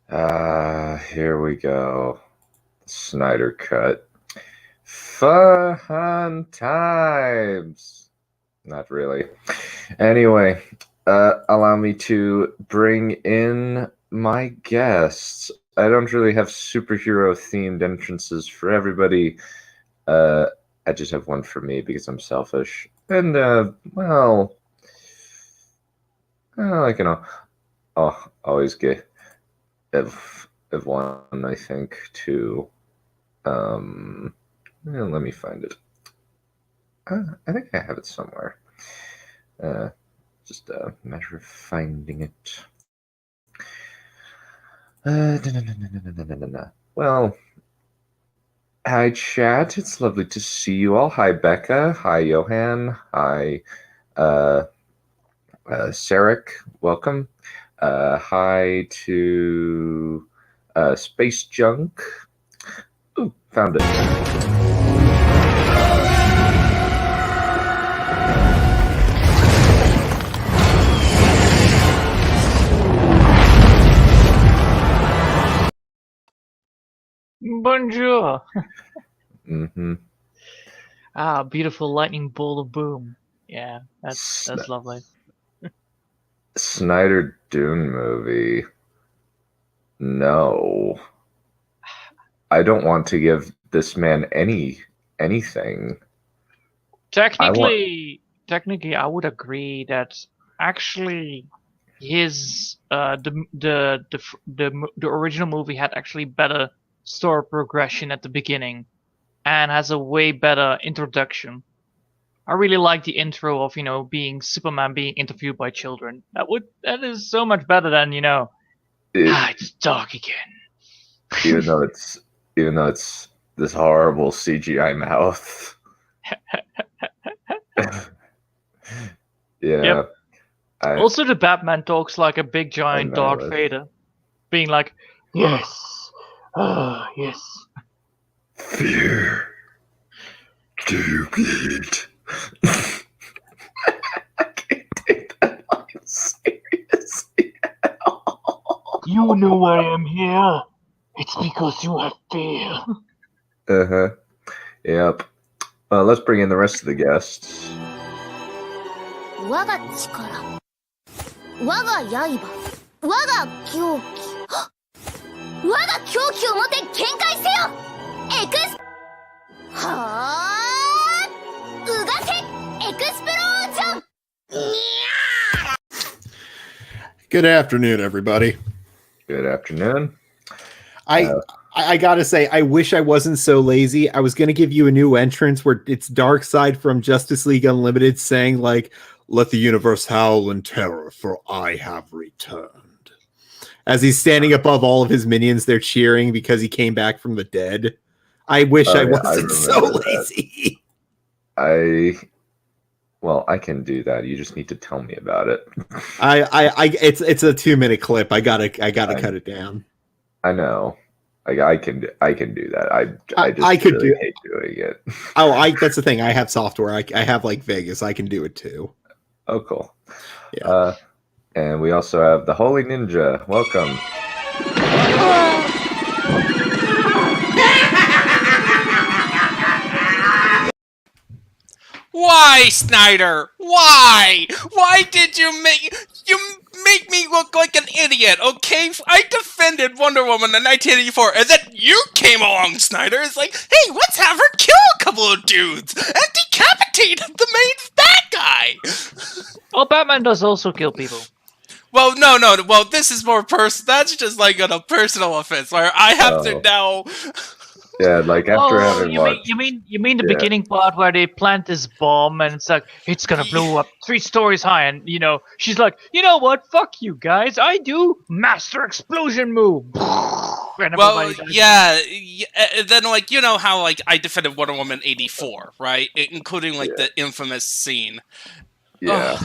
Here we go. Snyder Cut. Fun times. Not really. Anyway, allow me to bring in my guests. I don't really have superhero-themed entrances for everybody. I just have one for me because I'm selfish. And, I can always get if one, I think, to let me find it. I think I have it somewhere. Just a matter of finding it. Well, hi, chat. It's lovely to see you all. Hi, Becca. Hi, Johan. Hi, Sarek. Welcome. Hi to Space Junk. Ooh, found it. Bonjour. Mm-hmm. Beautiful lightning bolt of boom. Yeah, that's lovely. Snyder Dune movie. No. I don't want to give this man anything. Technically, I would agree that actually his the original movie had actually better story progression at the beginning and has a way better introduction. I really like the intro of, being Superman being interviewed by children. That is so much better than, it's dark again. Even though it's this horrible CGI mouth. Yeah. Yep. Also, the Batman talks like a big giant Darth Vader, being like, "Yes, yes." Fear. Do you bleed? I can't take that line seriously at all. You know I am here. It's because you have fear. Uh-huh. Yep. Let's bring in the rest of the guests. 我が力、我が刃、我が狂気、我が狂気をもって見解せよ。エクスはーうがせエクスプロージョン。 Good afternoon, everybody. Good afternoon. I gotta say, I wish I wasn't so lazy. I was gonna give you a new entrance where it's Darkseid from Justice League Unlimited saying, like, "Let the universe howl in terror, for I have returned." As he's standing above all of his minions, they're cheering because he came back from the dead. I wish I wasn't so lazy. Well, I can do that. You just need to tell me about it. It's a 2-minute clip. I gotta cut it down. I know. I can do that. I just really hate doing it. That's the thing. I have software. I have like Vegas. I can do it too. Oh, cool. Yeah. And we also have the Holy Ninja. Welcome. Why, Snyder? Why? Why did you make me look like an idiot, okay? I defended Wonder Woman in 1984, and then you came along, Snyder. It's like, hey, let's have her kill a couple of dudes and decapitate the main bad guy. Well, Batman does also kill people. Well, no. Well, this is more personal. That's just like a personal offense where I have to now. Yeah, like after having watched... You mean the beginning part where they plant this bomb and it's like, it's gonna blow up 3 stories high, and she's like, you know what, fuck you guys, I do master explosion move. Well, yeah, then like, you know how like I defended Wonder Woman 84, right? Including like the infamous scene. Yeah.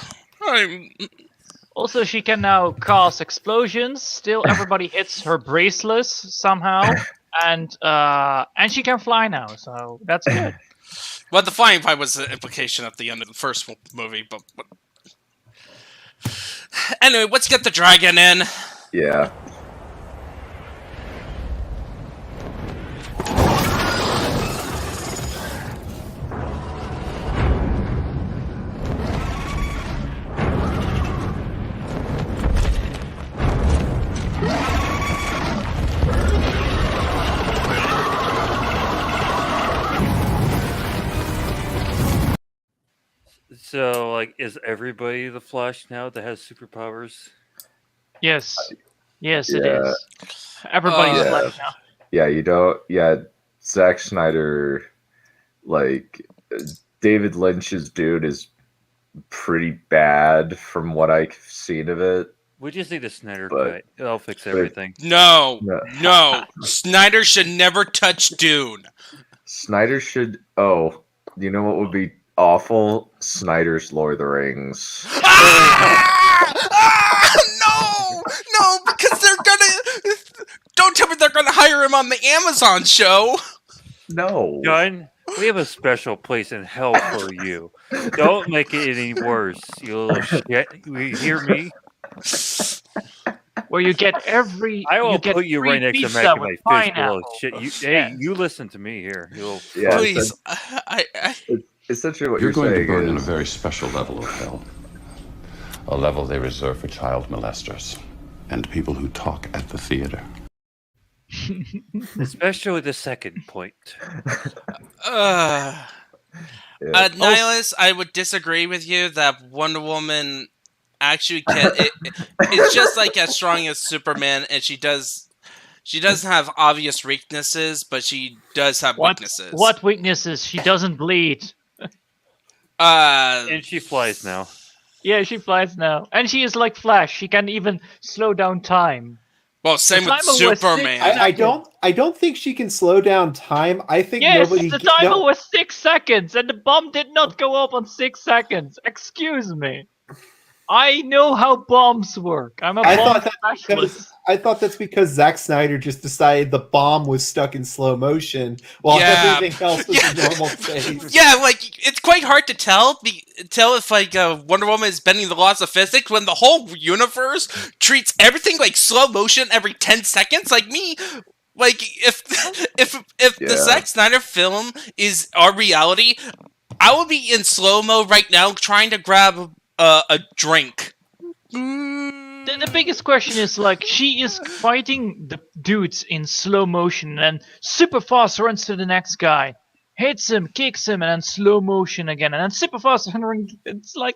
Also, she can now cause explosions. Still, everybody hits her bracelets somehow. And she can fly now, so that's good. Well, the flying part was the implication at the end of the first movie, but anyway, let's get the dragon in. Yeah. So, like, is everybody the Flash now that has superpowers? Yes. Yes, it Yeah. is. Everybody's Yeah. Flash now. Yeah, you don't. Yeah, Zack Snyder, like David Lynch's dude, is pretty bad from what I've seen of it. We just need a Snyder But- Cut. It'll fix everything. No, Yeah. no. Snyder should never touch Dune. Snyder should. Oh, you know what would be awful? Snyder's Lord of the Rings. No, because they're gonna. Don't tell me they're gonna hire him on the Amazon show. No. John, we have a special place in hell for you. Don't make it any worse, you little shit. You hear me? Where you get every. I will get put you free right next to pizza Mac in with my fist, you pineapple. little shit. You, Yes. Hey, you listen to me here. You little Yeah, Please, I essentially what You're going to saying burn in a is very special level of hell. A level they reserve for child molesters and people who talk at the theater. Especially the second point. yeah. Nihilus, I would disagree with you that Wonder Woman actually can. It's just like as strong as Superman, and she doesn't have obvious weaknesses, but she does have weaknesses. What weaknesses? She doesn't bleed. And she flies now. Yeah, she flies now. And she is like Flash. She can even slow down time. Well, same The with timer was Superman. I don't think she can slow down time. I think Yes, nobody. the timer was 6 seconds, and the bomb did not go up on 6 seconds. Excuse me. I know how bombs work. I'm a I bomb thought that specialist. I thought that's because Zack Snyder just decided the bomb was stuck in slow motion while Yeah. everything else was Yeah. in normal phase. Yeah, like it's quite hard to tell if like Wonder Woman is bending the laws of physics when the whole universe treats everything like slow motion every 10 seconds. Like me, like if the Yeah. Zack Snyder film is our reality, I would be in slow mo right now trying to grab a drink. The biggest question is like she is fighting the dudes in slow motion and super fast runs to the next guy, hits him, kicks him, and then slow motion again, and then super fast and it's like,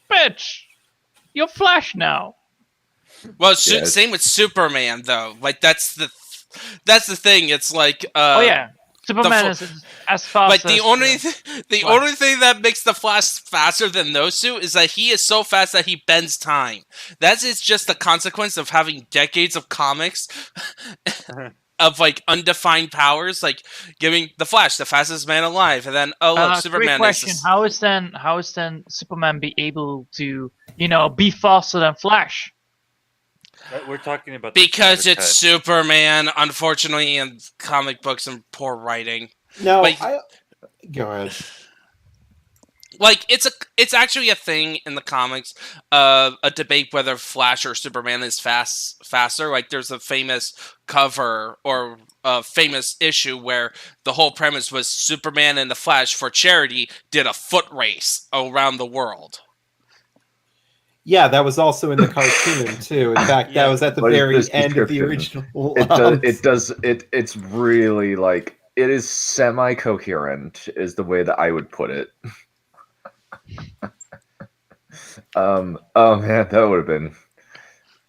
bitch, you're Flash now. Well, Yeah, same with Superman though. Like that's the thing. It's like Oh yeah, Superman fu- is as fast. Like the as, only Flash. only thing that makes the Flash faster than those two is that he is so fast that he bends time. That is just the consequence of having decades of comics of like undefined powers, like giving the Flash the fastest man alive, and then quick Superman question: is How is then Superman be able to be faster than Flash? We're talking about the because Snyder it's Cut. Superman, unfortunately, in comic books and poor writing. No, Like- go ahead. Like it's actually a thing in the comics, a debate whether Flash or Superman is faster. Like there's a famous cover or a famous issue where the whole premise was Superman and the Flash for charity did a foot race around the world. Yeah, that was also in the cartoon too. In fact, that was at the But very this end of the description, original. It's really like it is semi-coherent is the way that I would put it. Oh man, that would have been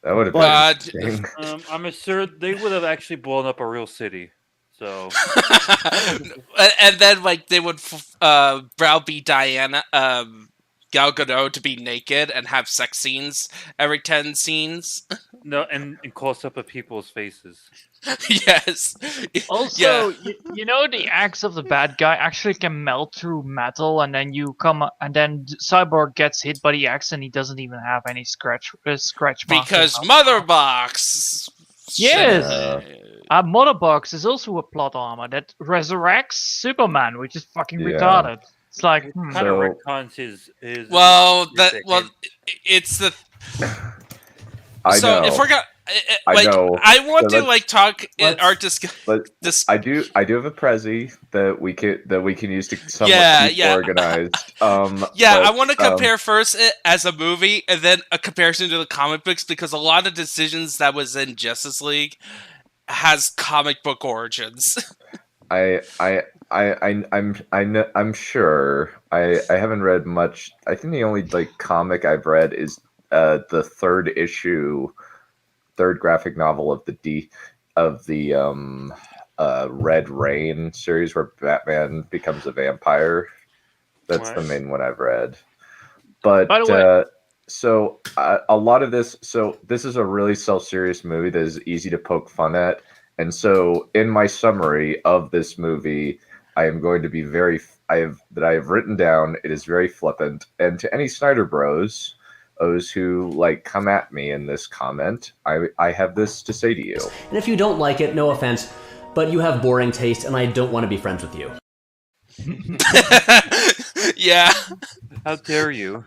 interesting. I'm sure they would have actually blown up a real city. So And then like they would browbeat Diana Gal Gadot to be naked and have sex scenes every 10 scenes. no, and close up of people's faces. Yes. Also, Yeah. you know the axe of the bad guy actually can melt through metal, and then Cyborg gets hit by the axe, and he doesn't even have any scratch marks. Because Mother Box. Yes! Mother Box is also a plot armor that resurrects Superman, which is fucking Yeah. retarded. It's like, Kind So- of retcons his It's the I so know. if we're gonna I like know. I want So to like talk in let's- our discussion. But I do have a Prezi that we can use to somewhat Yeah, keep yeah. organized. Yeah, but, I want to compare first it as a movie and then a comparison to the comic books because a lot of decisions that was in Justice League has comic book origins. I I'm sure. I haven't read much. I think the only like comic I've read is the third graphic novel of the Red Rain series where Batman becomes a vampire. That's the main one I've read. But By the way, so a lot of this. So this is a really self-serious movie that is easy to poke fun at. And so in my summary of this movie, I am going to be I have written down. It is very flippant. And to any Snyder Bros, those who like come at me in this comment, I have this to say to you. And if you don't like it, no offense, but you have boring taste, and I don't want to be friends with you. Yeah. How dare you?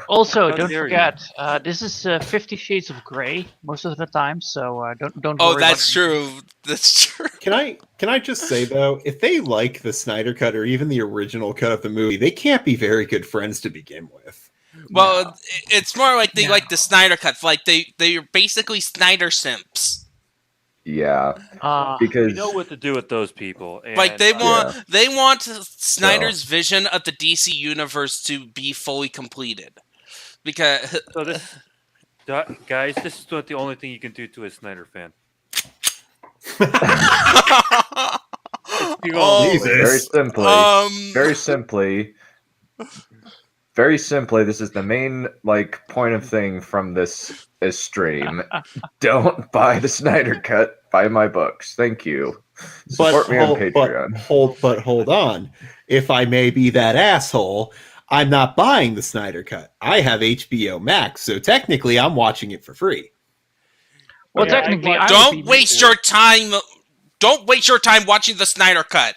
Also, How don't dare forget, this is 50 Shades of Grey most of the time, so don't. Oh, worry that's about it. true. That's true. Can I just say though, if they like the Snyder Cut or even the original cut of the movie, they can't be very good friends to begin with. Well, it's more like they like the Snyder Cut. Like they're basically Snyder simps. Yeah, because You know what to do with those people. And, Like they want Snyder's vision of the DC universe to be fully completed. Because So this, guys, this is not the only thing you can do to a Snyder fan. Oh, very simply, this is the main like point of thing from this stream. Don't buy the Snyder Cut. Buy my books. Thank you. Support me on Patreon. Hold on. If I may be that asshole, I'm not buying the Snyder Cut. I have HBO Max, so technically I'm watching it for free. Well, technically, I would don't be- waste your time. Don't waste your time watching the Snyder Cut.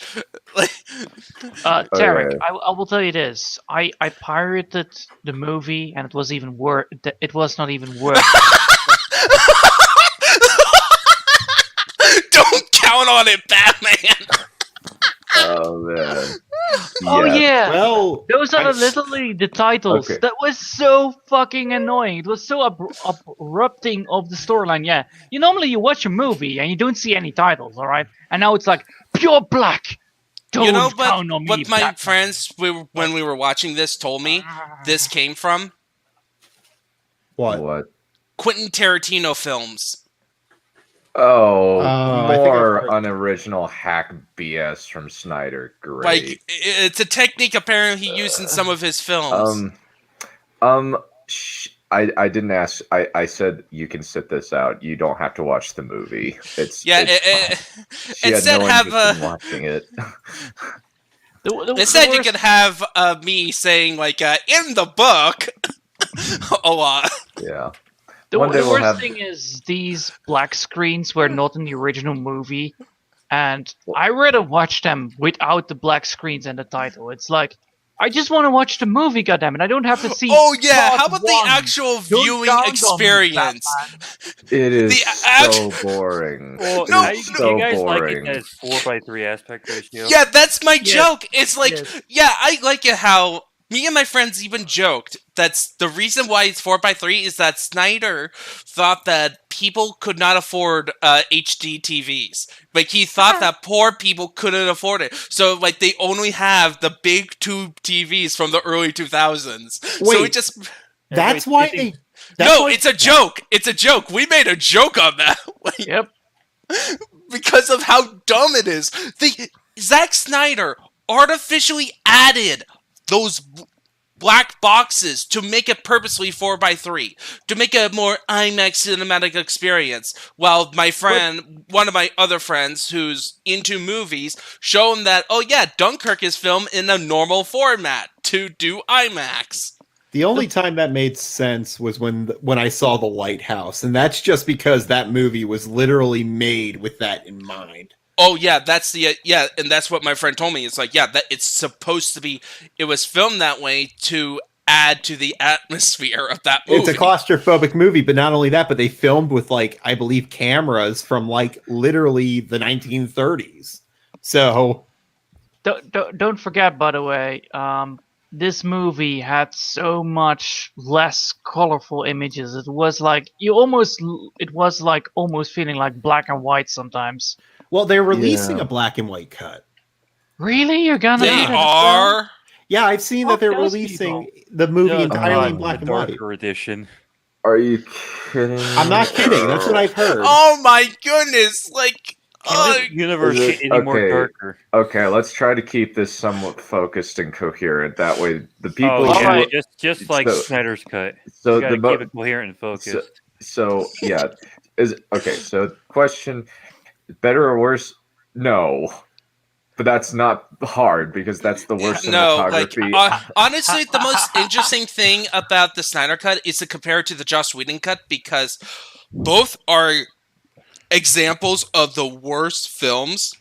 Tarek, I will tell you this: I pirated the movie, and it was even worse. It was not even worth. Don't count on it, Batman. Oh man. Oh yeah. Well, Those are literally the titles. Okay. That was so fucking annoying. It was so abrupting of the storyline. Yeah, you watch a movie and you don't see any titles, all right? And now it's like pure black. Don't count on me. What my Batman. friends, when we were watching this, told me this came from what? Quentin Tarantino films. Oh, I think I've more heard- unoriginal hack BS from Snyder. Great. Like it's a technique apparently he used in some of his films. I didn't ask. I said you can sit this out. You don't have to watch the movie. It's She instead had no interest in watching it. Instead, you could have me saying like in the book a lot. Yeah. The One day we'll worst have- thing is these black screens were not in the original movie, and I rather watch them without the black screens and the title. It's like I just want to watch the movie, goddammit! I don't have to see. Oh yeah, part how about the one. actual Don't viewing count on me, experience? It is The so boring. Well, It No, is you so guys boring. like it as 4:3 aspect ratio. Yeah, that's my Yes. joke. It's like, Yes. yeah, I like it how me and my friends even joked that's the reason why it's 4:3 is that Snyder thought that people could not afford HD TVs. Like he thought that poor people couldn't afford it. So like they only have the big tube TVs from the early 2000s. So it Wait. just That's Wait, why you think- they. no, it's a joke. It's a joke. We made a joke on that. Like, Yep. because of how dumb it is. Zack Snyder artificially added those black boxes to make it purposely 4:3 to make a more IMAX cinematic experience. While my friend, one of my other friends who's into movies, shown that Dunkirk is filmed in a normal format to do IMAX. The only time that made sense was when I saw The Lighthouse, and that's just because that movie was literally made with that in mind. Oh yeah, that's and that's what my friend told me. It's like that it's supposed to be. It was filmed that way to add to the atmosphere of that movie. It's a claustrophobic movie, but not only that, but they filmed with I believe cameras from literally the 1930s. So Don't forget, by the way, this movie had so much less colorful images. It was almost feeling like black and white sometimes. well, they're releasing a black and white cut. Really? You're gonna They do that as well? are. Yeah, I've seen that Fuck they're those releasing people. the movie No, entirely in not black the and white. darker edition. Are you kidding? I'm not kidding. That's what I've heard. Oh my goodness! Like, Can this universe Is get it- any more okay. darker? Okay, let's try to keep this somewhat focused and coherent. That way, the people. Oh who- yeah, Alright. just like So- Snyder's cut. So You gotta the mo- keep it coherent and focused. So yeah, is okay. So question: better or worse? No, but that's not hard because that's the worst no, like cinematography. honestly, the most interesting thing about the Snyder Cut is to compare it to the Joss Whedon cut because both are examples of the worst films.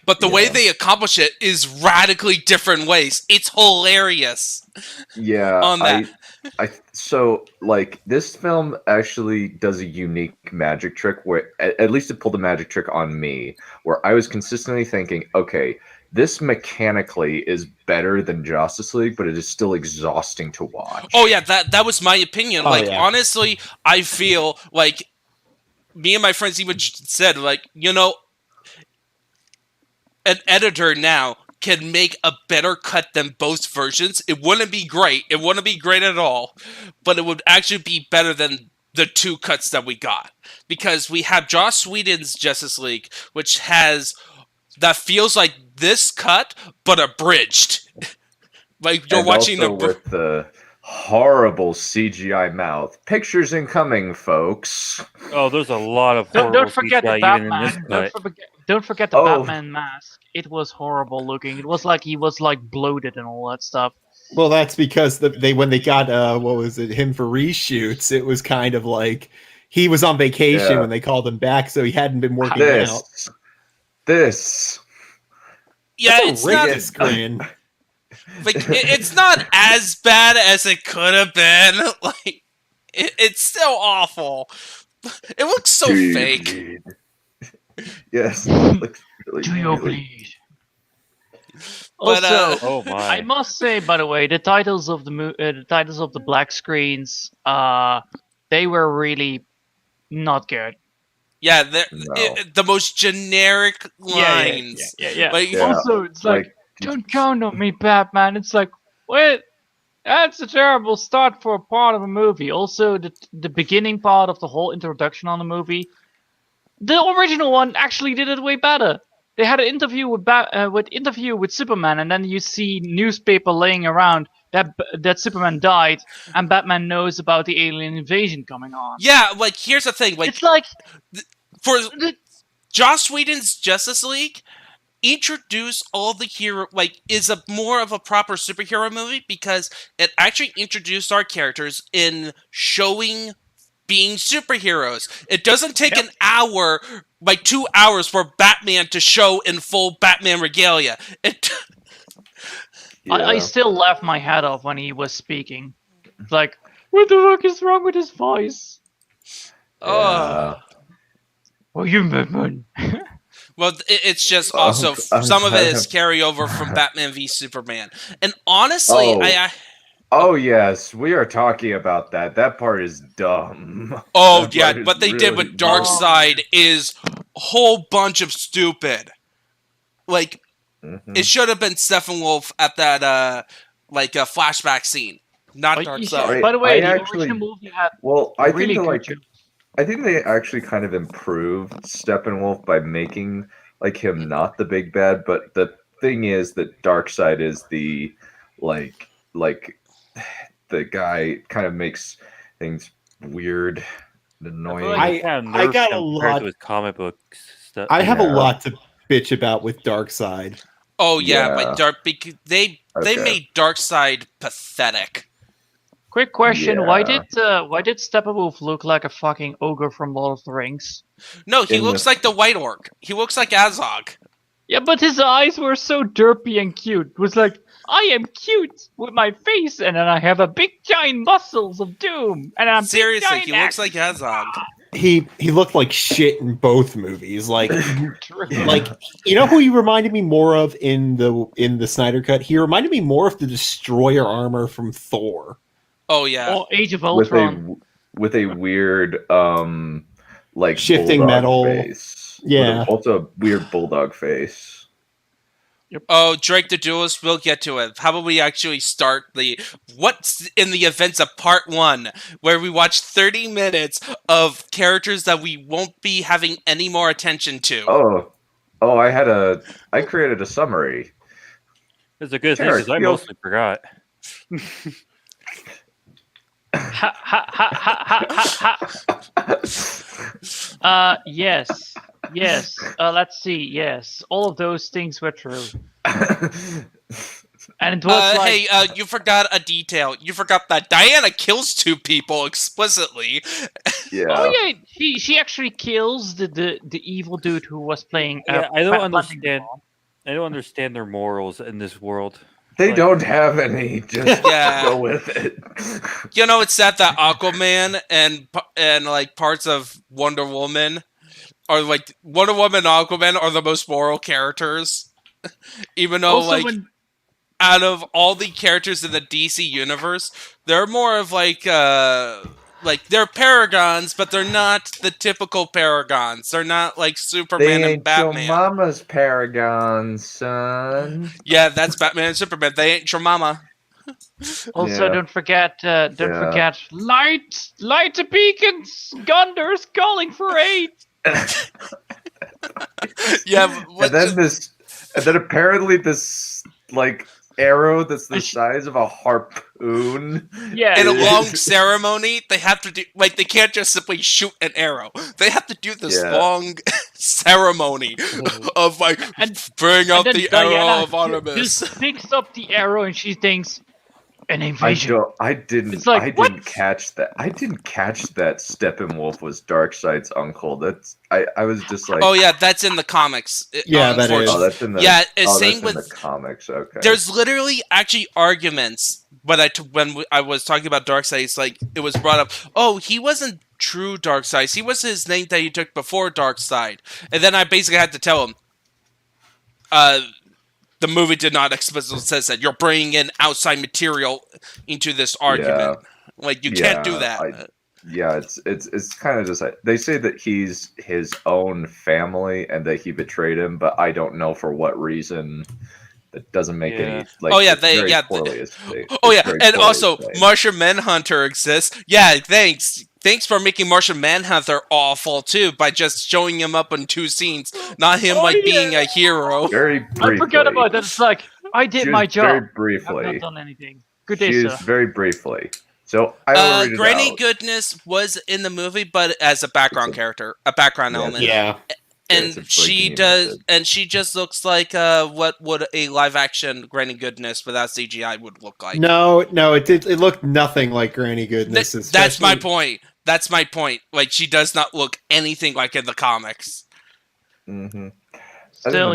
But the way they accomplish it is radically different ways. It's hilarious. Yeah, on that. So like this film actually does a unique magic trick where at least it pulled a magic trick on me where I was consistently thinking, okay, this mechanically is better than Justice League, but it is still exhausting to watch. Oh yeah, that was my opinion. Oh, Like yeah. honestly, I feel like me and my friends even said like, you know, an editor now can make a better cut than both versions. It wouldn't be great. It wouldn't be great at all, but it would actually be better than the two cuts that we got because we have Joss Whedon's Justice League, which has that feels like this cut but abridged. Like you're And watching also with the horrible CGI mouth. Pictures incoming, folks. Oh, there's a lot of Don't horrible forget the CGI even in this Batman. cut. Don't forget the Oh. Batman mask. It was horrible looking. It was like he was like bloated and all that stuff. Well, that's because when they got what was it, him for reshoots, it was kind of like he was on vacation Yeah. when they called him back, so he hadn't been working out. This. yeah, That's it's a not racist grin. like it's not as bad as it could have been. Like it's still awful. It looks so Do you fake. bleed? Yes, it looks really. Do you really- bleed? But, Also, Oh my! I must say, by the way, the titles of the black screens, they were really not good. Yeah, No. the most generic lines. Yeah. Like, Yeah. Also, it's like, don't count on me, Batman. It's like, wait, that's a terrible start for a part of a movie. Also, the beginning part of the whole introduction on the movie, the original one actually did it way better. They had an interview with Superman, and then you see newspaper laying around that Superman died, and Batman knows about the alien invasion coming on. yeah, like here's the thing, like It's like for Joss Whedon's Justice League, introduce all the hero is a more of a proper superhero movie because it actually introduced our characters in showing being superheroes. It doesn't take an hour, like 2 hours, for Batman to show in full Batman regalia. I still laughed my head off when he was speaking. It's like, what the fuck is wrong with his voice? Oh, Oh, you Batman. well, it's just also some of it is carryover from Batman v Superman, and honestly, Oh. Oh yes, we are talking about that. That part is dumb. Oh That yeah, part is what they did really with dumb. Darkseid is a whole bunch of stupid. Like Mhm. it should have been Steppenwolf at that flashback scene, not But Darkseid. by the way, I the actually- original movie had Well, I really think good that, I think they actually kind of improved Steppenwolf by making him not the big bad, but the thing is that Darkseid is the like the guy kind of makes things weird and annoying. I got a lot- with comic book stuff. I have a Yeah. lot to bitch about with Darkseid. Oh yeah, Yeah. but they Okay. made Darkseid pathetic. Quick question: Yeah. why did Steppenwolf look like a fucking ogre from Lord of the Rings? No, he In looks the- like the White Orc. He looks like Azog. Yeah, but his eyes were so derpy and cute. It was like, I am cute with my face, and then I have a big giant muscles of doom, and I'm Seriously, big, he giant looks like Azog. He looked like shit in both movies. Like True. like you know who he reminded me more of in the Snyder Cut? He reminded me more of the Destroyer armor from Thor. Oh yeah. Oh, Age of with Ultron. a weird Shifting bulldog metal. face. Yeah. Also a weird bulldog face. Oh, Drake the Duelist, we'll get to it. How about we actually start what's in the events of part 1, where we watch 30 minutes of characters that we won't be having any more attention to. I created a summary. It's a good thing because I mostly forgot. Ha ha ha ha ha ha. Yes. Let's see. Yes, all of those things were true. And it was hey, you forgot a detail. You forgot that Diana kills 2 people explicitly. Yeah. Oh yeah, she actually kills the evil dude who was playing. I don't understand. I don't understand their morals in this world. They don't have any. Just go with it. You know, it's sad that Aquaman and like parts of Wonder Woman are like Wonder Woman and Aquaman are the most moral characters, even though Also, out of all the characters in the DC universe, they're more of like they're paragons, but they're not the typical paragons. They're not like Superman and Batman. Your mama's paragons, son. Yeah, that's Batman and Superman. They ain't your mama. Also, don't forget light the beacons. Gunders calling for aid. Yeah, and then apparently this like arrow that's the size of a harpoon. Yeah. In a long ceremony, they have to do they can't just simply shoot an arrow. They have to do this long ceremony of bring out the Diana arrow of Artemis. Just picks up the arrow and she thinks an invasion. I didn't catch that. I didn't catch that Steppenwolf was Darkseid's uncle. I was just like, oh yeah, that's in the comics. Yeah, that is. Oh, that's in the same with the comics. Okay. There's literally actually arguments when I was talking about Darkseid. It's like it was brought up. Oh, he wasn't true Darkseid. He was his name that he took before Darkseid, and then I basically had to tell him. The movie did not explicitly say that you're bringing in outside material into this argument. Like you can't do that. It's kind of just like they say that he's his own family and that he betrayed him, but I don't know for what reason. That doesn't make any. Like, and also Martian Manhunter exists. Yeah, thanks. Thanks for making Martian Manhunter awful too by just showing him up in 2 scenes, not him being a hero. Very briefly. I forgot about that. It's like I did my job. Very briefly. I've not done anything. Good day, sir. Very briefly. So I will read it Granny out. Goodness was in the movie, but as a background character, a background element. Yeah. And she just looks like what would a live action Granny Goodness without CGI would look like. No, it looked nothing like Granny Goodness. That's my point. That's my point. Like she does not look anything like in the comics. Mm-hmm. Still,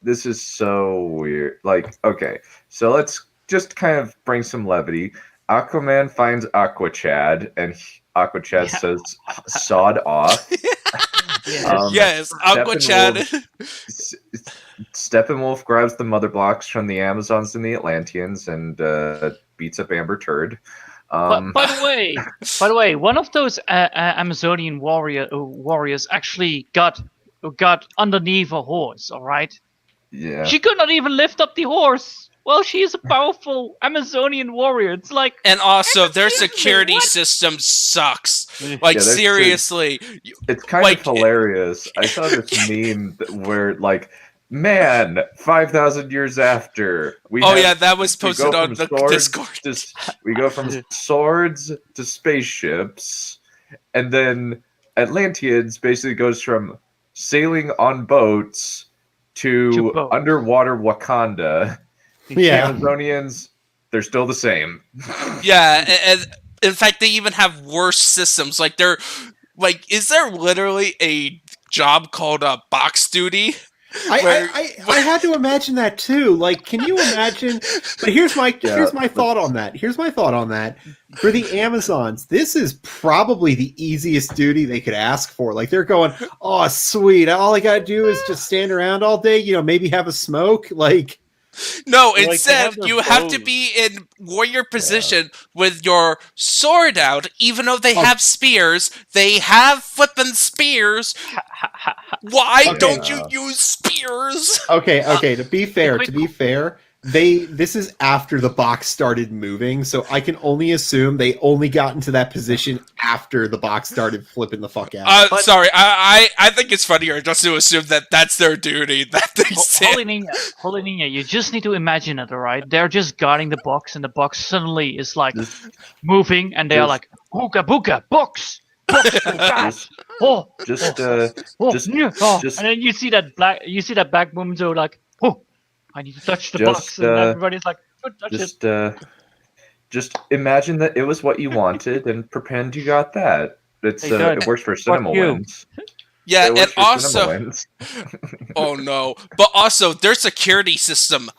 this is so weird. Like, okay, so let's just kind of bring some levity. Aquaman finds Aquachad, and Aquachad says, "Sawed off." Yes, Aquachad. Steppenwolf grabs the mother blocks from the Amazons and the Atlanteans and beats up Amber Turd. By the way, one of those Amazonian warriors actually got underneath a horse. All right. Yeah. She could not even lift up the horse. Well, she is a powerful Amazonian warrior. It's like, and also their security system sucks. Like seriously, it's kind of hilarious. I saw this meme where like, man, 5,000 years after that was posted on the Discord. We go from swords to spaceships, and then Atlanteans basically goes from sailing on boats to underwater Wakanda. Yeah. Amazonians, they're still the same. Yeah, and in fact, they even have worse systems. Like they're like, is there literally a job called box duty? I had to imagine that too. Like, can you imagine? But here's my thought on that. Here's my thought on that. For the Amazons, this is probably the easiest duty they could ask for. Like, they're going, "Oh, sweet! All I gotta do is just stand around all day. Maybe have a smoke." Like, No, Like, they instead have their you have to bows. be in warrior position with your sword out, even though they have spears. They have flippin' spears. Why Okay. don't you use spears? Okay. To be fair, quick- this is after the box started moving, so I can only assume they only got into that position after the box started flipping the fuck out. Sorry, I think it's funnier just to assume that that's their duty. That they Holy Ninja, you just need to imagine it, alright? They're just guarding the box, and the box suddenly is like moving, and they're like, "Booga booga, box, box, oh god, oh, Just, and then you see that black woman so like, oh, I need to touch the box, and everybody's like, "Good, touch it." Just imagine that it was what you wanted, and pretend you got that. It works for cinema you. wins. Yeah, It works and for also, cinema wins. oh no, but also their security system.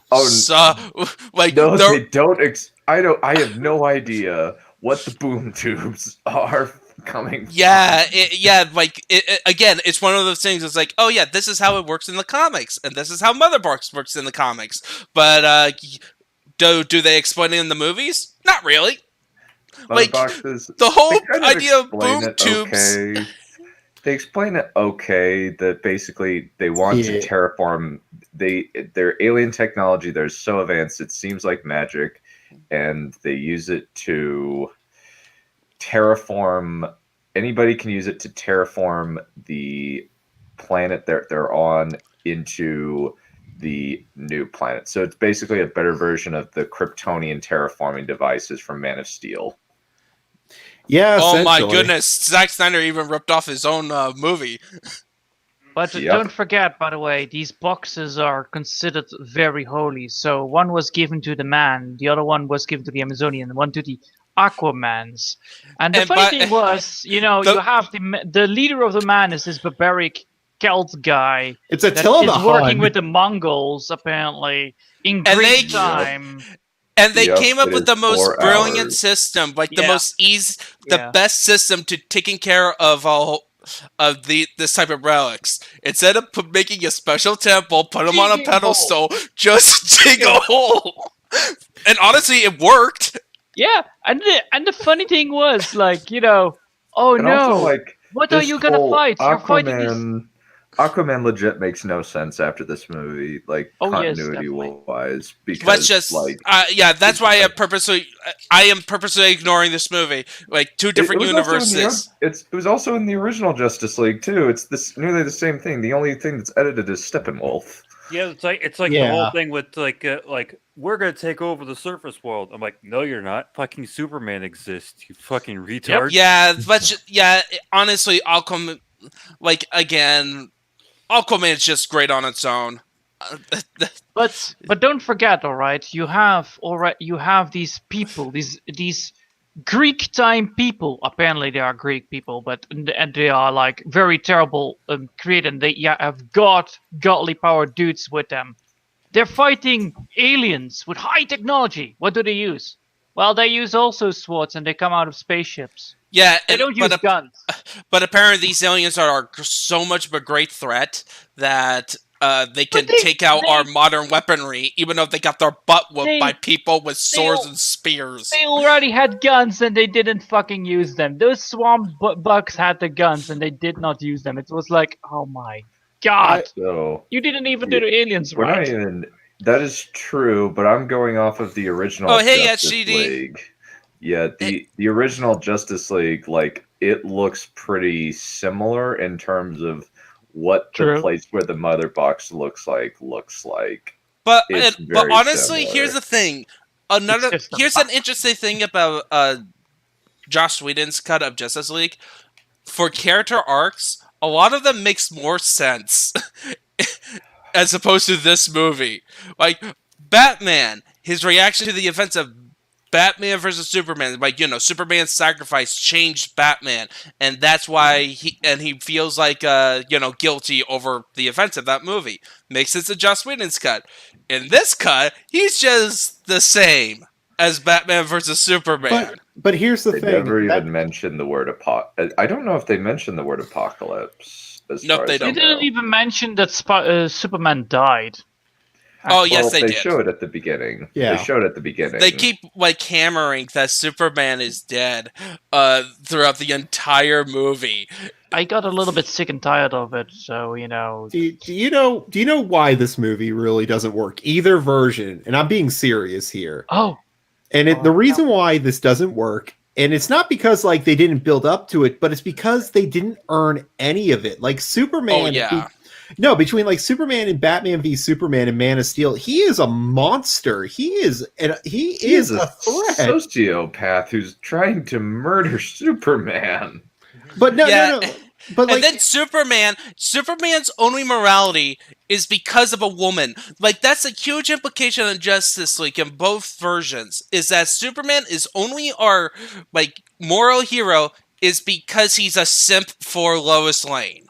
Like No, they're- they don't. I have no idea what the boom tubes are coming. Yeah, again, it's one of those things. It's like, oh yeah, this is how it works in the comics, and this is how Mother Box works in the comics. But do they explain it in the movies? Not really. Like Boxes, the whole they kind of idea of explain boom it tubes. okay. They explain it okay. That basically they want to terraform. Their alien technology. They're so advanced. It seems like magic, and they use it to terraform. Anybody can use it to terraform the planet they're on into the new planet. So it's basically a better version of the Kryptonian terraforming devices from Man of Steel. Yeah. Oh my essentially. goodness, Zack Snyder even ripped off his own movie. But don't forget, by the way, these boxes are considered very holy. So one was given to the man, the other one was given to the Amazonian, and one to the Aquamans. And the funny thing was, you have the leader of the man is this barbaric Celt guy. It's a that Attila is the working Hun. with the Mongols apparently in Greek time. And they Yep, came up it with is the most 4 brilliant hours. system, like the Yeah. most the best system to taking care of all of this type of relics. Instead of making a special temple, put them on a Dig a pedestal, just dig a hole. And honestly, it worked. Yeah, and the funny thing was, like, oh And no, also, like, what are this you gonna whole fight? You're fighting these. Aquaman legit makes no sense after this movie, like Oh, yes, continuity definitely. wise. Because Let's just, like, that's why I am purposely ignoring this movie. Like two different it was also in the- universes. it was also in the original Justice League too. It's nearly the same thing. The only thing that's edited is Steppenwolf. Yeah, it's like the whole thing with like we're gonna take over the surface world. I'm like, no, you're not. Fucking Superman exists. You fucking retard. Yeah, but honestly, Aquaman, like again, Aquaman is just great on its own. But don't forget, all right, you have these people, these Greek time people. Apparently, they are Greek people, and they are like very terrible created. They have godly power dudes with them. They're fighting aliens with high technology. What do they use? Well, they use also swords, and they come out of spaceships. Yeah, They don't use guns. But apparently, these aliens are so much of a great threat that they can take out our modern weaponry, even though they got their butt whooped by people with swords and spears. They already had guns, and they didn't fucking use them. Those swamp bugs had the guns, and they did not use them. It was like, oh my god, you didn't even do the aliens We're right. not even. That is true, but I'm going off of the original. Oh, hey, Justice HGD. League. Yeah, the original Justice League, like, it looks pretty similar in terms of what the place where the mother box looks like. But It's but very honestly, similar. here's the thing. Here's an interesting thing about Joss Whedon's cut of Justice League. For character arcs, a lot of them makes more sense as opposed to this movie. Like Batman, his reaction to the events of Batman versus Superman, like, Superman's sacrifice changed Batman, and that's why he feels like guilty over the events of that movie. Makes sense to Joss Whedon's cut. In this cut, he's just the same as Batman versus Superman. But here's the They thing. never even mentioned the word I don't know if they mentioned the word apocalypse. Nope, they They don't. didn't even mention that Superman died. Oh yes, Well, they did. show it at the beginning. Yeah. They showed it at the beginning. They keep like hammering that Superman is dead throughout the entire movie. I got a little bit sick and tired of it, so Do you know why this movie really doesn't work? Either version, and I'm being serious here. Oh, And the reason why this doesn't work, and it's not because like they didn't build up to it, but it's because they didn't earn any of it. Like Superman, Oh yeah. Between like Superman and Batman v Superman and Man of Steel, he is a monster. He is a threat. sociopath who's trying to murder Superman. But no. But and then Superman's only morality is because of a woman. Like, that's a huge implication in Justice League in both versions, is that Superman is only our, like, moral hero is because he's a simp for Lois Lane.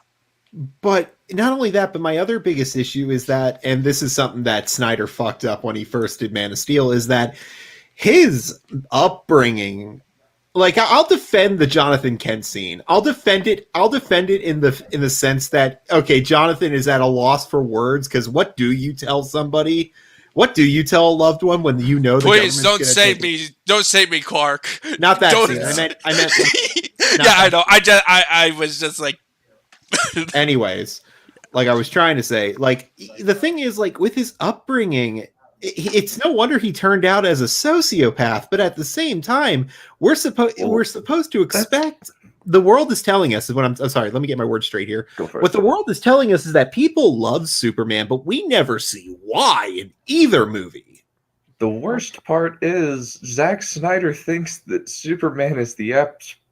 But not only that, but my other biggest issue is that, and this is something that Snyder fucked up when he first did Man of Steel, is that his upbringing... Like, I'll defend the Jonathan Kent scene. I'll defend it in the sense that, okay, Jonathan is at a loss for words, because what do you tell somebody? What do you tell a loved one when you know the Please government's don't save me. Don't save me, Clark. Not that Don't- scene. I meant Yeah, I know. I was just like... Anyways, like I was trying to say, like, the thing is, like, with his upbringing... It's no wonder he turned out as a sociopath, but at the same time, we're supposed to expect the world is telling us is what I'm sorry, let me get my words straight here. What the world is telling us is that people love Superman, but we never see why in either movie. The worst part is Zack Snyder thinks that Superman is the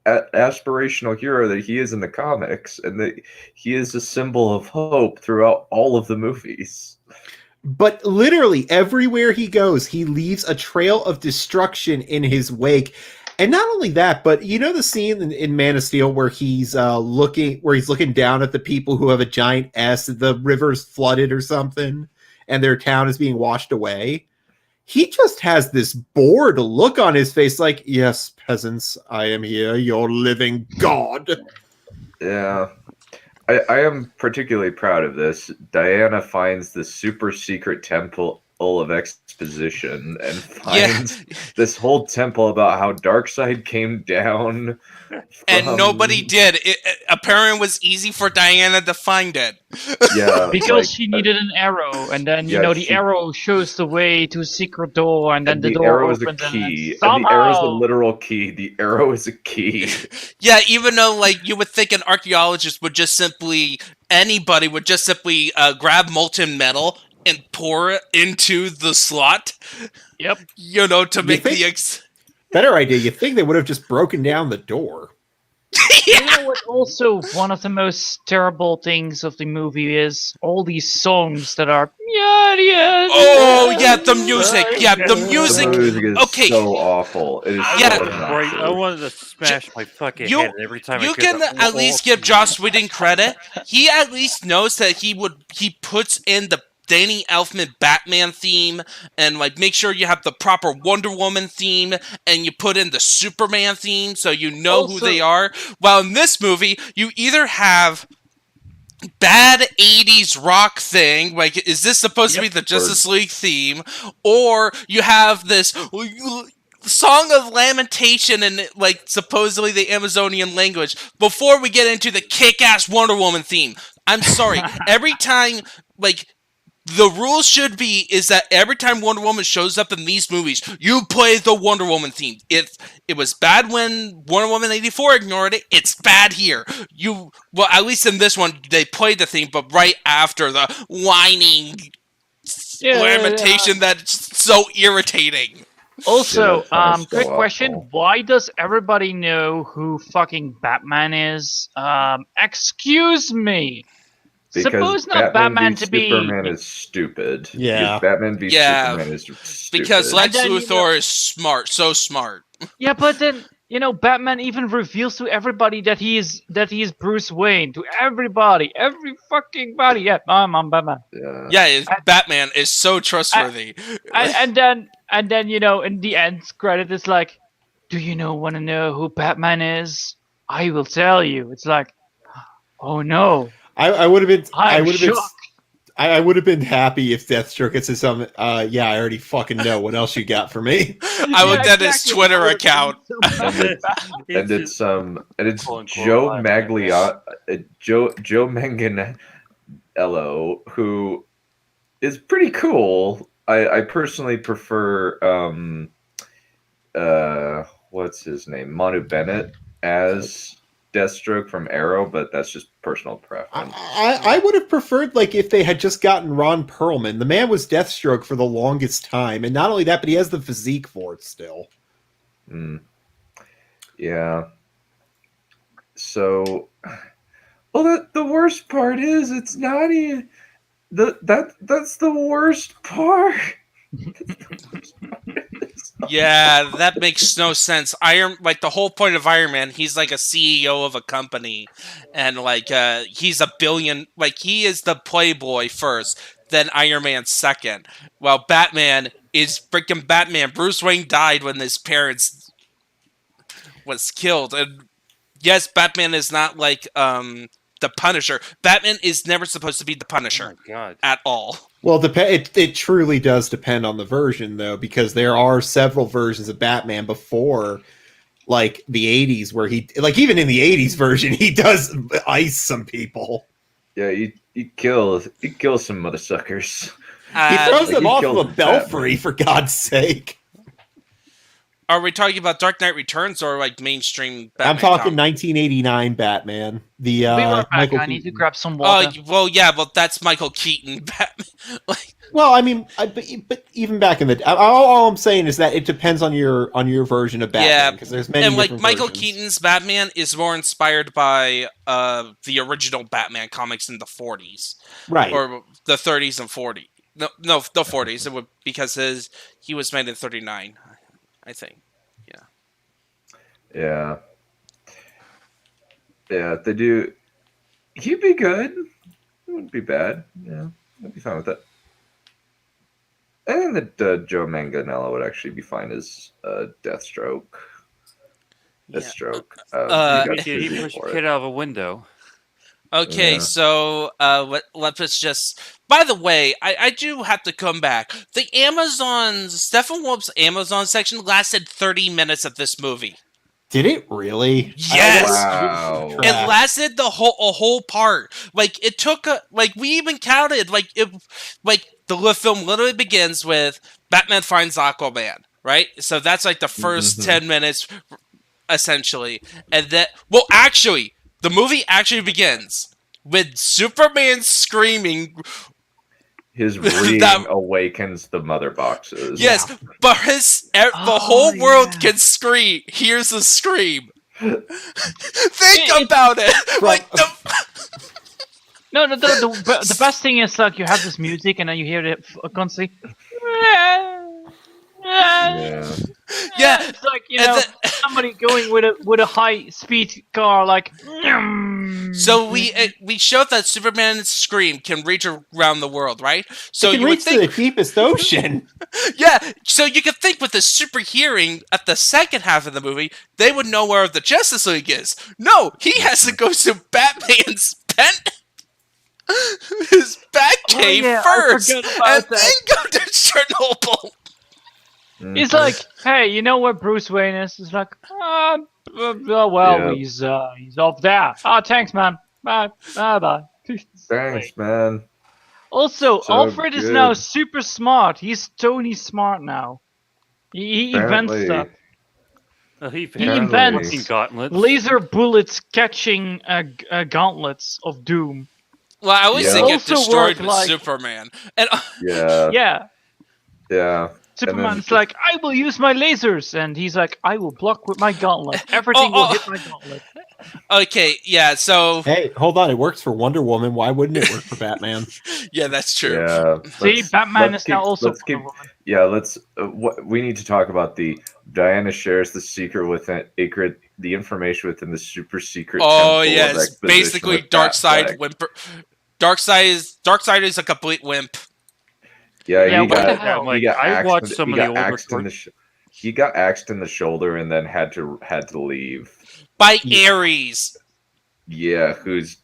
aspirational hero that he is in the comics, and that he is a symbol of hope throughout all of the movies. But literally everywhere he goes, he leaves a trail of destruction in his wake. And not only that, but you know the scene in Man of Steel where he's looking down at the people who have a giant S, the river's flooded or something, and their town is being washed away. He just has this bored look on his face, like, yes, peasants, I am here, your living god. Yeah. I am particularly proud of this. Diana finds the super secret temple of exposition and finds this whole temple about how Darkseid came down. And nobody did. Apparently, it was easy for Diana to find it. Yeah, because she needed an arrow, and then the arrow shows the way to a secret door, and then the door arrow opens. is a key. And the arrow is a literal key. The arrow is a key. Yeah, even though like you would think an archaeologist would just simply grab molten metal and pour it into the slot. Yep. To make the better idea. You think they would have just broken down the door? You know what? Also, one of the most terrible things of the movie is all these songs that are. Oh yeah, the music. Yeah, the music. The music is so awful. It is so right. I wanted to smash my fucking head every time. You can at least give Joss Whedon credit. He at least knows that he puts in the Danny Elfman Batman theme, and like make sure you have the proper Wonder Woman theme, and you put in the Superman theme so you know who they are. While in this movie, you either have bad 80s rock thing, like is this supposed to be the Justice League theme, or you have this Song of Lamentation in like supposedly the Amazonian language before we get into the kick-ass Wonder Woman theme. I'm sorry, every time like the rules should be is that every time Wonder Woman shows up in these movies, you play the Wonder Woman theme. It was bad when Wonder Woman 84 ignored it. It's bad here. At least in this one, they played the theme, but right after the whining lamentation that's so irritating. Also, quick question. Why does everybody know who fucking Batman is? Excuse me. Because Suppose not Batman to be. Superman is stupid. Yeah. Because Batman v Superman is stupid. Because Lex Luthor is smart, so smart. Yeah, but then Batman even reveals to everybody that he is Bruce Wayne. To everybody, every fucking body. Yeah, I'm Batman. Yeah, Batman is so trustworthy. And then in the end credit, it's like, do you want to know who Batman is? I will tell you. It's like, oh no. I would have been I would have been happy if Deathstroke had said something. Yeah, I already fucking know. What else you got for me? I looked at his Twitter account. And it's Joe Manganiello, who is pretty cool. I personally prefer what's his name, Manu Bennett as Deathstroke from Arrow, but that's just personal preference. I would have preferred like if they had just gotten Ron Perlman. The man was Deathstroke for the longest time, and not only that, but he has the physique for it still. Yeah. So, well, the worst part is it's not even that's the worst part. Yeah, that makes no sense. Like the whole point of Iron Man, he's like a CEO of a company, and like he's a billion. Like he is the playboy first, then Iron Man second. Well, Batman is freaking Batman. Bruce Wayne died when his parents was killed, and yes, Batman is not like the Punisher. Batman is never supposed to be the Punisher at all. Well, it truly does depend on the version, though, because there are several versions of Batman before, like, the 80s, where like, even in the 80s version, he does ice some people. Yeah, he kills some mother suckers. He throws them off of a belfry, for God's sake. Are we talking about Dark Knight Returns or like mainstream Batman? I'm talking 1989 Batman. The Michael I need to grab some water. Well, yeah, but that's Michael Keaton Batman. Like, well, I mean, but even back in the all I'm saying is that it depends on your version of Batman, because there's many. And like Michael versions. Keaton's Batman is more inspired by the original Batman comics in the 40s, right, or the 30s and 40s. No, the 40s. It would because he was made in 39. I think. Yeah. Yeah, they do. He'd be good. It wouldn't be bad. Yeah, I'd be fine with that. I think that Joe Manganiello would actually be fine as Deathstroke. Deathstroke. He pushed a kid out of a window. Okay, so let's just. By the way, I do have to come back. The Steppenwolf's Amazon section lasted 30 minutes of this movie. Did it really? Yes. Wow. It lasted a whole part. Like it took we even counted the film literally begins with Batman finds Aquaman, right? So that's like the first 10 minutes essentially. And actually the movie actually begins with Superman screaming. His ring awakens the mother boxes. Yes, but the whole world can scream. Here's the scream. Think about it. Like No, the best thing is like you have this music and then you hear it constantly. Yeah, it's like somebody going with a high speed car, like. So we showed that Superman's scream can reach around the world, right? So it can reach to the deepest ocean. Yeah, so you could think with the super hearing at the second half of the movie, they would know where the Justice League is. No, he has to go to Batman's his Batcave first, and then go to Chernobyl. He's like, hey, you know where Bruce Wayne is? He's like, he's off there. Thanks, man. Bye. Thanks, man. Also, Alfred is now super smart. He's Tony Smart now. He invents stuff. He invents gauntlets. Laser bullets catching gauntlets of doom. Well, I always think it destroyed Superman. And yeah. Superman's then like, I will use my lasers, and he's like, I will block with my gauntlet. Everything will hit my gauntlet. Okay, yeah, so... Hey, hold on, it works for Wonder Woman. Why wouldn't it work for Batman? Yeah, that's true. Yeah, see, Batman is now also Wonder Woman. Yeah, we need to talk about Diana shares the secret within the information within the super secret. Oh yes, basically Darkseid whimper. Darkseid is a complete wimp. Yeah, what the hell? I watched some of the older. He got axed in the shoulder and then had to leave by Ares. Yeah, who's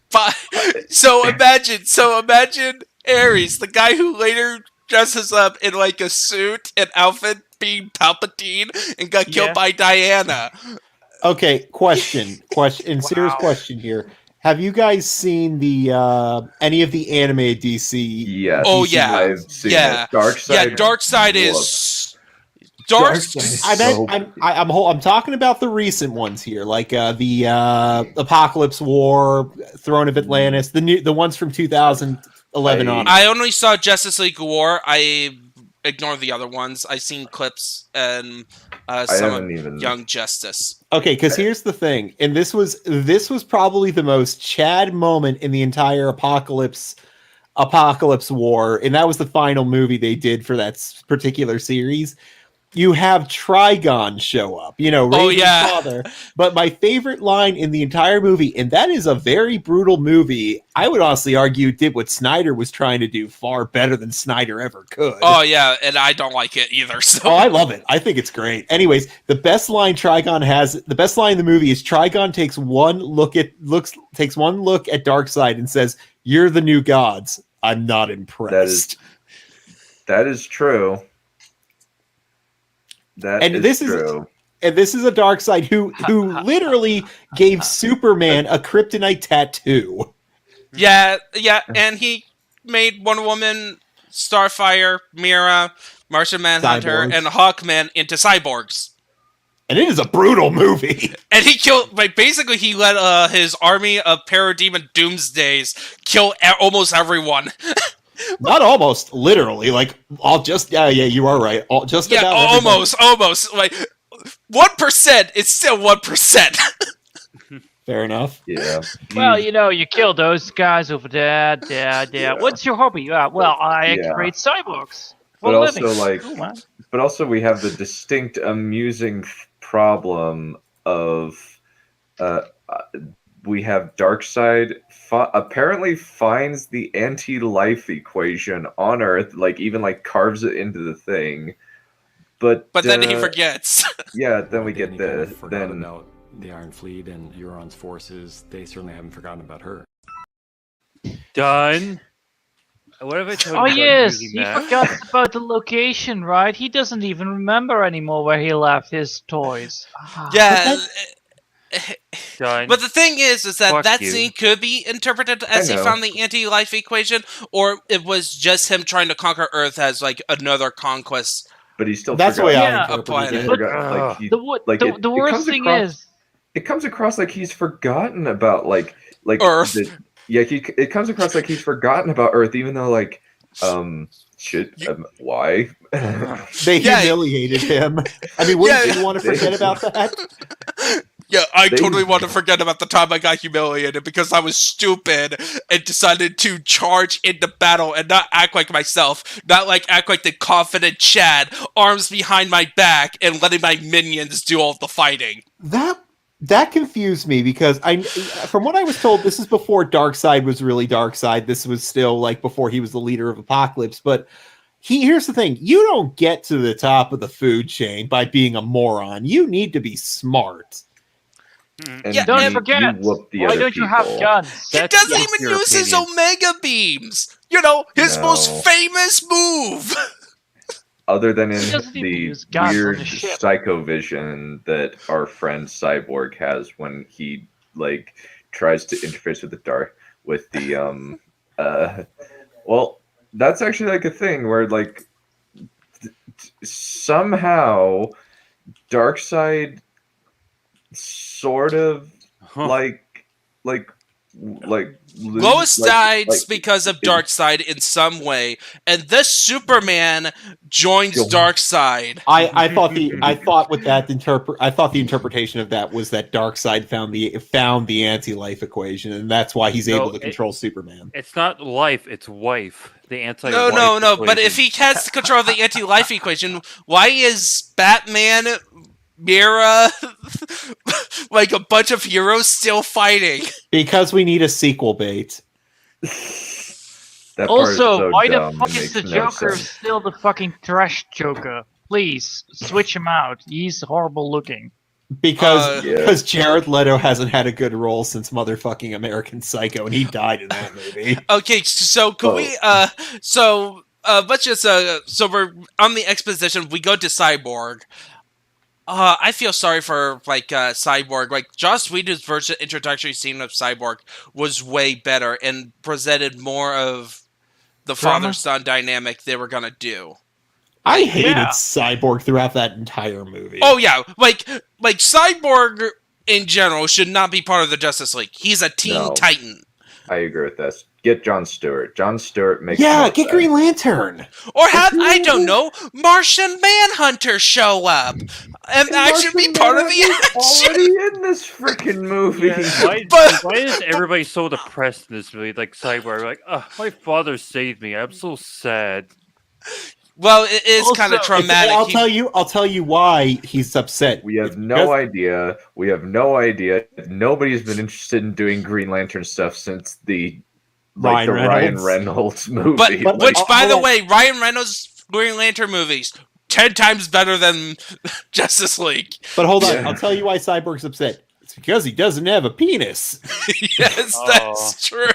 so imagine Ares, the guy who later dresses up in like a suit and outfit, being Palpatine, and got killed by Diana. Okay, question, serious question here. Have you guys seen the any of the anime DC? Yes. Oh DC yeah, I've seen yeah, it. Darkseid. yeah. Darkseid is Darkseid. I'm talking about the recent ones here, like the Apocalypse War, Throne of Atlantis, the ones from 2011 on. I only saw Justice League War. I ignored the other ones. I seen clips and some of Young Justice. Okay, because here's the thing, and this was probably the most Chad moment in the entire Apocalypse War, and that was the final movie they did for that particular series. You have Trigon show up, Raven's father. But my favorite line in the entire movie, and that is a very brutal movie, I would honestly argue did what Snyder was trying to do far better than Snyder ever could. Oh yeah, and I don't like it either. So. Oh, I love it. I think it's great. Anyways, the best line in the movie is Trigon takes one look at Darkseid and says, "You're the new gods. I'm not impressed." That is true. This is a Darkseid who literally gave Superman a kryptonite tattoo. Yeah, and he made Wonder Woman, Starfire, Mira, Martian Manhunter, Cyborgs. and Hawkman into cyborgs. And it is a brutal movie. And he killed, basically he let his army of Parademon Doomsdays kill almost everyone. Not almost, literally. Like, you are right. Almost. Like 1%. It's still 1%. Fair enough. Yeah. Well, you kill those guys over there. Yeah. What's your hobby? Well, I create cyborgs. But also, we have the distinct, amusing problem of we have Darkseid apparently finds the anti-life equation on Earth, even carves it into the thing. But then he forgets. Yeah, then we get the about the Iron Fleet and Euron's forces. They certainly haven't forgotten about her. Done. What have I told you? Oh about yes, using he that? forgot about the location, right? He doesn't even remember anymore where he left his toys. Yeah. Done. But the thing is that Fuck you. scene could be interpreted as he found the anti-life equation, or it was just him trying to conquer Earth as another conquest. But he still That's the way I a planet. The worst thing is, it comes across like he's forgotten about Earth. It comes across like he's forgotten about Earth, even though why? They humiliated him. I mean, wouldn't you want to forget about that? Yeah, I totally want to forget about the time I got humiliated because I was stupid and decided to charge into battle and not act like myself, not act like the confident Chad, arms behind my back and letting my minions do all the fighting. That confused me because from what I was told, this is before Darkseid was really Darkseid. This was still before he was the leader of Apocalypse. But here's the thing: you don't get to the top of the food chain by being a moron. You need to be smart. And don't forget. Why don't you have guns? He doesn't even use his Omega beams. His most famous move. Other than in the weird psycho vision that our friend Cyborg has when he tries to interface with the well, that's actually a thing where somehow Darkseid sort of Lois died because of Darkseid in some way, and this Superman joins Darkseid. I thought the interpretation of that was that Darkseid found the anti-life equation, and that's why he's able to control Superman. It's not life; it's wife. The anti. No. But if he has control of the anti-life equation, why is Batman, Mira, a bunch of heroes still fighting? Because we need a sequel bait. Also, why the fuck is the Joker still the fucking trash Joker? Please, switch him out. He's horrible looking. Because Jared Leto hasn't had a good role since motherfucking American Psycho, and he died in that movie. Okay, so can we let's just so we're on the exposition. We go to Cyborg. I feel sorry for Cyborg. Like Joss Whedon's version introductory scene of Cyborg was way better and presented more of the father-son dynamic they were gonna do. I hated Cyborg throughout that entire movie. Oh yeah, like Cyborg in general should not be part of the Justice League. He's a Teen Titan. I agree with this. Get Jon Stewart. Jon Stewart makes get Green Lantern. Or have I don't know Martian Manhunter show up and actually be part of the action. Already in this freaking movie. Yeah, why is everybody so depressed in this movie? Like Cyborg, like, oh, my father saved me. I'm so sad. Well, it is kind of traumatic. I'll tell you why he's upset. We have no idea. Nobody's been interested in doing Green Lantern stuff since the Ryan Reynolds movie. But which, by the way, Ryan Reynolds' Green Lantern movies 10 times better than Justice League. But hold on, I'll tell you why Cyborg's upset. It's because he doesn't have a penis. Yes, that's true.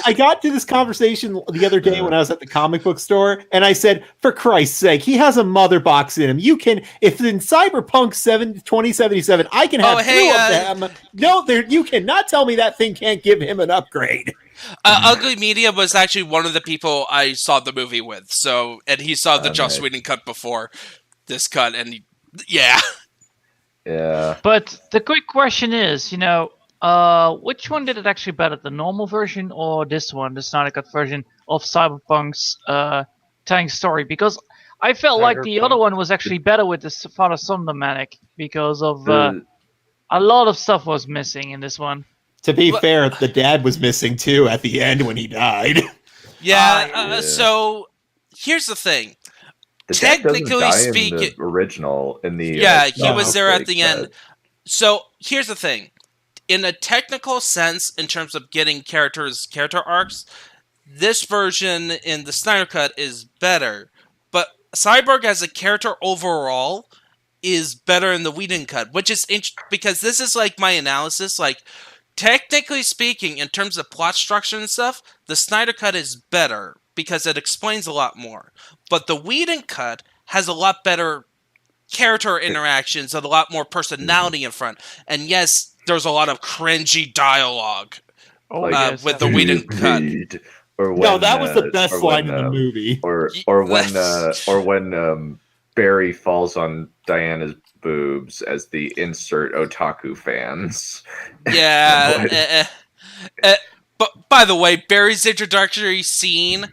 I got to this conversation the other day when I was at the comic book store, and I said, for Christ's sake, he has a mother box in him. You can, if in Cyberpunk 2077, I can have two of them. No, you cannot tell me that thing can't give him an upgrade. Ugly Media was actually one of the people I saw the movie with, and he saw the Joss Whedon cut before this cut, and yeah. But the quick question is, which one did it actually better, the normal version or this one, the Snyder Cut version of Cyberpunk's telling story? Because I felt like the other one was actually better with the father-son dynamic because of a lot of stuff was missing in this one. To be fair, the dad was missing too at the end when he died. So here's the thing. The technically speaking, in the original in the he was there at the end. So here's the thing: in a technical sense, in terms of getting character arcs, this version in the Snyder Cut is better. But Cyborg as a character overall is better in the Whedon cut, which is because this is like my analysis. Like technically speaking, in terms of plot structure and stuff, the Snyder Cut is better because it explains a lot more. But the Whedon cut has a lot better character interactions and a lot more personality in front. And yes, there's a lot of cringy dialogue with the Whedon cut. That was the best line in the movie. Or when Barry falls on Diana's boobs as the insert otaku fans. Yeah. But by the way, Barry's introductory scene.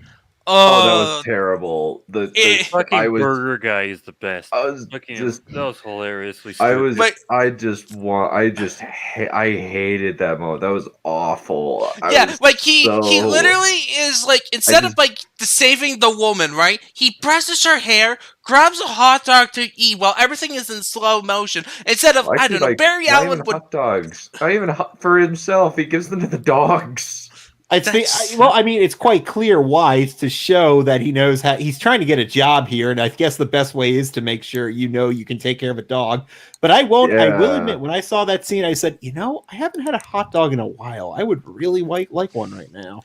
That was terrible. The fucking burger guy is the best. That was hilariously stupid. I hated that moment. That was awful. He literally is like, instead of saving the woman, right? He presses her hair, grabs a hot dog to eat while everything is in slow motion. Instead of Barry Allen would hot dogs. Not even for himself. He gives them to the dogs. It's quite clear why. It's to show that he knows how he's trying to get a job here, and I guess the best way is to make sure you can take care of a dog. But I will admit, when I saw that scene, I said, I haven't had a hot dog in a while. I would really like one right now.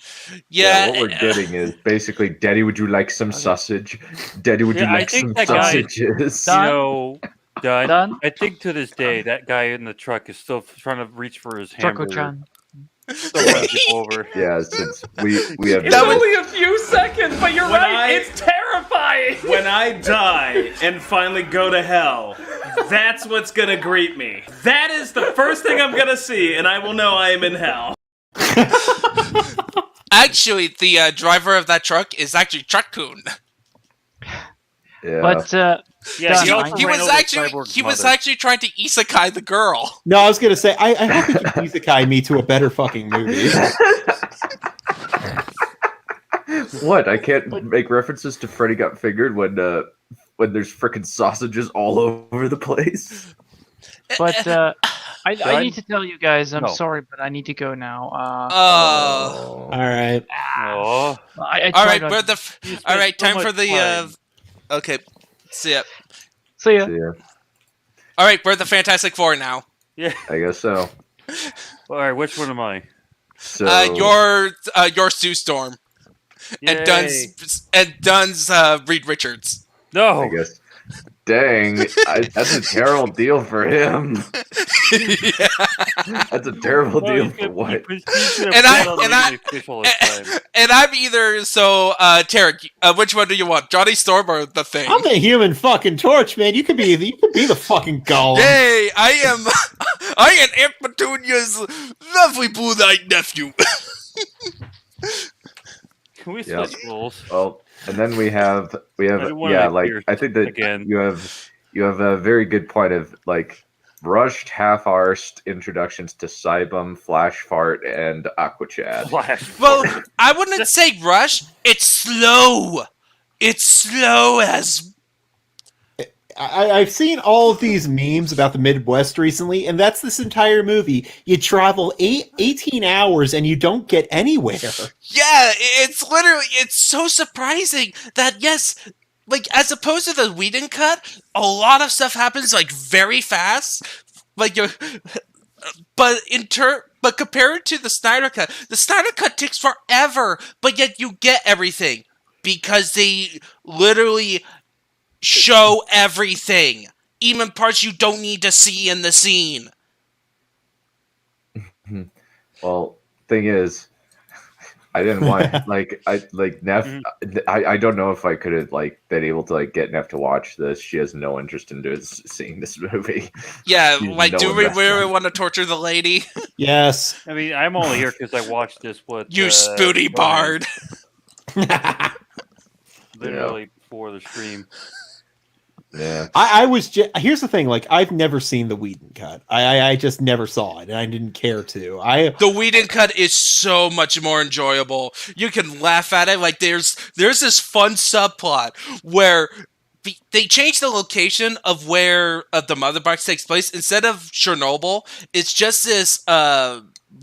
Yeah, what we're getting is basically, Daddy, would you like some sausage? Daddy, would you like some sausages? Done. I think to this day, that guy in the truck is still trying to reach for his hamburger. Over. Yeah, since we have. It's only a few seconds, but you're right. It's terrifying. When I die and finally go to hell, that's what's gonna greet me. That is the first thing I'm gonna see, and I will know I am in hell. Actually, the driver of that truck is actually Truck-kun. Yeah. But he was actually trying to isekai the girl. No, I was gonna say I hope you can isekai me to a better fucking movie. What? I can't make references to Freddy Got Fingered when there's frickin' sausages all over the place. But I need to tell you guys, I'm sorry, but I need to go now. All right. All right. Time for the. Okay. See ya. See ya. All right, we're the Fantastic Four now. Yeah. I guess so. All right, which one am I? So You're Sue Storm. And Dunn's Reed Richards. No. I guess. Dang, that's a terrible deal for him. That's a terrible deal for White. And I'm either so Tarek. Which one do you want, Johnny Storm or the Thing? I'm the Human fucking Torch, man. You could be the fucking Golem. Yay! I am Aunt Petunia's lovely blue-eyed nephew. Can we switch roles? Well, and then we have I think that again. you have a very good point of like rushed, half-arsed introductions to Cybum, Flash Fart, and Aquachad. Well, I wouldn't say rush. It's slow. It's slow as. I've seen all of these memes about the Midwest recently, and that's this entire movie. You travel 18 hours and you don't get anywhere. Yeah, it's so surprising that, yes, like, as opposed to the Whedon cut, a lot of stuff happens, like, very fast. Like, but compared to the Snyder cut takes forever, but yet you get everything. Because they literally show everything, even parts you don't need to see in the scene. Well, thing is, I didn't want Neph. I don't know if I could have been able to get Neph to watch this. She has no interest in seeing this movie. Yeah, do we really want to torture the lady? Yes. I mean, I'm only here because I watched this with you spooty bard. Literally before the stream. Yeah, here's the thing. I've never seen the Whedon cut. I just never saw it, and I didn't care to. The Whedon cut is so much more enjoyable. You can laugh at it. There's this fun subplot where they change the location of where the Mother Box takes place. Instead of Chernobyl, it's just this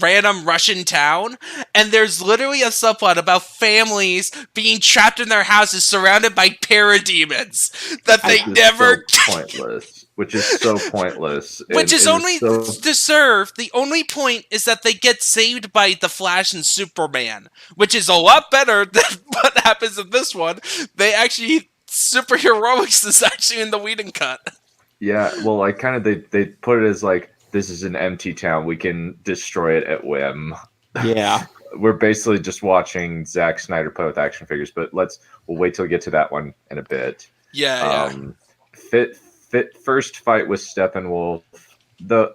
random Russian town, and there's literally a subplot about families being trapped in their houses surrounded by parademons that they never pointless, which is so pointless. Which is only deserved. The only point is that they get saved by the Flash and Superman, which is a lot better than what happens in this one. They actually superheroics is actually in the Whedon cut. Yeah, well, they put it as this is an empty town. We can destroy it at whim. Yeah. We're basically just watching Zack Snyder play with action figures, but we'll wait till we get to that one in a bit. Yeah. First fight with Steppenwolf.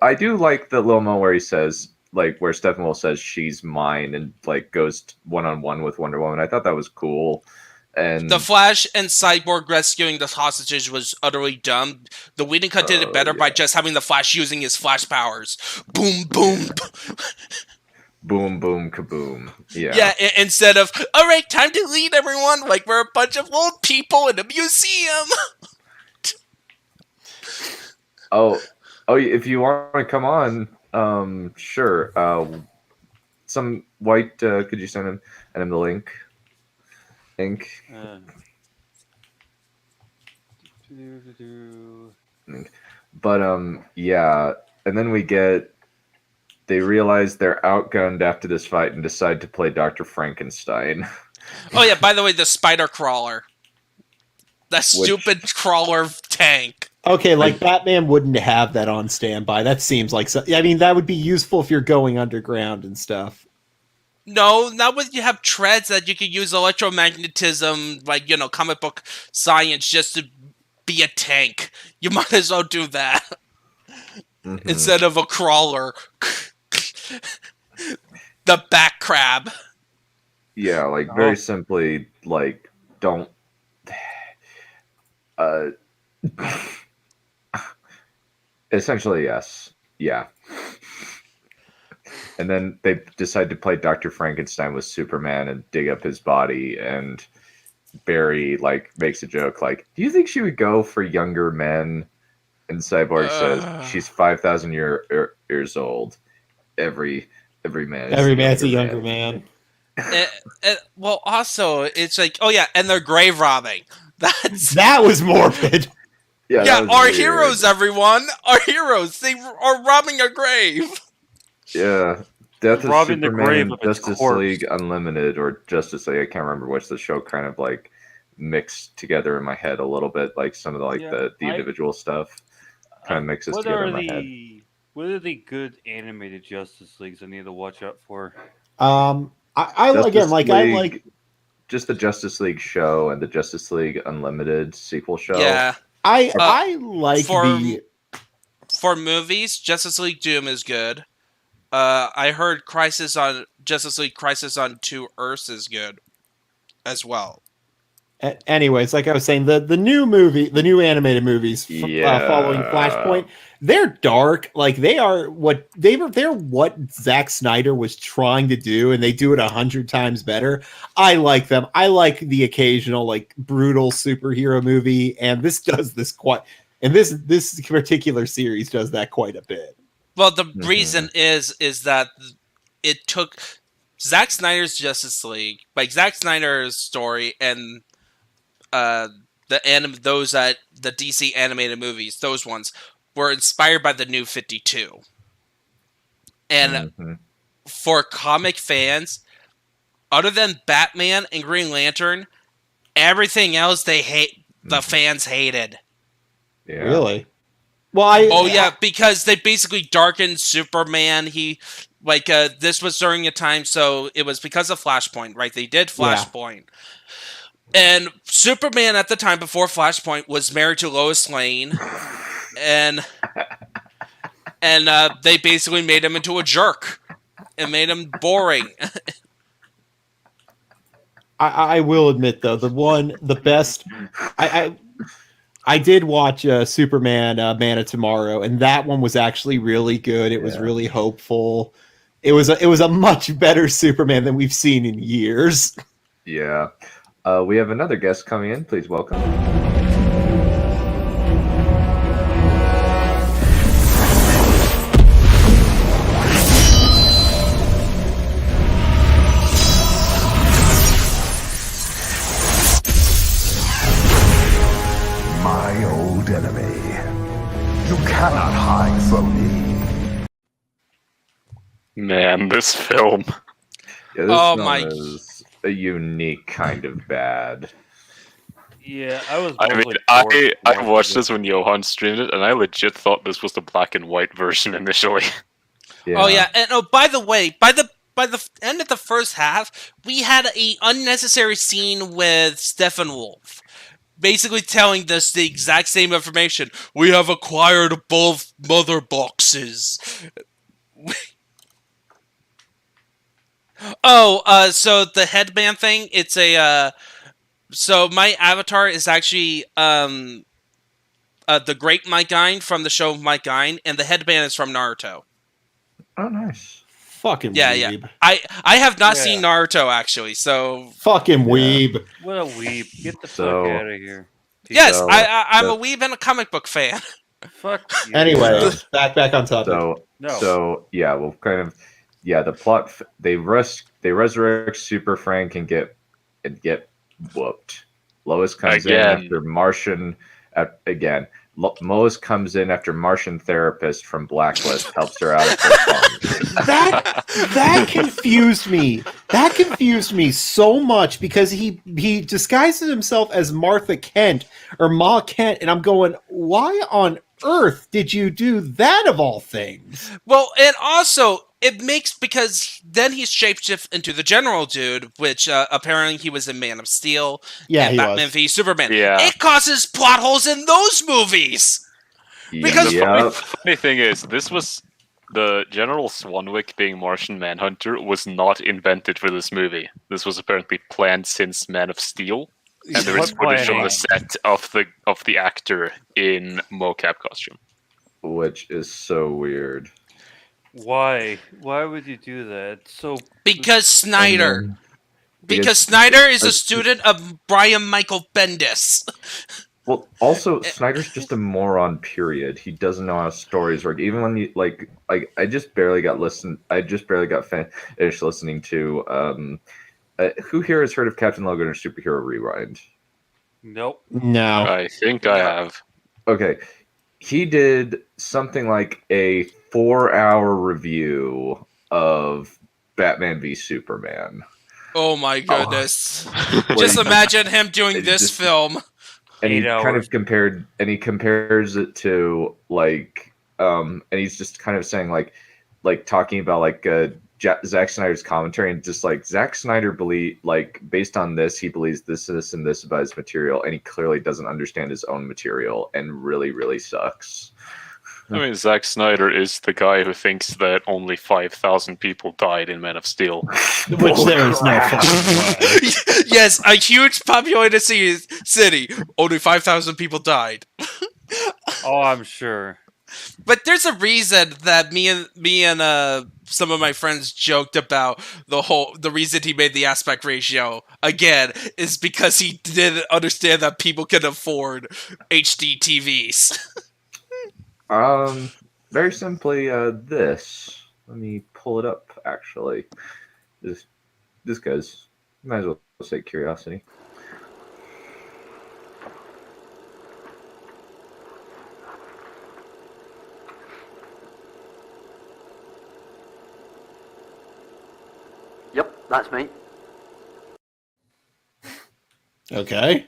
I do like the little moment where he says, where Steppenwolf says she's mine and goes one-on-one with Wonder Woman. I thought that was cool. And the Flash and Cyborg rescuing the hostages was utterly dumb. The Whedon cut did it better by just having the Flash using his Flash powers. Boom, boom. Boom, boom, kaboom. Yeah. Yeah, instead of, all right, time to lead everyone, we're a bunch of old people in a museum. Oh, if you want to come on, sure. Some White, could you send him the link? But yeah, and then they realize they're outgunned after this fight and decide to play Dr. Frankenstein. Oh yeah, by the way, the spider crawler. That stupid crawler tank. Okay, Batman wouldn't have that on standby. That seems that would be useful if you're going underground and stuff. No, not when you have treads that you could use electromagnetism, comic book science just to be a tank. You might as well do that. Mm-hmm. Instead of a crawler. The back crab. Yeah, very simply, don't... essentially, yes. Yeah. And then they decide to play Dr. Frankenstein with Superman and dig up his body. And Barry makes a joke do you think she would go for younger men? And Cyborg says she's 5,000 years old. Every man. Every man's a younger man. Well, also it's oh yeah, and they're grave robbing. That was morbid. Yeah, Yeah, that was our weird. heroes, everyone! Our heroes! They are robbing a grave! Yeah. Death of Robbing the Superman grave and of its Justice corpse. League Unlimited, or Justice League, I can't remember which. The show kind of like mixed together in my head a little bit, like some of the the individual stuff kind of mixes together in my head. What are the good animated Justice Leagues I need to watch out for? I like just the Justice League show and the Justice League Unlimited sequel show. Yeah. I like for movies, Justice League Doom is good. I heard Justice League Crisis on Two Earths is good as well. Anyways, like I was saying, the new animated movies following Flashpoint, they're dark. Like they're what Zack Snyder was trying to do, and they do it 100 times better. I like them. I like the occasional like brutal superhero movie, and this does this quite. And this particular series does that quite a bit. Well, the reason is that it took Zack Snyder's Justice League, like Zack Snyder's story, and the DC animated movies, those ones were inspired by the New 52. And for comic fans, other than Batman and Green Lantern, everything else the fans hated. Yeah. Really? Well, yeah, because they basically darkened Superman. This was during a time, so it was because of Flashpoint, right? They did Flashpoint. And Superman at the time before Flashpoint was married to Lois Lane, and they basically made him into a jerk and made him boring. I will admit though, the best I did watch Superman Man of Tomorrow, and that one was actually really good. It was really hopeful. It was a much better Superman than we've seen in years. Yeah. We have another guest coming in. Please welcome. My old enemy. You cannot hide from me. Man, this film. Yeah, this film is a unique kind of bad. Yeah, I watched this when Johan streamed it, and I legit thought this was the black and white version initially. Yeah. Oh yeah, and by the way, by the end of the first half, we had a unnecessary scene with Steppenwolf, basically telling us the exact same information. We have acquired both mother boxes. So the headband thing, it's so my avatar is actually the Great Mike Gine from the show Mike Gine, and the headband is from Naruto. Oh, nice. Fucking weeb. Yeah. I have not seen Naruto, actually, so... Fucking weeb. What a weeb. Get the fuck out of here. Yes, I'm a weeb and a comic book fan. Fuck you. Anyway, back on topic. So yeah, we'll kind of... Yeah, the plot... They resurrect Super Frank and get whooped. Lois comes in after Martian... Again. Lois comes in after Martian therapist from Blacklist helps her out of her fun. That confused me. That confused me so much because he disguises himself as Martha Kent or Ma Kent, and I'm going, why on earth did you do that of all things? Well, and also it makes, because then he's shapeshifted into the General Dude, which apparently he was in Man of Steel, and Batman v Superman. Yeah. It causes plot holes in those movies. Because the funny thing is, this was the General Swanwick being Martian Manhunter was not invented for this movie. This was apparently planned since Man of Steel, and there is footage on the set of the actor in mocap costume, which is so weird. Why? Why would you do that? Because Snyder. Because Snyder is a student of Brian Michael Bendis. Well, also Snyder's just a moron. Period. He doesn't know how stories work. Even when you like, I just barely got finished listening to. Who here has heard of Captain Logan or Superhero Rewind? Nope. No. I think I have. okay, he did something like a 4-hour review of Batman v Superman. Oh my goodness! Just imagine him doing this film. And he 8 hours. kind of compares it to like, and he's just kind of saying like talking about like Zack Snyder's commentary, and just like Zack Snyder based on this, he believes this and this about his material, and he clearly doesn't understand his own material, and really sucks. I mean, Zack Snyder is the guy who thinks that only 5,000 people died in Man of Steel. Which there is no fucking way. Yes, a huge populated city. Only 5,000 people died. Oh, I'm sure. But there's a reason that me and some of my friends joked about the reason he made the aspect ratio again is because he didn't understand that people can afford HD TVs. Very simply, this. Let me pull it up. Actually, this guy's might as well say curiosity. Yep, that's me. Okay.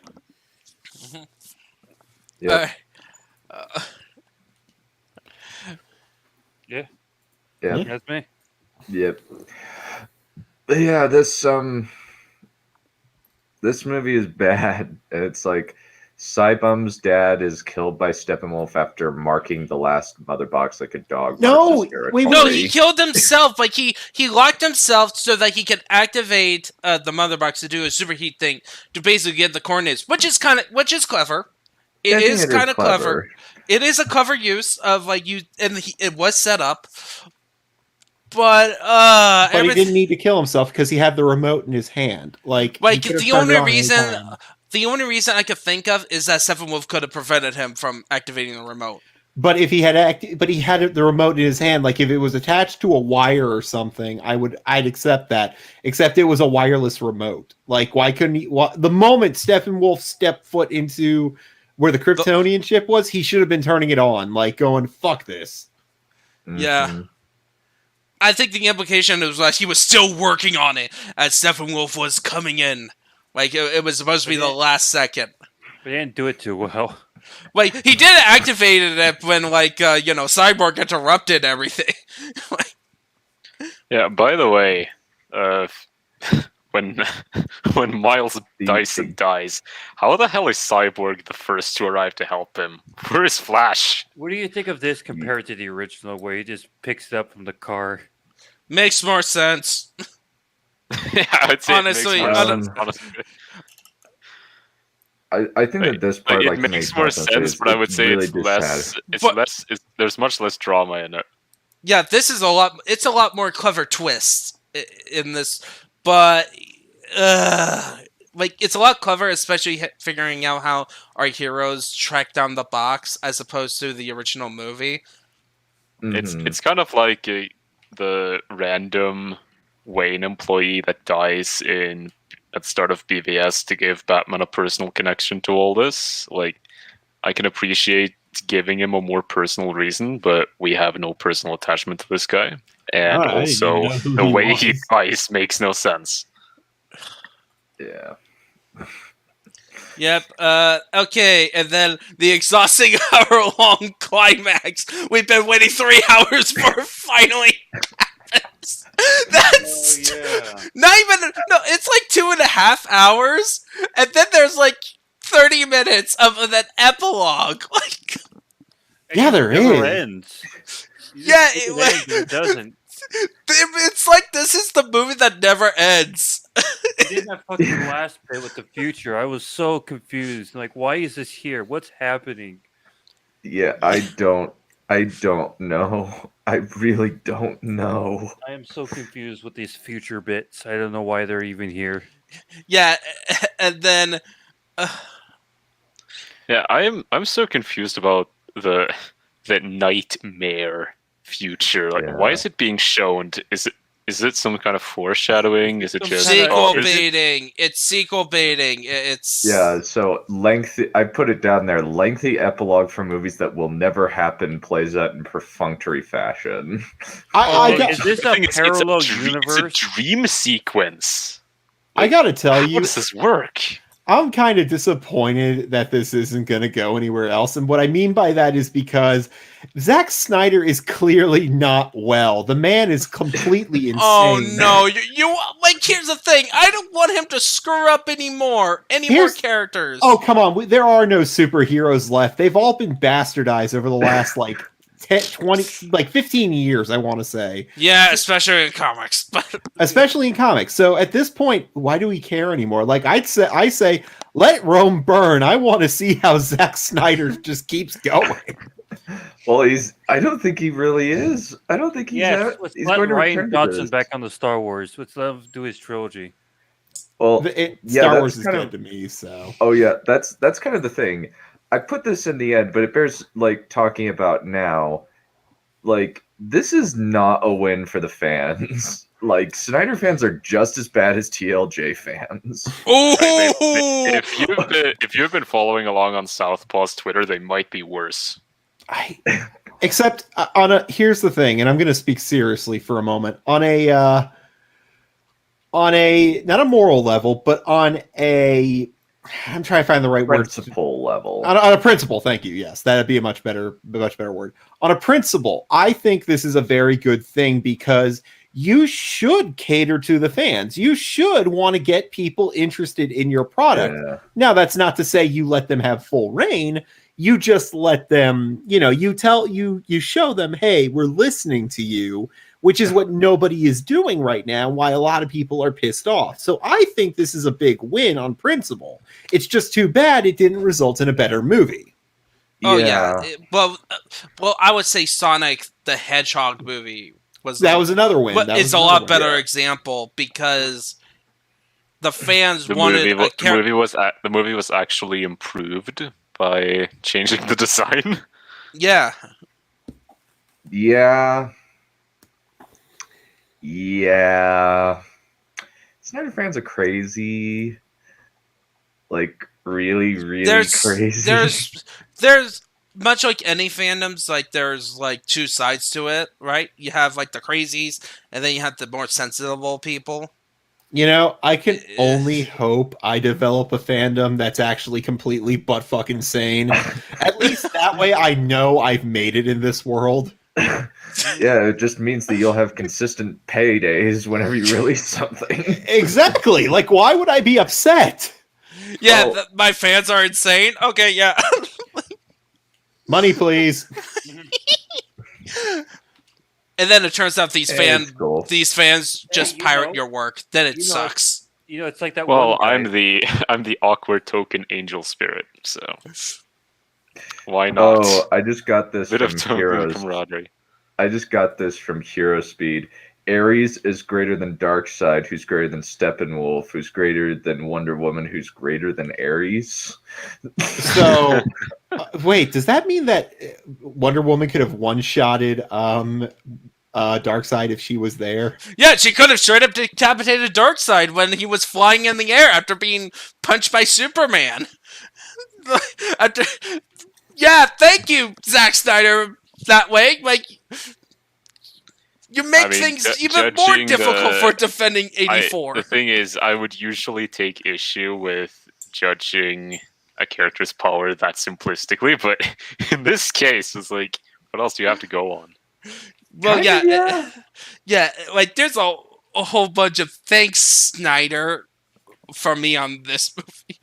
Yeah. Yeah. Yeah. That's me. Yep. But yeah, this movie is bad. It's like Cybum's dad is killed by Steppenwolf after marking the last mother box like a dog. No, No, he killed himself. Like he locked himself so that he could activate the mother box to do a superheat thing to basically get the coordinates, which is clever. It is kind of clever. It is a clever use of it was set up, but he didn't need to kill himself because he had the remote in his hand. The only reason I could think of is that Steppenwolf could have prevented him from activating the remote. But if he had he had the remote in his hand, like if it was attached to a wire or something, I'd accept that. Except it was a wireless remote. Like, why couldn't he? The moment Steppenwolf stepped foot into where the Kryptonian ship was, he should have been turning it on, like going, "Fuck this." Yeah. Mm-hmm. I think the implication was that he was still working on it as Steppenwolf was coming in. Like, it was supposed to be the last second. But he didn't do it too well. Like, he did activate it when, Cyborg interrupted everything. Yeah, by the way, when Miles Dyson dies, how the hell is Cyborg the first to arrive to help him? Where is Flash? What do you think of this compared to the original, where he just picks it up from the car? Makes more sense. Yeah, I'd say honestly, it makes more sense, honestly. I think that this part it makes more sense, but I would say really there's much less drama in it. Yeah, this is it's a lot more clever twists in this, but it's a lot clever, especially figuring out how our heroes track down the box as opposed to the original movie. Mm-hmm. It's kind of like the random Wayne employee that dies at the start of BVS to give Batman a personal connection to all this. Like, I can appreciate giving him a more personal reason, but we have no personal attachment to this guy. And also, the way he dies makes no sense. Yeah. Yep. Okay, and then the exhausting hour-long climax we've been waiting 3 hours for finally happens. That's not even. No, it's like 2.5 hours, and then there's 30 minutes of that epilogue. There is. Ends. Yeah, it doesn't. It's like this is the movie that never ends. It did that fucking last bit with the future. I was so confused. Like, why is this here? What's happening? Yeah, I don't know. I really don't know. I am so confused with these future bits. I don't know why they're even here. Yeah, and then yeah, I'm so confused about the nightmare future. Like, why is it being shown? Is Is it some kind of foreshadowing? Is it just sequel baiting? It's sequel baiting. Yeah, so lengthy. I put it down there. Lengthy epilogue for movies that will never happen plays out in perfunctory fashion. Is this a parallel universe? It's a dream sequence. I gotta tell you, how does this work? I'm kind of disappointed that this isn't going to go anywhere else. And what I mean by that is because Zack Snyder is clearly not well. The man is completely insane. Oh, no. You like, here's the thing. I don't want him to screw up any more characters. Oh, come on. There are no superheroes left. They've all been bastardized over the last, 15 years, I want to say. Yeah, especially in comics. Especially in comics. So at this point, why do we care anymore? I say, let Rome burn. I want to see how Zack Snyder just keeps going. Well, I don't think he really is. I don't think he's out. He's let going to Ryan return to Johnson this. back on the Star Wars. Let's let him do his trilogy. Well, Star Wars is dead to me, so. Oh yeah, that's kind of the thing. I put this in the end, but it bears talking about now. This is not a win for the fans. Snyder fans are just as bad as TLJ fans. If you've been following along on Southpaw's Twitter, they might be worse. Except here's the thing, and I'm going to speak seriously for a moment on a not a moral level, but on a I'm trying to find the right principle level. On a principle, thank you. Yes, that'd be a much better word. On a principle, I think this is a very good thing because you should cater to the fans. You should want to get people interested in your product. Yeah. Now, that's not to say you let them have full reign. You just let them, you show them, hey, we're listening to you, which is what nobody is doing right now, why a lot of people are pissed off. So I think this is a big win on principle. It's just too bad it didn't result in a better movie. Oh, yeah. Well, I would say Sonic the Hedgehog movie was another win. But it's a lot better example because the fans wanted the movie was actually improved by changing the design. Yeah. Yeah. Snyder fans are crazy. Really, really crazy. There's much like any fandoms, there's two sides to it, right? You have the crazies, and then you have the more sensible people. I can only hope I develop a fandom that's actually completely butt-fuck insane. At least that way I know I've made it in this world. Yeah, it just means that you'll have consistent paydays whenever you release something. Exactly. Why would I be upset? Yeah, my fans are insane. Okay, yeah. Money, please. And then it turns out these fans just pirate your work. Then it sucks. It's like that. Well, I'm the awkward token angel spirit, so why not? Oh, I just got this Bit of from token Heroes. camaraderie. I just got this from Hero Speed. Ares is greater than Darkseid, who's greater than Steppenwolf, who's greater than Wonder Woman, who's greater than Ares. So, wait, does that mean that Wonder Woman could have one-shotted Darkseid if she was there? Yeah, she could have straight up decapitated Darkseid when he was flying in the air after being punched by Superman. Yeah, thank you, Zack Snyder. That way, you make things even more difficult for defending 84. The thing is, I would usually take issue with judging a character's power that simplistically, but in this case, it's what else do you have to go on? Well, yeah. There's a whole bunch of thanks, Snyder, from me on this movie.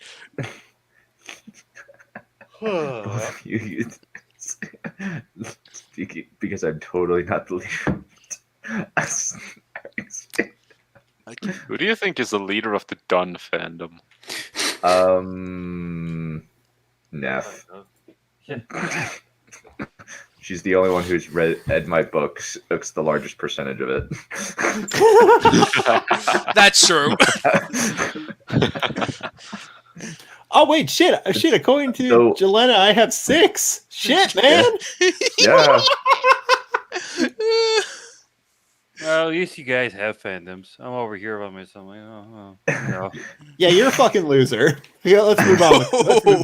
Because I'm totally not the leader. Who do you think is the leader of the Dunn fandom? Neph. She's the only one who's read my books. It's the largest percentage of it. That's true. Oh wait, shit! According to Jelena, I have 6. Shit, man. Yeah. Well, at least you guys have fandoms. I'm over here by myself. Like, no. Yeah, you're a fucking loser. Yeah, let's move on.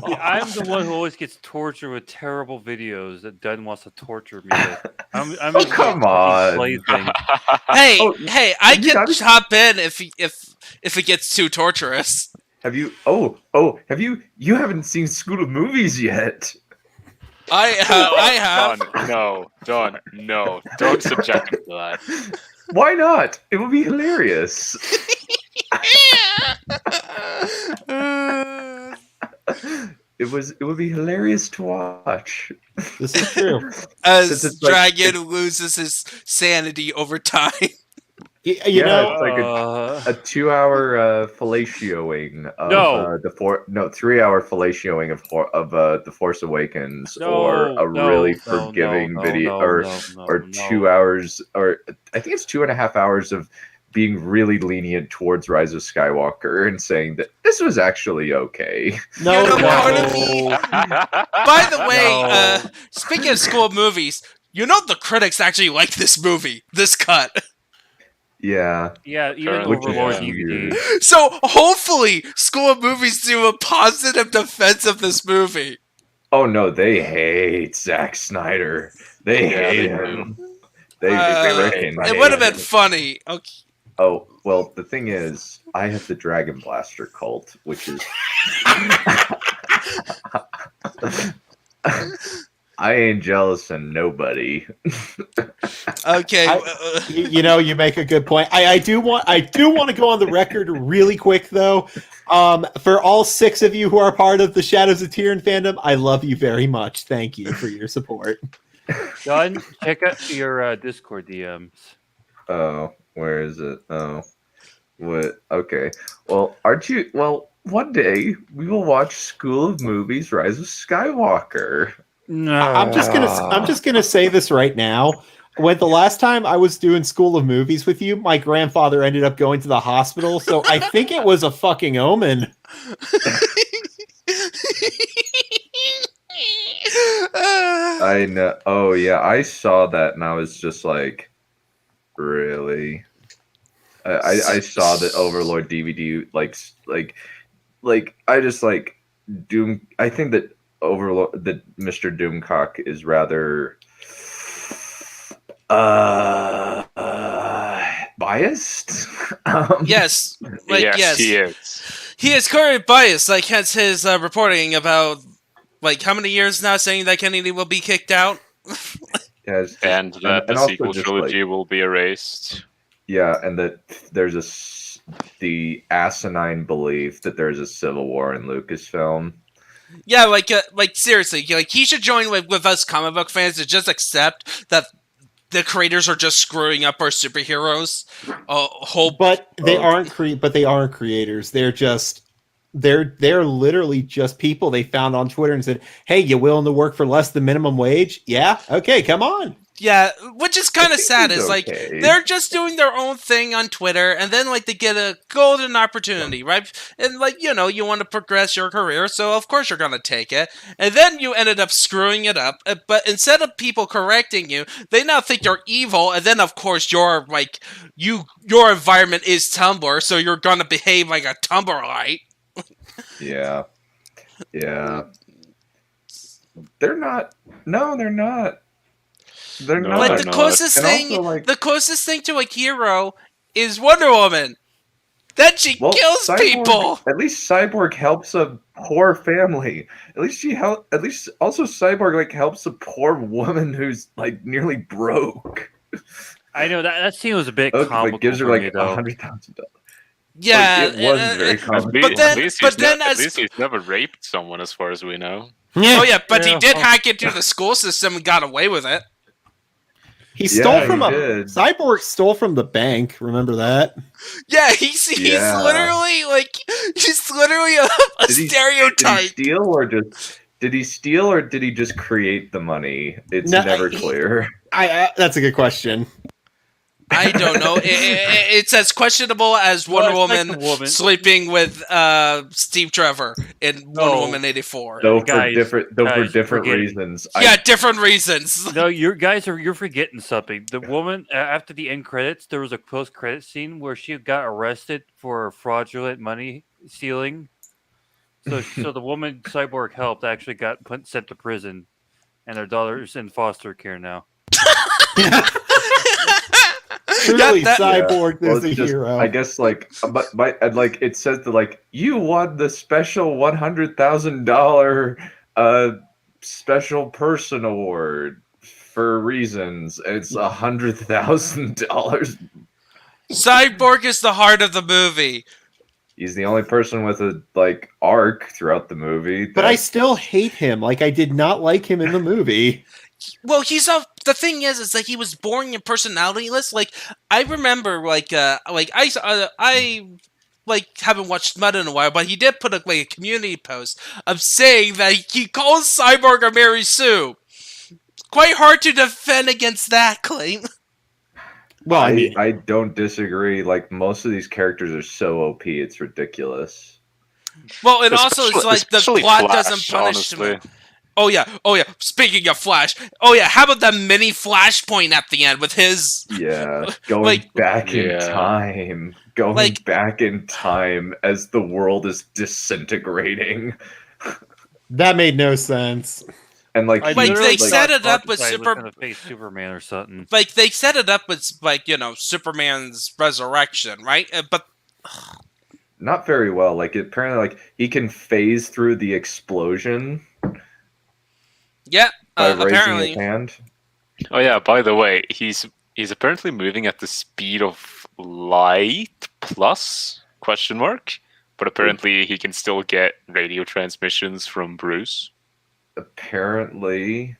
Yeah, I'm the one who always gets tortured with terrible videos that Dunn wants to torture me with. I'm just come like on. plaything. Hey, I can hop in if it gets too torturous. Have you? Have you? You haven't seen School of Movies yet. I have. Don, no. Don't subject me to that. Why not? It would be hilarious. It would be hilarious to watch. This is true. As Dragon loses his sanity over time. You know, it's like a 2-hour fellatioing of 3-hour fellatioing of The Force Awakens, or a really forgiving video, or 2 hours, or I think it's 2.5 hours of being really lenient towards Rise of Skywalker and saying that this was actually okay. By the way, speaking of School of Movies, the critics actually like this movie, this cut. Yeah. Yeah, even Overlord DVD. So hopefully School of Movies do a positive defense of this movie. Oh no, they hate Zack Snyder. They hate him. It would have been funny. Okay. Oh, well, the thing is, I have the Dragon Blaster cult, which is I ain't jealous of nobody. Okay, you make a good point. I do want to go on the record really quick though. For all 6 of you who are part of the Shadows of Tyrion fandom, I love you very much. Thank you for your support. John, check out your Discord DMs. Oh, where is it? Oh, what? Okay. Well, aren't you? Well, one day we will watch School of Movies: Rise of Skywalker. No, I'm just gonna say this right now. When the last time I was doing School of Movies with you, my grandfather ended up going to the hospital, so I think it was a fucking omen. I know. Oh yeah, I saw that and I was just like, really? I saw the Overlord DVD, like I just like Doom. I think that Overlord, that Mr. Doomcock is rather biased. Yes, yes, he is. He is currently biased. Like, hence his reporting about how many years now saying that Kennedy will be kicked out. Yes, and that the sequel trilogy will be erased. Yeah, and that there's the asinine belief that there's a civil war in Lucasfilm. Yeah, seriously, he should join with us comic book fans to just accept that the creators are just screwing up our superheroes. But they aren't creators. They're literally just people they found on Twitter and said, "Hey, you willing to work for less than minimum wage? Yeah, okay, come on." Yeah, which is kind of sad. Is they're just doing their own thing on Twitter, and then they get a golden opportunity, right? And you want to progress your career, so of course you're gonna take it. And then you ended up screwing it up. But instead of people correcting you, they now think you're evil, and then of course you're your environment is Tumblr, so you're gonna behave like a Tumblrite. Yeah. They're not. No, they're not. They're not. The closest thing to a hero is Wonder Woman. Then she kills people. At least Cyborg helps a poor family. At least also Cyborg helps a poor woman who's nearly broke. I know that scene was a bit comical. Gives her $100,000. Yeah, it was very comical. At least he's never raped someone, as far as we know. Oh yeah, but he did hack into the school system and got away with it. He stole from Cyborg stole from the bank. Remember that? Yeah, he's literally a stereotype. Did he steal or did he just create the money? It's never clear. That's a good question. I don't know. It's as questionable as Wonder Woman sleeping with Steve Trevor in Wonder Woman 84. Though for different reasons. Yeah, different reasons. No, you're forgetting something. The woman after the end credits, there was a post-credit scene where she got arrested for fraudulent money stealing. So the woman Cyborg helped actually got sent to prison, and their daughter's in foster care now. Truly, Cyborg is a hero. I guess, like, but like it says that, like, you won the special $100,000 special person award for reasons. It's $100,000. Cyborg is the heart of the movie. He's the only person with a arc throughout the movie. But I still hate him. Like, I did not like him in the movie. Well, the thing is that he was boring and personalityless. Like, I remember, I haven't watched Mud in a while, but he did put a community post of saying that he calls Cyborg a Mary Sue. Quite hard to defend against that claim. Well, I don't disagree. Like, most of these characters are so OP, it's ridiculous. Well, and also it's like the plot doesn't punish him. Oh yeah. Speaking of Flash, how about that mini Flashpoint at the end with his going back in time, back in time as the world is disintegrating. That made no sense. And they set it up with Superman or something. Like they set it up with Superman's resurrection, right? But not very well. Like, apparently, he can phase through the explosion. Yeah, by raising apparently. his hand. Oh yeah, by the way, he's apparently moving at the speed of light plus ? But apparently he can still get radio transmissions from Bruce. Apparently.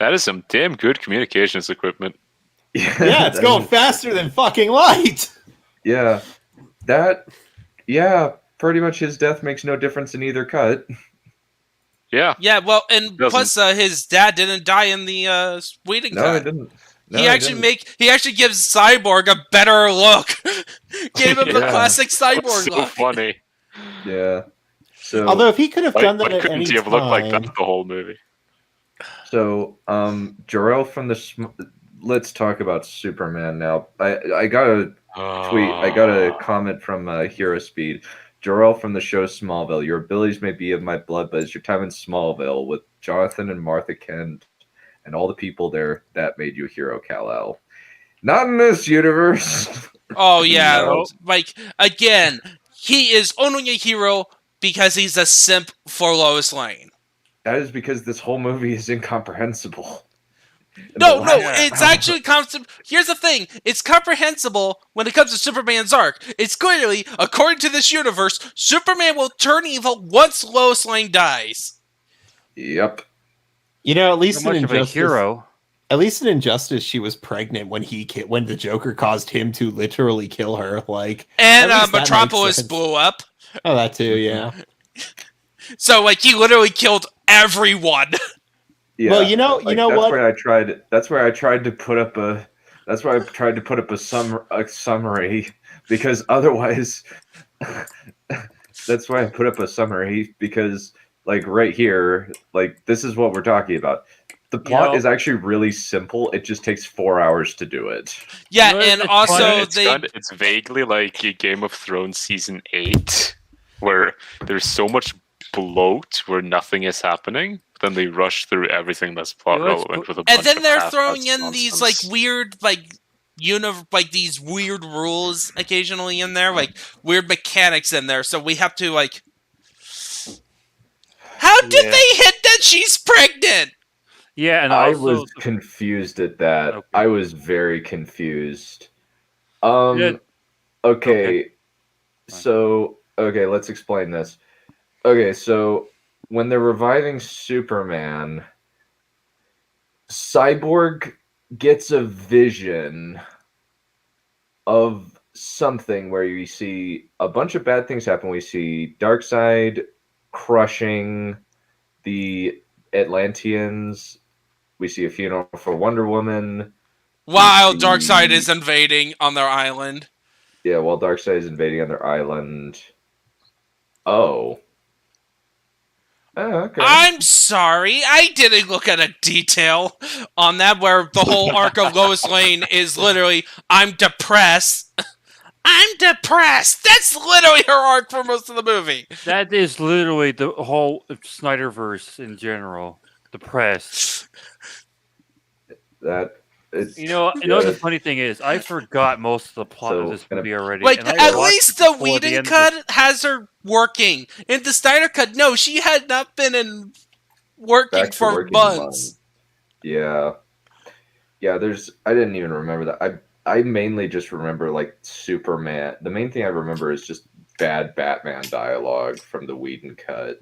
That is some damn good communications equipment. Yeah, it's going faster than fucking light. Yeah. Pretty much his death makes no difference in either cut. Yeah. Yeah, well, and plus his dad didn't die in the Whedon cut. No, he didn't. No, he actually gives Cyborg a better look. Gave him the classic Cyborg so look. Funny. Yeah. So, although if he could have done that at any time, couldn't he have looked like that the whole movie? So, Jor-El from let's talk about Superman now. I got a tweet. I got a comment from Hero Speed. Jor-El from the show Smallville. Your abilities may be of my blood, but it's your time in Smallville with Jonathan and Martha Kent and all the people there that made you a hero, Kal-El. Not in this universe. Oh, yeah. No. Like, again, he is only a hero because he's a simp for Lois Lane. That is because this whole movie is incomprehensible. No, it's actually here's the thing. It's comprehensible when it comes to Superman's arc. It's clearly, according to this universe, Superman will turn evil once Lois Lane dies. Yep. At least in Injustice, hero. At least in Injustice, she was pregnant when the Joker caused him to literally kill her. And Metropolis blew up. Oh, that too, yeah. So he literally killed everyone. Yeah, well, you know what? That's where I tried to put up a summary because otherwise, that's why I put up a summary because right here, this is what we're talking about. The plot is actually really simple. It just takes 4 hours to do it. Yeah, and also it's vaguely like Game of Thrones season 8, where there's so much bloat where nothing is happening. Then they rush through everything that's plot relevant with a bunch and then they're of throwing in nonsense. These weird these weird rules occasionally in there, weird mechanics in there. So we have to how did they hit that she's pregnant? Yeah, and I was confused at that. Okay. I was very confused. Okay. So let's explain this. Okay, so when they're reviving Superman, Cyborg gets a vision of something where you see a bunch of bad things happen. We see Darkseid crushing the Atlanteans. We see a funeral for Wonder Woman. While Darkseid is invading on their island. Yeah, while Darkseid is invading on their island. Oh. Oh, okay. I'm sorry, I didn't look at a detail on that where the whole arc of Lois Lane is literally, I'm depressed. I'm depressed. That's literally her arc for most of the movie. That is literally the whole Snyderverse in general. Depressed. That it's you know the funny thing is, I forgot most of the plot of this movie already. Like, and I at least the Whedon cut of has her working. In the Snyder cut, no, she had not been working for months. Yeah. Yeah, I didn't even remember that. I mainly just remember, like, Superman. The main thing I remember is just bad Batman dialogue from the Whedon cut.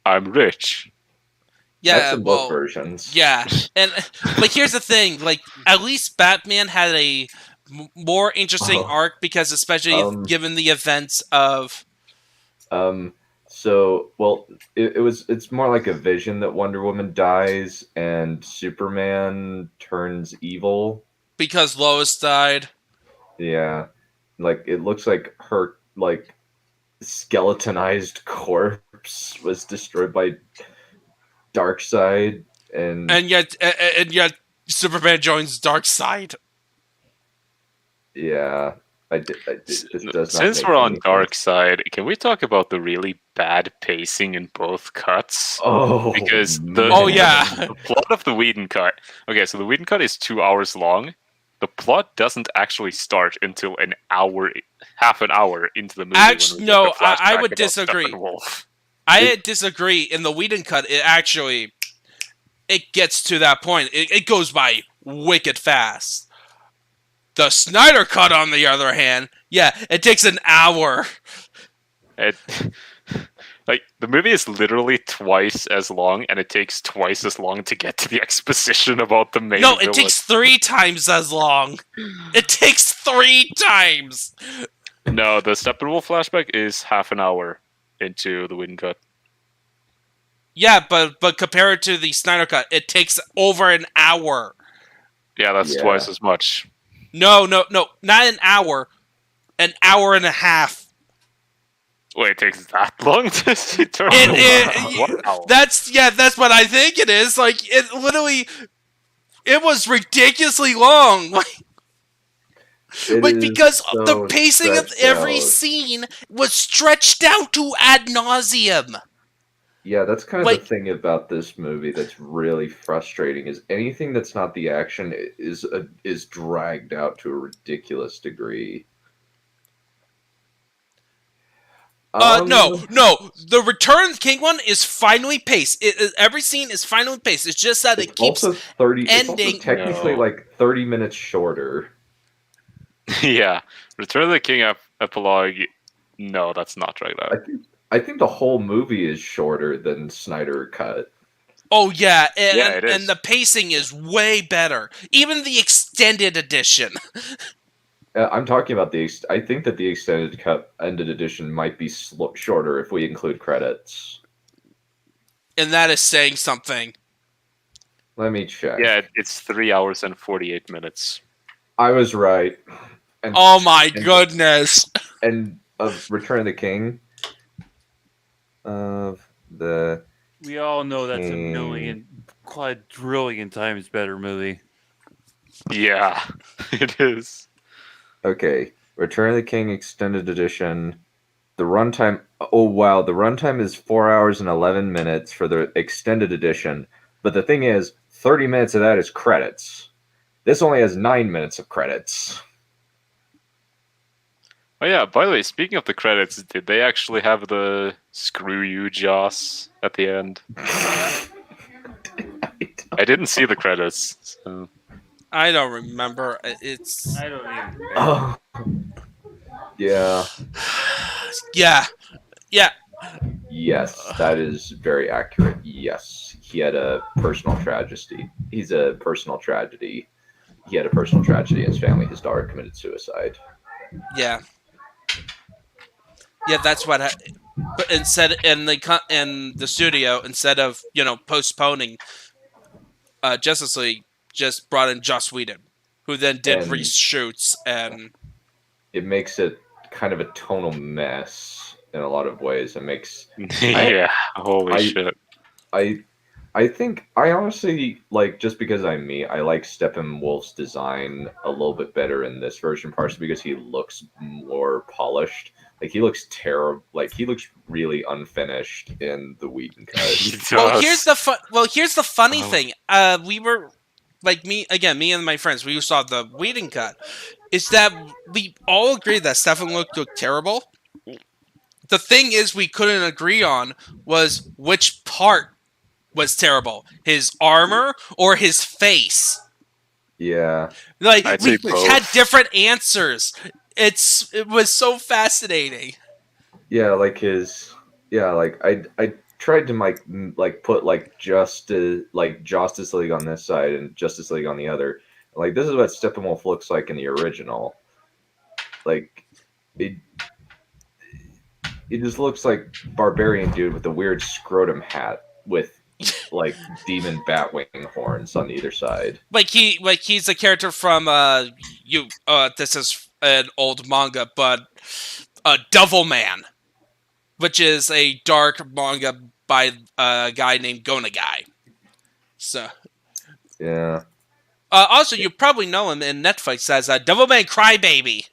I'm rich. Yeah, that's in both versions. Yeah, and like here's the thing: like at least Batman had a more interesting arc because, especially given the events of. So well, it's more like a vision that Wonder Woman dies and Superman turns evil because Lois died. Yeah, like it looks like her like skeletonized corpse was destroyed by Darkseid, and yet Superman joins Darkseid. Yeah, Since we're on Darkseid, can we talk about the really bad pacing in both cuts? Oh, because the plot of the Whedon cut. Okay, so the Whedon cut is 2 hours long. The plot doesn't actually start until half an hour into the movie. Actually, no, I would disagree. I disagree. In the Whedon cut, it gets to that point. It goes by wicked fast. The Snyder cut, on the other hand, yeah, it takes an hour. Like, the movie is literally twice as long, and it takes twice as long to get to the exposition about the main villain. No, it takes 3 times as long. It takes 3 times. No, the Steppenwolf flashback is half an hour into the Whedon cut. Yeah, but compared to the Snyder cut, it takes over an hour. Yeah, that's twice as much. No, not an hour. An hour and a half. Wait, it takes that long to turn? Wow. That's what I think it is. Like, it was ridiculously long. Because the pacing of every scene was stretched out to ad nauseum. Yeah, that's kind of the thing about this movie that's really frustrating. Is anything that's not the action is dragged out to a ridiculous degree. No. The Return of the King one is finely paced. Every scene is finely paced. It's just that it keeps ending. It's also technically like 30 minutes shorter. Yeah, Return of the King epilogue. No, that's not right out. I think the whole movie is shorter than Snyder Cut. Oh yeah, it is. And the pacing is way better. Even the extended edition. I'm talking about I think that the extended cut ended edition might be shorter if we include credits. And that is saying something. Let me check. Yeah, it's 3 hours and 48 minutes. I was right. Oh my goodness! And of Return of the King, we all know that's a quadrillion times better movie. Yeah, it is. Okay, Return of the King extended edition. The runtime. Oh wow, the runtime is 4 hours and 11 minutes for the extended edition. But the thing is, 30 minutes of that is credits. This only has 9 minutes of credits. Oh yeah, by the way, speaking of the credits, did they actually have the "Screw you, Joss" at the end? I didn't see the credits. So. I don't remember. I don't even. Oh. Yeah. Yeah. Yes, that is very accurate. Yes, he had a personal tragedy. He's a personal tragedy. He had a personal tragedy in his family. His daughter committed suicide. Yeah. Yeah, that's what. But instead, in the studio, instead of postponing Justice League, just brought in Joss Whedon, who then did And- reshoots and It makes it kind of a tonal mess in a lot of ways. It makes Yeah, holy shit. I think I honestly like, just because I'm me, I like Steppenwolf's design a little bit better in this version, partially because he looks more polished. Like he looks terrible. Like he looks really unfinished in the Whedon cut. Well, here's the funny thing. We were me and my friends. We saw the Whedon cut. Is that we all agreed that Steppenwolf looked terrible. The thing is, we couldn't agree on was which part was terrible: his armor or his face. Yeah, Like I'd we say both. had different answers. It was so fascinating. yeah, like I tried to put Justice League on this side and Justice League on the other. Like this is what Steppenwolf looks like in the original. Like it just looks like barbarian dude with a weird scrotum hat with like demon batwing horns on either side. He's a character from this is an old manga, but Devilman, which is a dark manga by a guy named Gonagai. So yeah. Also, you probably know him in Netflix as Devilman Crybaby.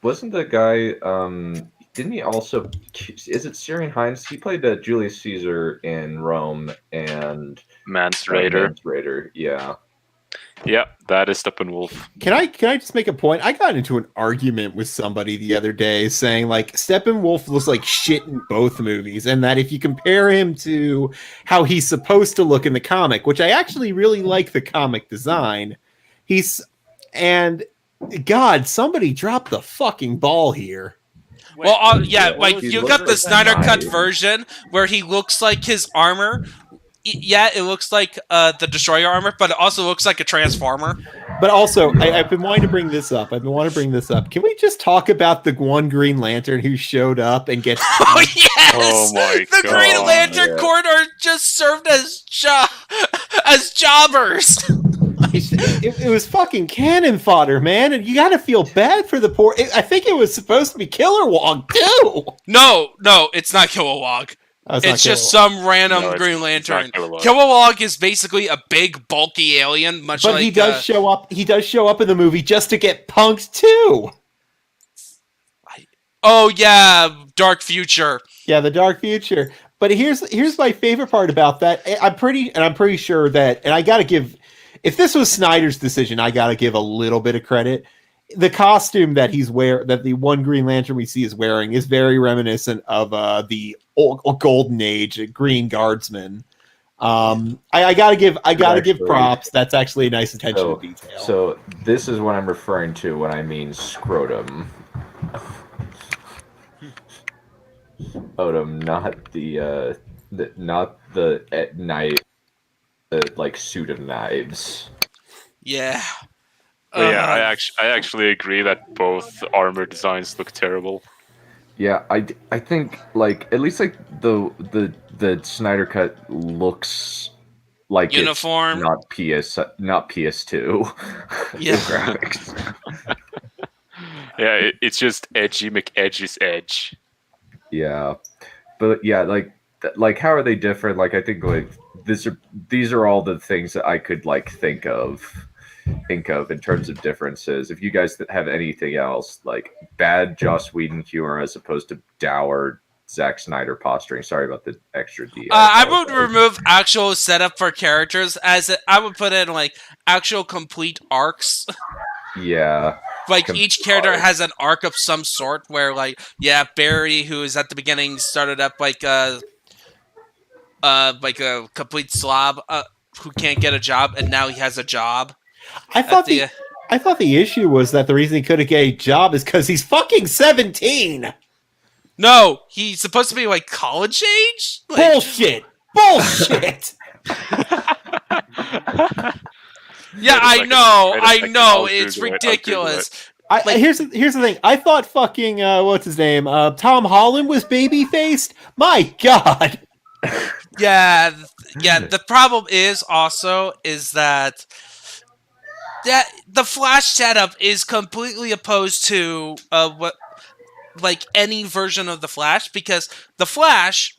Wasn't the guy didn't he also, is it Syrian Hines? He played Julius Caesar in Rome and Mance Raider. Mance Raider, yeah. Yeah, that is Steppenwolf. Can I just make a point? I got into an argument with somebody the other day saying like Steppenwolf looks like shit in both movies, and that if you compare him to how he's supposed to look in the comic, which I actually really like the comic design, God, somebody dropped the fucking ball here. Well, like he you looks got the like Snyder Cut Snyder. version where he looks like his armor. Yeah, it looks like the Destroyer armor, but it also looks like a Transformer. But also, I've been wanting to bring this up. Can we just talk about the one Green Lantern who showed up and gets... Oh, yes! Oh my the God, Green Lantern yeah. Corridor just served as jobbers. It was fucking cannon fodder, man, and you gotta feel bad for the poor... I think it was supposed to be Kilowog, too! No, it's not Kilowog. Oh, It's just some random Green Lantern. Kilowog is basically a big, bulky alien, much But like... he does show up. He does show up in the movie just to get punked, too! Oh, yeah, Dark Future. Yeah, the Dark Future. But here's my favorite part about that. I'm pretty sure that, and I gotta give... If this was Snyder's decision, I gotta give a little bit of credit. The costume that that the one Green Lantern we see is wearing is very reminiscent of the old Golden Age Green Guardsman. I gotta give props. That's actually a nice attention to detail. So this is what I'm referring to when I mean scrotum. Scrotum, not the knife, like suit of knives. Yeah. But yeah, I actually agree that both armor designs look terrible. Yeah, I think like at least like the Snyder Cut looks like uniform, it's not PS2. Yeah. Graphics. Yeah, it's just edgy McEdge's edge. Yeah, but yeah, like how are they different? Like I think like these are all the things that I could like think of in terms of differences. If you guys have anything else, like bad Joss Whedon humor as opposed to dour Zack Snyder posturing. Sorry about the extra D. I would remove actual setup for characters I would put in like actual complete arcs. Yeah. Like each character has an arc of some sort where like, yeah, Barry, who is at the beginning, started up like a complete slob who can't get a job, and now he has a job. I thought the issue was that the reason he couldn't get a job is because he's fucking 17. No, he's supposed to be like college age. Bullshit. Yeah, I know. It's ridiculous. Here's the thing. I thought fucking what's his name? Tom Holland was baby faced. My God. Yeah, Yeah, the problem is also that the Flash setup is completely opposed to what like any version of the Flash, because the Flash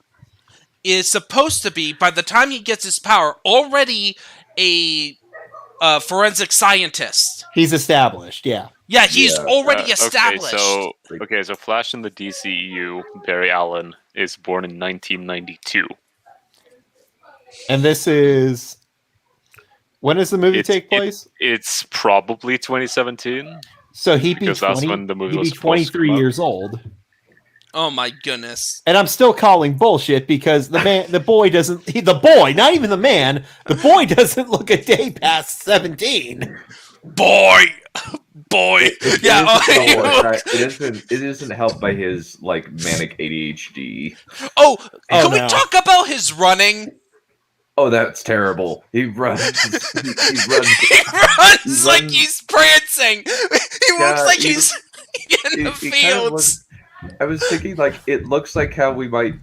is supposed to be, by the time he gets his power, already a forensic scientist. He's established, yeah. Yeah, he's already established. Okay, so Flash in the DCEU, Barry Allen, is born in 1992. And this is... When does the movie take place? It's probably 2017. So he'd be, that's when the movie he'd was be 23 years old. Oh my goodness. And I'm still calling bullshit because the boy doesn't, not even the man, the boy doesn't look a day past 17. Boy! It isn't helped by his like manic ADHD. Can we talk about his running? Oh, that's terrible. He runs. he runs like he's prancing. He looks like he's in the fields. I was thinking, like, it looks like how we might.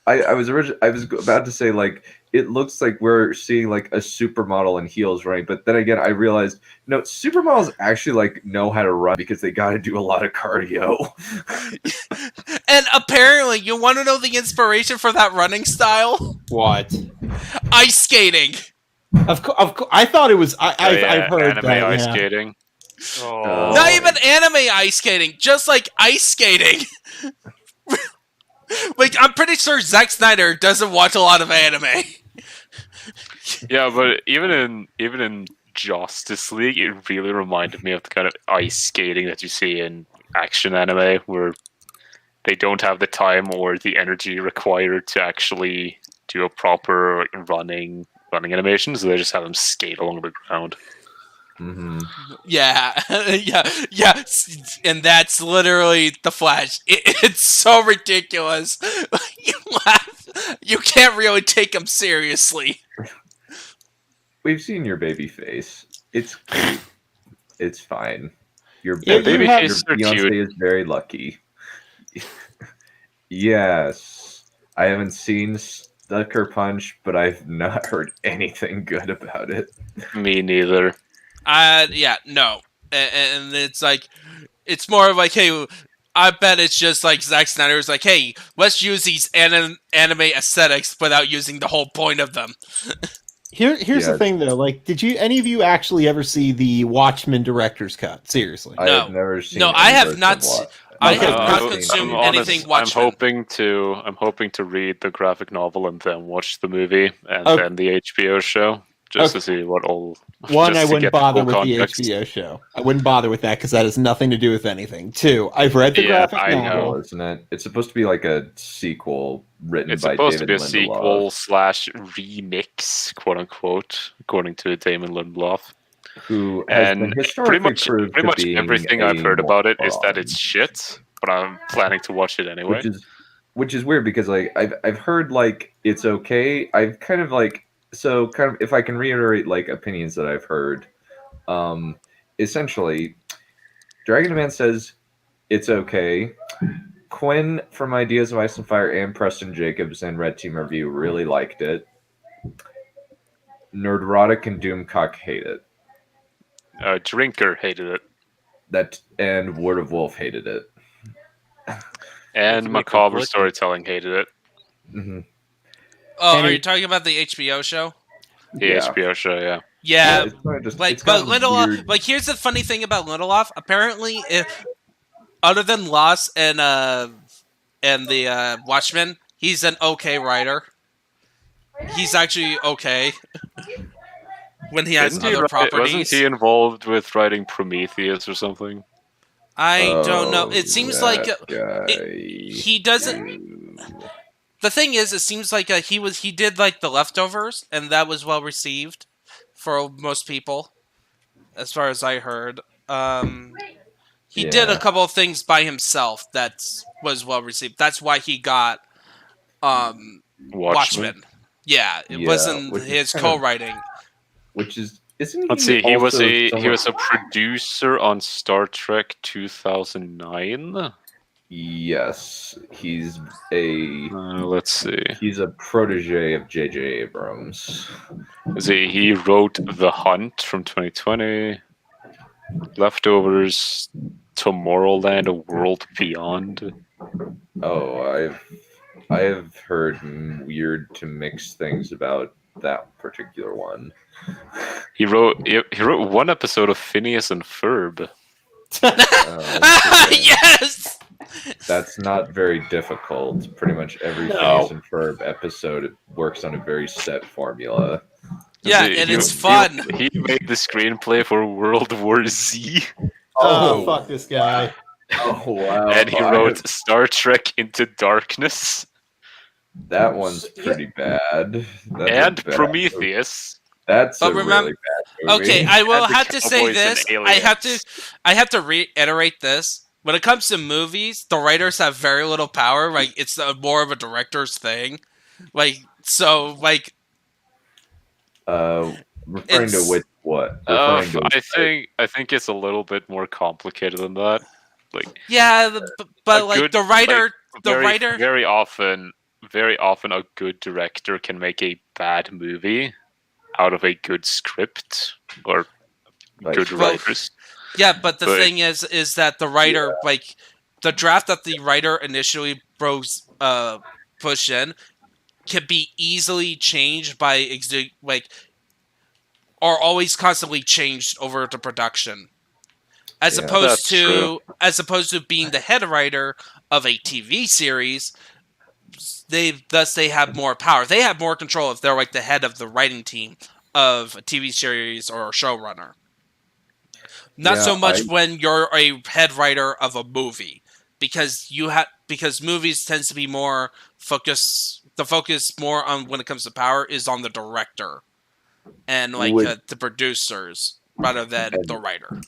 I was about to say, like, it looks like we're seeing like a supermodel in heels running, but then again, I realized no, supermodels actually like know how to run because they got to do a lot of cardio. And apparently, you want to know the inspiration for that running style? What? Ice skating. Of course, I thought it was. I've heard anime that, ice yeah. skating. Not even anime ice skating, just like ice skating. Like, I'm pretty sure Zack Snyder doesn't watch a lot of anime. Yeah, but even in Justice League, it really reminded me of the kind of ice skating that you see in action anime, where they don't have the time or the energy required to actually do a proper running animation, so they just have them skate along the ground. Mm-hmm. Yeah, yeah, and that's literally the Flash. It's so ridiculous. You laugh. You can't really take him seriously. We've seen your baby face. It's cute. It's fine. Your baby face are Beyonce cute. is very lucky. Yes, I haven't seen Sucker Punch, but I've not heard anything good about it. Me neither. Yeah, no. And it's like, it's more of like, hey, I bet it's just like Zack Snyder is like, hey, let's use these anime aesthetics without using the whole point of them. Here's the thing, though. Like, did any of you actually ever see the Watchmen director's cut? Seriously, I have never seen. No, I have not. I have not consumed anything Watchmen. I'm hoping to read the graphic novel and then watch the movie and then the HBO show just to see what all. One, I wouldn't bother with the HBO show. I wouldn't bother with that because that has nothing to do with anything. Two, I've read the graphic novel. Know, isn't it? It's supposed to be like a sequel written by David Lindelof. It's supposed to be a sequel / remix, quote unquote, according to Damon Lindelof. Who has been historically pretty much everything I've heard about it is that it's shit, but I'm planning to watch it anyway. Which is weird because like I've heard like it's okay. I've kind of if I can reiterate like opinions that I've heard, essentially, Dragon Man says it's okay. Quinn from Ideas of Ice and Fire and Preston Jacobs and Red Team Review really liked it. Nerdrotic and Doomcock hate it. Drinker hated it. And Word of Wolf hated it. And Macabre Storytelling hated it. Mm-hmm. Oh, are you talking about the HBO show? The HBO show, yeah. Yeah, but Lindelof. Like, here's the funny thing about Lindelof. Apparently, other than Lost and the Watchmen, he's an okay writer. He's actually okay when he has other properties. Wasn't he involved with writing Prometheus or something? I don't know. It seems like he doesn't. The thing is, it seems like he did like The Leftovers, and that was well received for most people, as far as I heard. He did a couple of things by himself that was well received. That's why he got Watchmen. Yeah, it wasn't his co-writing. Which is isn't Let's see. He was a producer on Star Trek 2009. Yes, he's a. Let's see. He's a protege of J.J. Abrams. He wrote The Hunt from 2020, Leftovers, Tomorrowland: A World Beyond. Oh, I have heard weird to mixed things about that particular one. He wrote one episode of Phineas and Ferb. Yes. That's not very difficult. Pretty much every Phineas and Ferb episode works on a very set formula. Yeah, and it's fun. He made the screenplay for World War Z. Oh, fuck this guy. Oh, wow. And he wrote Star Trek Into Darkness. That one's pretty bad. That's and a bad Prometheus. Movie. That's a really bad movie. Okay, I will have to say Cowboys this. and I have to reiterate this. When it comes to movies, the writers have very little power. Like, it's more of a director's thing. Referring to which what? I think it's a little bit more complicated than that. Like, yeah, but like the writer, very often a good director can make a bad movie out of a good script or good writers. Yeah, but the thing is that the writer, like, the draft that the writer initially push in can be easily changed by, are always constantly changed over to production. As opposed to being the head writer of a TV series, they have more power. They have more control if they're like the head of the writing team of a TV series or a showrunner. Not so much when you're a head writer of a movie, because movies tends to be more focus. The focus more on when it comes to power is on the director and the producers rather than the writer.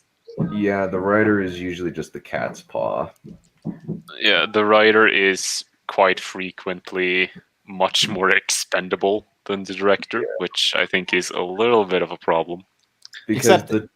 Yeah, the writer is usually just the cat's paw. Yeah, the writer is quite frequently much more expendable than the director, which I think is a little bit of a problem. Because the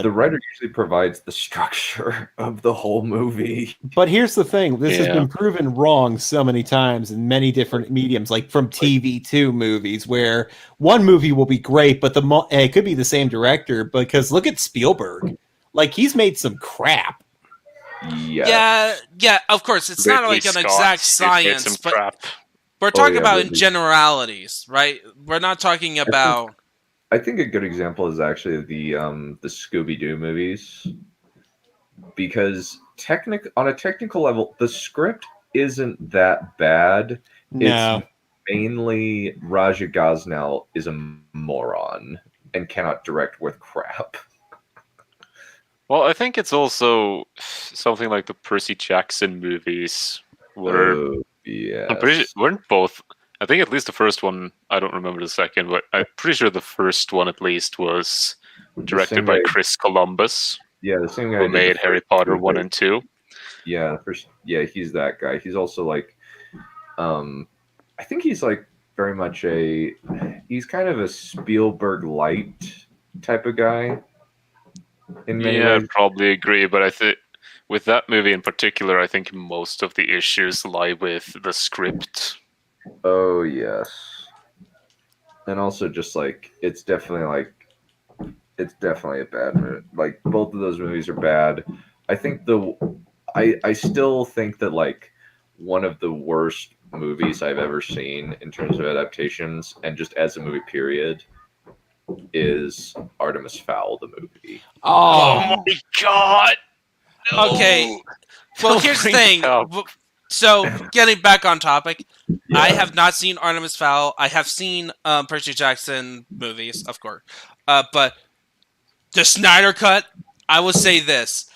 writer usually provides the structure of the whole movie. But here's the thing. This has been proven wrong so many times in many different mediums, like from TV to movies, where one movie will be great, but it could be the same director, because look at Spielberg. Like, he's made some crap. Yeah, of course. It's not like an exact science, but we're talking about in generalities, right? We're not talking about... I think a good example is actually the Scooby-Doo movies, because on a technical level, the script isn't that bad. No. It's mainly Raja Gosnell is a moron and cannot direct worth crap. Well, I think it's also something like the Percy Jackson movies, where I'm pretty sure weren't both. I think at least the first one. I don't remember the second, but I'm pretty sure the first one at least was directed by Chris Columbus. Yeah, the same guy who made Harry Potter 1 and 2. Yeah, he's that guy. He's also like, I think he's like very much he's kind of a Spielberg light type of guy. I'd probably agree, but I think with that movie in particular, I think most of the issues lie with the script. Oh yes, and also just like it's definitely a bad movie. Like, both of those movies are bad. I think I still think that like one of the worst movies I've ever seen in terms of adaptations and just as a movie period is Artemis Fowl, the movie. Oh my god! No. Okay, well, here's the thing. So, getting back on topic, I have not seen Artemis Fowl. I have seen Percy Jackson movies, of course. But the Snyder Cut, I will say this.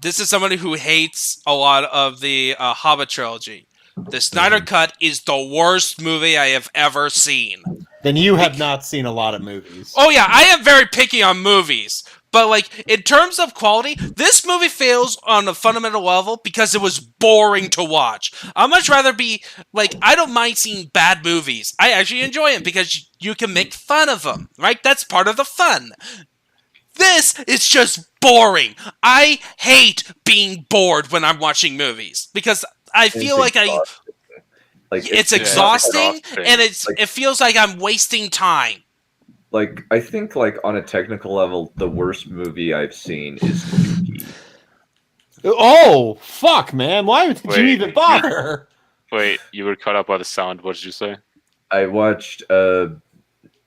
This is somebody who hates a lot of the Hobbit trilogy. The Snyder Cut is the worst movie I have ever seen. Then you have not seen a lot of movies. Oh yeah, I am very picky on movies. But like, in terms of quality, this movie fails on a fundamental level because it was boring to watch. I'd much rather be, like, I don't mind seeing bad movies. I actually enjoy them because you can make fun of them, right? That's part of the fun. This is just boring. I hate being bored when I'm watching movies because I feel like it's exhausting and it feels like I'm wasting time. Like, I think, like, on a technical level, the worst movie I've seen is Nuki. Oh, fuck, man. Why did you even bother? Wait, you were cut up by the sound. What did you say? I watched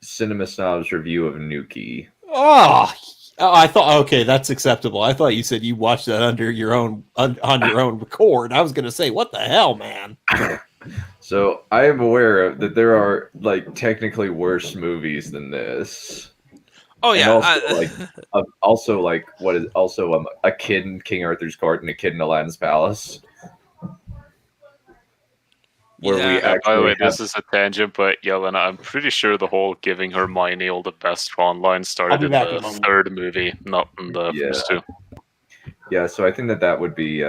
Cinema Snob's review of Nuki. Oh, I thought, okay, that's acceptable. I thought you said you watched that under your own on your own record. I was going to say, what the hell, man? So I am aware that there are like technically worse movies than this. Oh yeah, and also like what is also a kid in King Arthur's Court and a kid in Aladdin's Palace. By the way, this is a tangent, but Yelena, I'm pretty sure the whole giving Hermione all the best Ron line started in the third movie, not in the first two. Yeah, so I think that would be.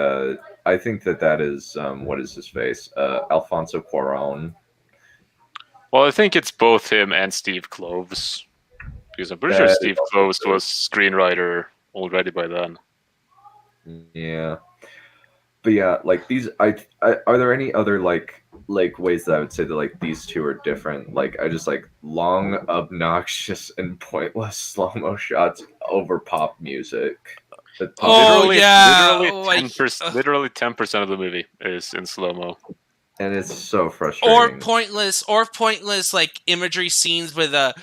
I think that is what is his face? Alfonso Cuarón. Well, I think it's both him and Steve Kloves, because I'm pretty sure Steve Kloves was screenwriter already by then. Yeah, but yeah, like these. Are there any other like ways that I would say that like these two are different? Like I just like long, obnoxious, and pointless slow-mo shots over pop music. Literally 10% of the movie is in slow-mo. And it's so frustrating. Or pointless like imagery scenes with a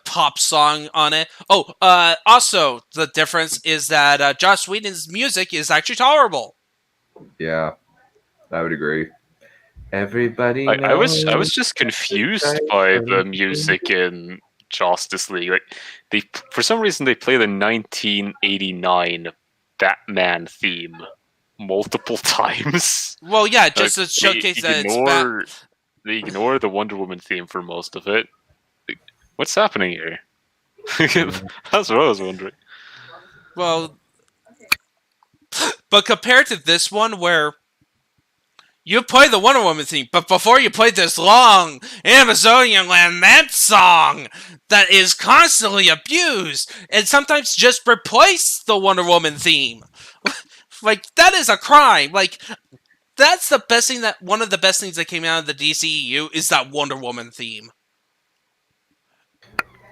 pop song on it. Also the difference is that Joss Whedon's music is actually tolerable. Yeah, I would agree. Everybody I was just confused by the music in Justice League. Like for some reason they play the 1989 Batman theme multiple times. Well, yeah, just to showcase that they ignore the Wonder Woman theme for most of it. Like, what's happening here? That's what I was wondering. Well, but compared to this one where you play the Wonder Woman theme, but before you played this long Amazonian lament song that is constantly abused and sometimes just replace the Wonder Woman theme. Like, that is a crime. Like, that's the best thing one of the best things that came out of the DCEU is that Wonder Woman theme.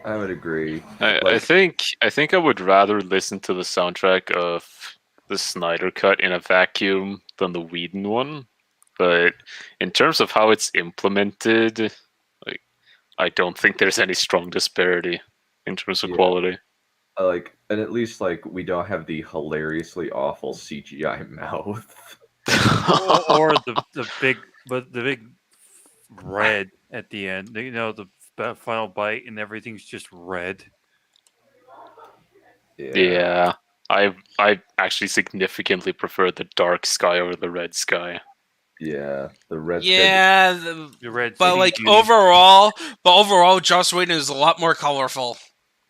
I would agree. I think I would rather listen to the soundtrack of the Snyder Cut in a vacuum than the Whedon one. But in terms of how it's implemented, like I don't think there's any strong disparity in terms of quality. And at least like we don't have the hilariously awful CGI mouth, or the big red at the end. You know, the final bite and everything's just red. Yeah, I actually significantly prefer the dark sky over the red sky. Yeah, the red. Yeah, the red. But like overall, Joss Whedon is a lot more colorful.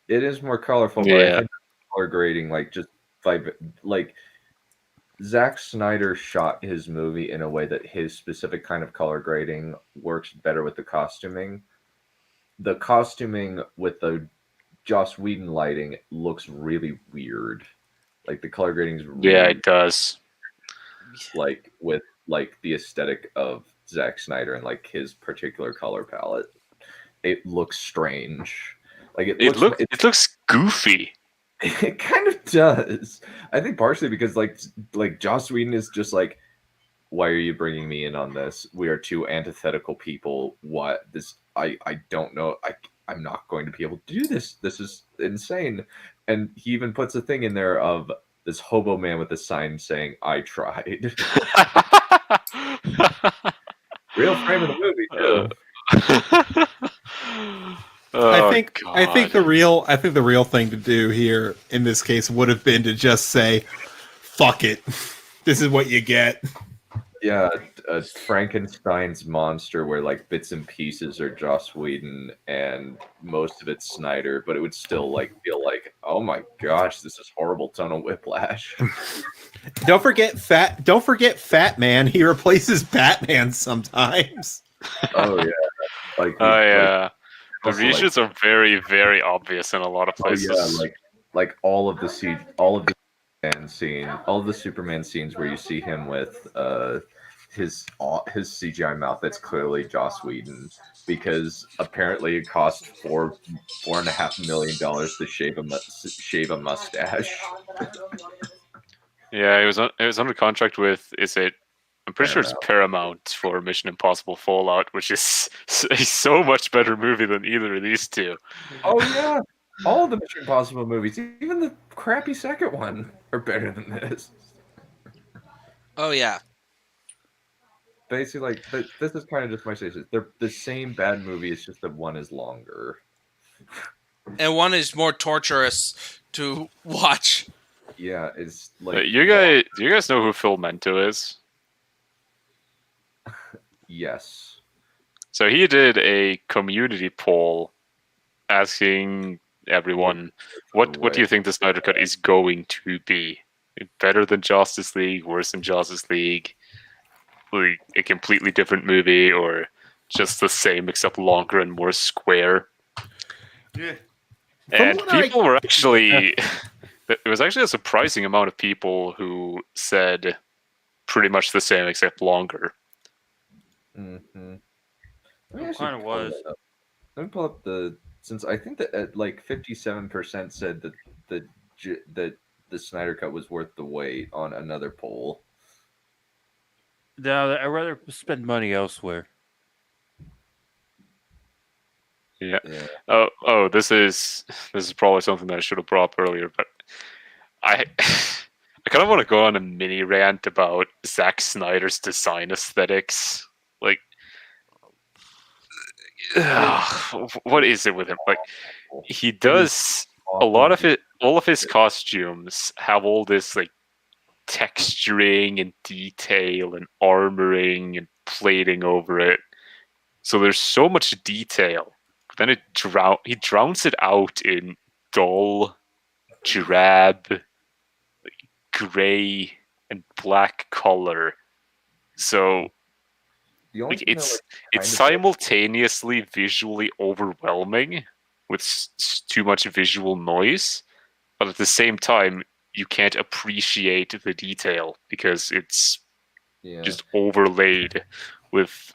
It is more colorful, but I think color grading, like Zack Snyder shot his movie in a way that his specific kind of color grading works better with the costuming. The costuming with the Joss Whedon lighting looks really weird. Like the color grading is really it does. Like with like the aesthetic of Zack Snyder and like his particular color palette, it looks strange. Like it looks goofy. It kind of does. I think partially because like Joss Whedon is just like, why are you bringing me in on this? We are two antithetical people. What this? I don't know. I'm not going to be able to do this. This is insane. And he even puts a thing in there of this hobo man with a sign saying, "I tried." Real frame of the movie, too. I think the real thing to do here in this case would have been to just say, "Fuck it, this is what you get." Yeah, Frankenstein's monster, where like bits and pieces are Joss Whedon and most of it's Snyder, but it would still like feel like, oh my gosh, this is horrible tonal whiplash. Don't forget Fat Man. He replaces Batman sometimes. Oh yeah, the reshoots are very, very obvious in a lot of places. Oh, yeah, like all of the all of the Superman scenes where you see him with his CGI mouth, that's clearly Joss Whedon, because apparently it cost $4.5 million to shave a mustache. Yeah, it was under contract with, I'm pretty sure it's Paramount for Mission Impossible Fallout, which is a so much better movie than either of these two. Oh yeah, all the Mission Impossible movies, even the crappy second one, are better than this. Oh yeah. Basically, like this is kind of just my statement. They're the same bad movie. It's just that one is longer, and one is more torturous to watch. Yeah, it's like do you guys know who Phil Mento is? Yes. So he did a community poll asking everyone, what do you think the Snyder Cut is going to be? Better than Justice League, worse than Justice League, like a completely different movie, or just the same except longer and more square? Yeah. And people were actually there was actually a surprising amount of people who said pretty much the same except longer. Mm-hmm. It kind of was. Let me pull up since I think that like 57% said that the Snyder Cut was worth the wait on another poll. No, I'd rather spend money elsewhere. Yeah. Oh, this is probably something that I should have brought up earlier, but I kind of want to go on a mini rant about Zack Snyder's design aesthetics. Like, what is it with him? Like, he does all of his costumes have all this like texturing and detail and armoring and plating over it. So there's so much detail. Then he drowns it out in dull, drab, gray, and black color. So like, it's simultaneously visually overwhelming with too much visual noise, but at the same time you can't appreciate the detail because it's just overlaid with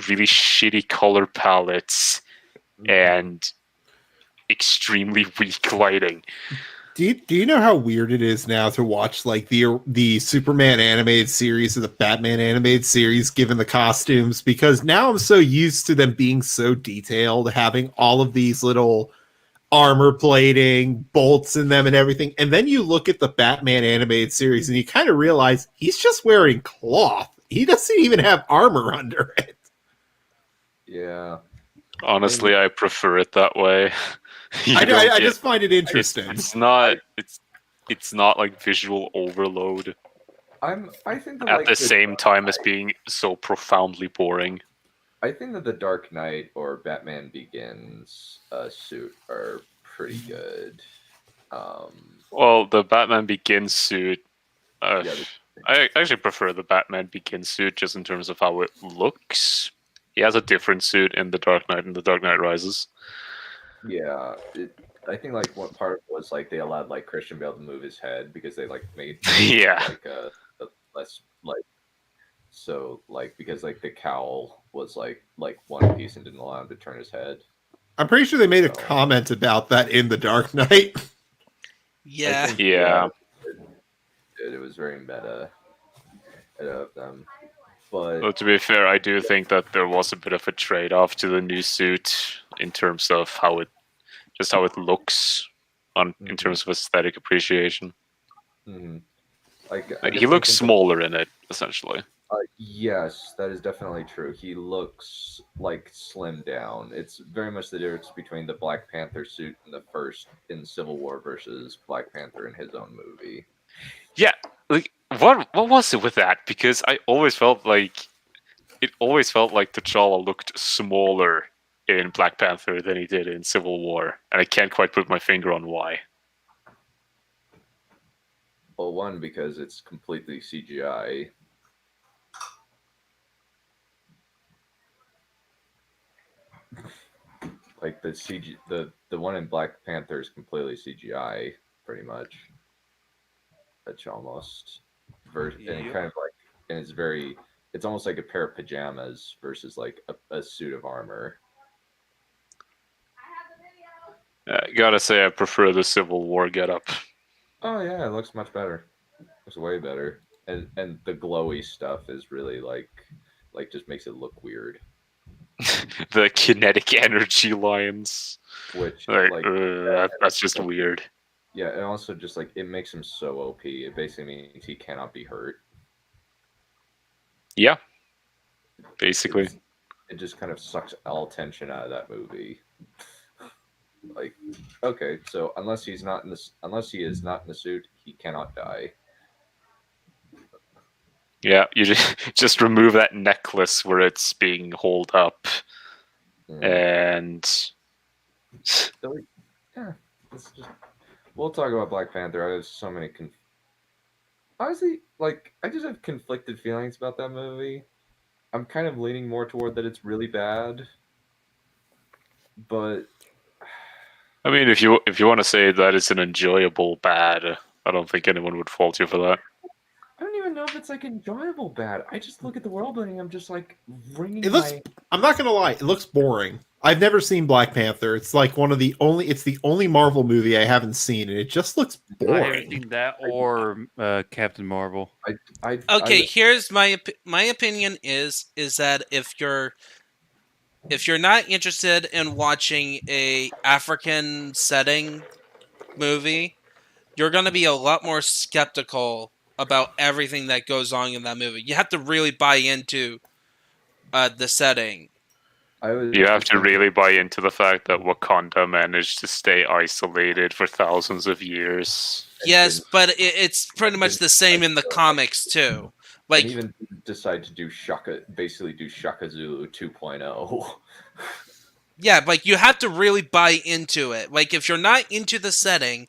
really shitty color palettes and extremely weak lighting. Do you know how weird it is now to watch like the Superman animated series or the Batman animated series given the costumes? Because now I'm so used to them being so detailed, having all of these little armor plating, bolts in them and everything. And then you look at the Batman animated series and you kind of realize he's just wearing cloth. He doesn't even have armor under it. Yeah. Honestly, I prefer it that way. I just find it interesting. It's not like visual overload. I think that, at like, the same time as being so profoundly boring. I think that the Dark Knight or Batman Begins suit are pretty good. Well, the Batman Begins suit, I actually prefer the Batman Begins suit just in terms of how it looks. He has a different suit in the Dark Knight and the Dark Knight Rises. Yeah, I think like one part was like they allowed like Christian Bale to move his head because they like made like a less like so like because like the cowl was like one piece and didn't allow him to turn his head. I'm pretty sure they made a comment about that in The Dark Knight. Yeah. It was very meta of them. But well, to be fair, I do think that there was a bit of a trade-off to the new suit in terms of how it looks in terms of aesthetic appreciation. Mm-hmm. He looks smaller in it, essentially. Yes, that is definitely true. He looks like slimmed down. It's very much the difference between the Black Panther suit in Civil War versus Black Panther in his own movie. Yeah, like what was it with that? Because I always felt like T'Challa looked smaller in Black Panther than he did in Civil War, and I can't quite put my finger on why. Well, one, because it's completely CGI. Like the CG, the one in Black Panther is completely CGI, pretty much. That's almost and it kind of like, and it's almost like a pair of pajamas versus like a suit of armor. Gotta say, I prefer the Civil War getup. Oh yeah, it looks much better. Looks way better, and the glowy stuff is really like just makes it look weird. The kinetic energy lines, which that's just weird. Yeah, and also just like it makes him so OP. It basically means he cannot be hurt. Yeah, basically. It just kind of sucks all tension out of that movie. Like, okay, so unless he is not in the suit, he cannot die. Yeah, you just remove that necklace where it's being holed up, and so, yeah, it's just. We'll talk about Black Panther. I have so many. Honestly, like I just have conflicted feelings about that movie. I'm kind of leaning more toward that it's really bad, but I mean, if you want to say that it's an enjoyable bad, I don't think anyone would fault you for that. I don't even know if it's like enjoyable bad. I just look at the world building. I'm just like ringing. It looks. I'm not gonna lie. It looks boring. I've never seen Black Panther. It's like it's the only Marvel movie I haven't seen, and it just looks boring. I haven't seen that or Captain Marvel. Here's my opinion is that if you're not interested in watching a African setting movie, you're going to be a lot more skeptical about everything that goes on in that movie. You have to really buy into the setting. You have to really buy into the fact that Wakanda managed to stay isolated for thousands of years. Yes, but it's pretty much the same in the comics too. Like, and even decide to do Shaka Zulu 2.0. Yeah, like you have to really buy into it. Like if you're not into the setting,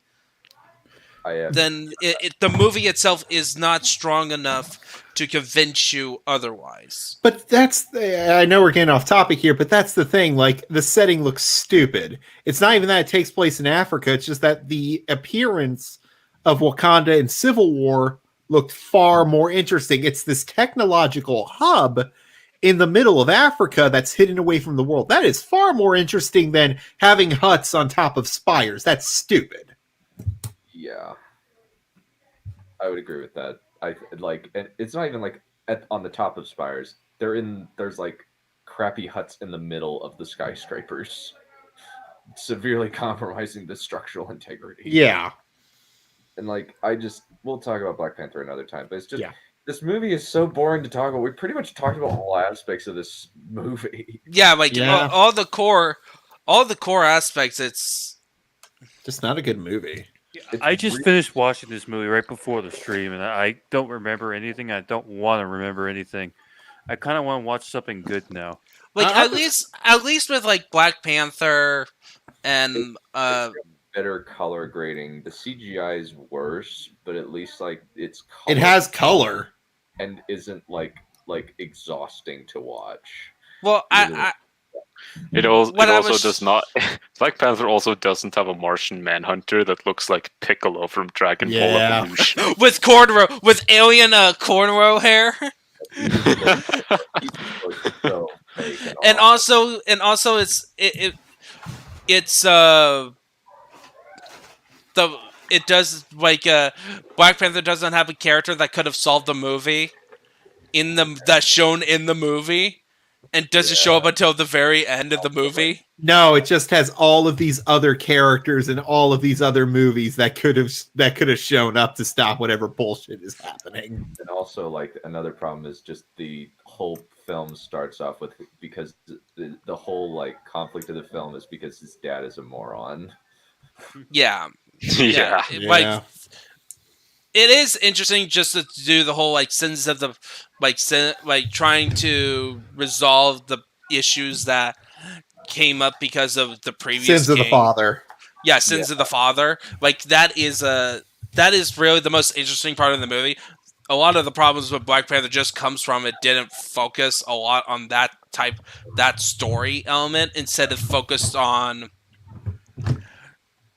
then the movie itself is not strong enough to convince you otherwise. But I know we're getting off topic here, but that's the thing. Like the setting looks stupid. It's not even that it takes place in Africa. It's just that the appearance of Wakanda in Civil War looked far more interesting. It's this technological hub in the middle of Africa that's hidden away from the world. That is far more interesting than having huts on top of spires. That's stupid. Yeah, I would agree with that. And it's not even like on the top of spires. There's like crappy huts in the middle of the skyscrapers, severely compromising the structural integrity. Yeah, and like we'll talk about Black Panther another time. But it's just this movie is so boring to talk about. We pretty much talked about all aspects of this movie. Yeah, all the core aspects. It's just not a good movie. I just finished watching this movie right before the stream, and I don't remember anything. I don't want to remember anything. I kind of want to watch something good now. Like at least with like Black Panther and better color grading. The CGI is worse, but at least like it has color and isn't like exhausting to watch. Well, It also does not. Black Panther also doesn't have a Martian Manhunter that looks like Piccolo from Dragon Ball Evolution with cornrow, with alien cornrow hair. and also it does like Black Panther doesn't have a character that could have solved the movie that's shown in the movie. And doesn't show up until the very end of the movie. No, it just has all of these other characters and all of these other movies that could have shown up to stop whatever bullshit is happening. And also, like another problem is just the whole film starts off with because the whole like conflict of the film is because his dad is a moron. Yeah. Yeah. It is interesting just to do the whole like sins of the trying to resolve the issues that came up because of the previous sins of the father. Yeah, sins of the father. Like that is really the most interesting part of the movie. a lot of the problems with Black Panther just comes from it didn't focus a lot on that story element instead of focused on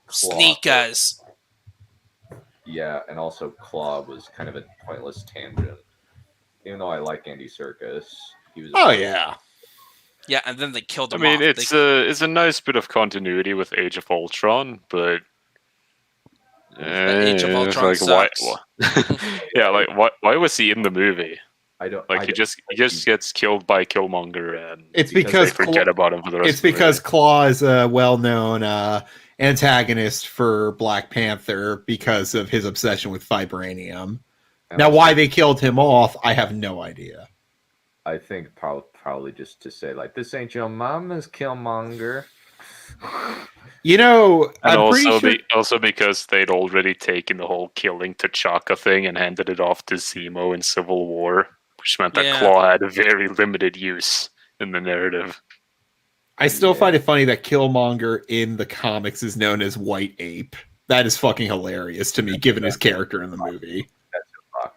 sneakers. Yeah, and also Claw was kind of a pointless tangent. Even though I like Andy Serkis, he was. Yeah, and then they killed him I mean, off. it's a nice bit of continuity with Age of Ultron, but Age of Ultron like sucks. Yeah, like why was he in the movie? I don't like. He just gets killed by Killmonger, and It's because they forget about him for the rest. It's because Claw is a well-known antagonist for Black Panther because of his obsession with vibranium. Now, why they killed him off, I have no idea. I think probably just to say like, this ain't your mama's Killmonger. You know, and I'm pretty sure... also because they'd already taken the whole killing T'Chaka thing and handed it off to Zemo in Civil War, which meant that Claw had a very limited use in the narrative. I still find it funny that Killmonger in the comics is known as White Ape. That is fucking hilarious to me, given his character in the movie. That's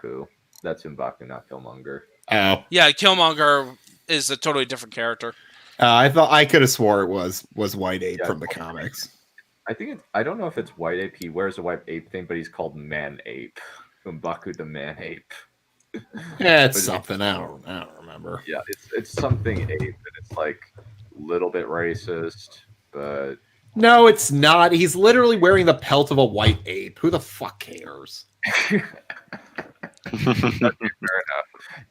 M'Baku. That's M'Baku, not Killmonger. Oh. Yeah, Killmonger is a totally different character. I thought I could have swore it was White Ape from the comics. I don't know if it's White Ape. He wears a White Ape thing, but he's called Man Ape. M'Baku the Man Ape. Yeah, it's something. I don't remember. Yeah, it's something ape, and it's like a little bit racist, but no, it's not. He's literally wearing the pelt of a white ape. Who the fuck cares? Fair enough.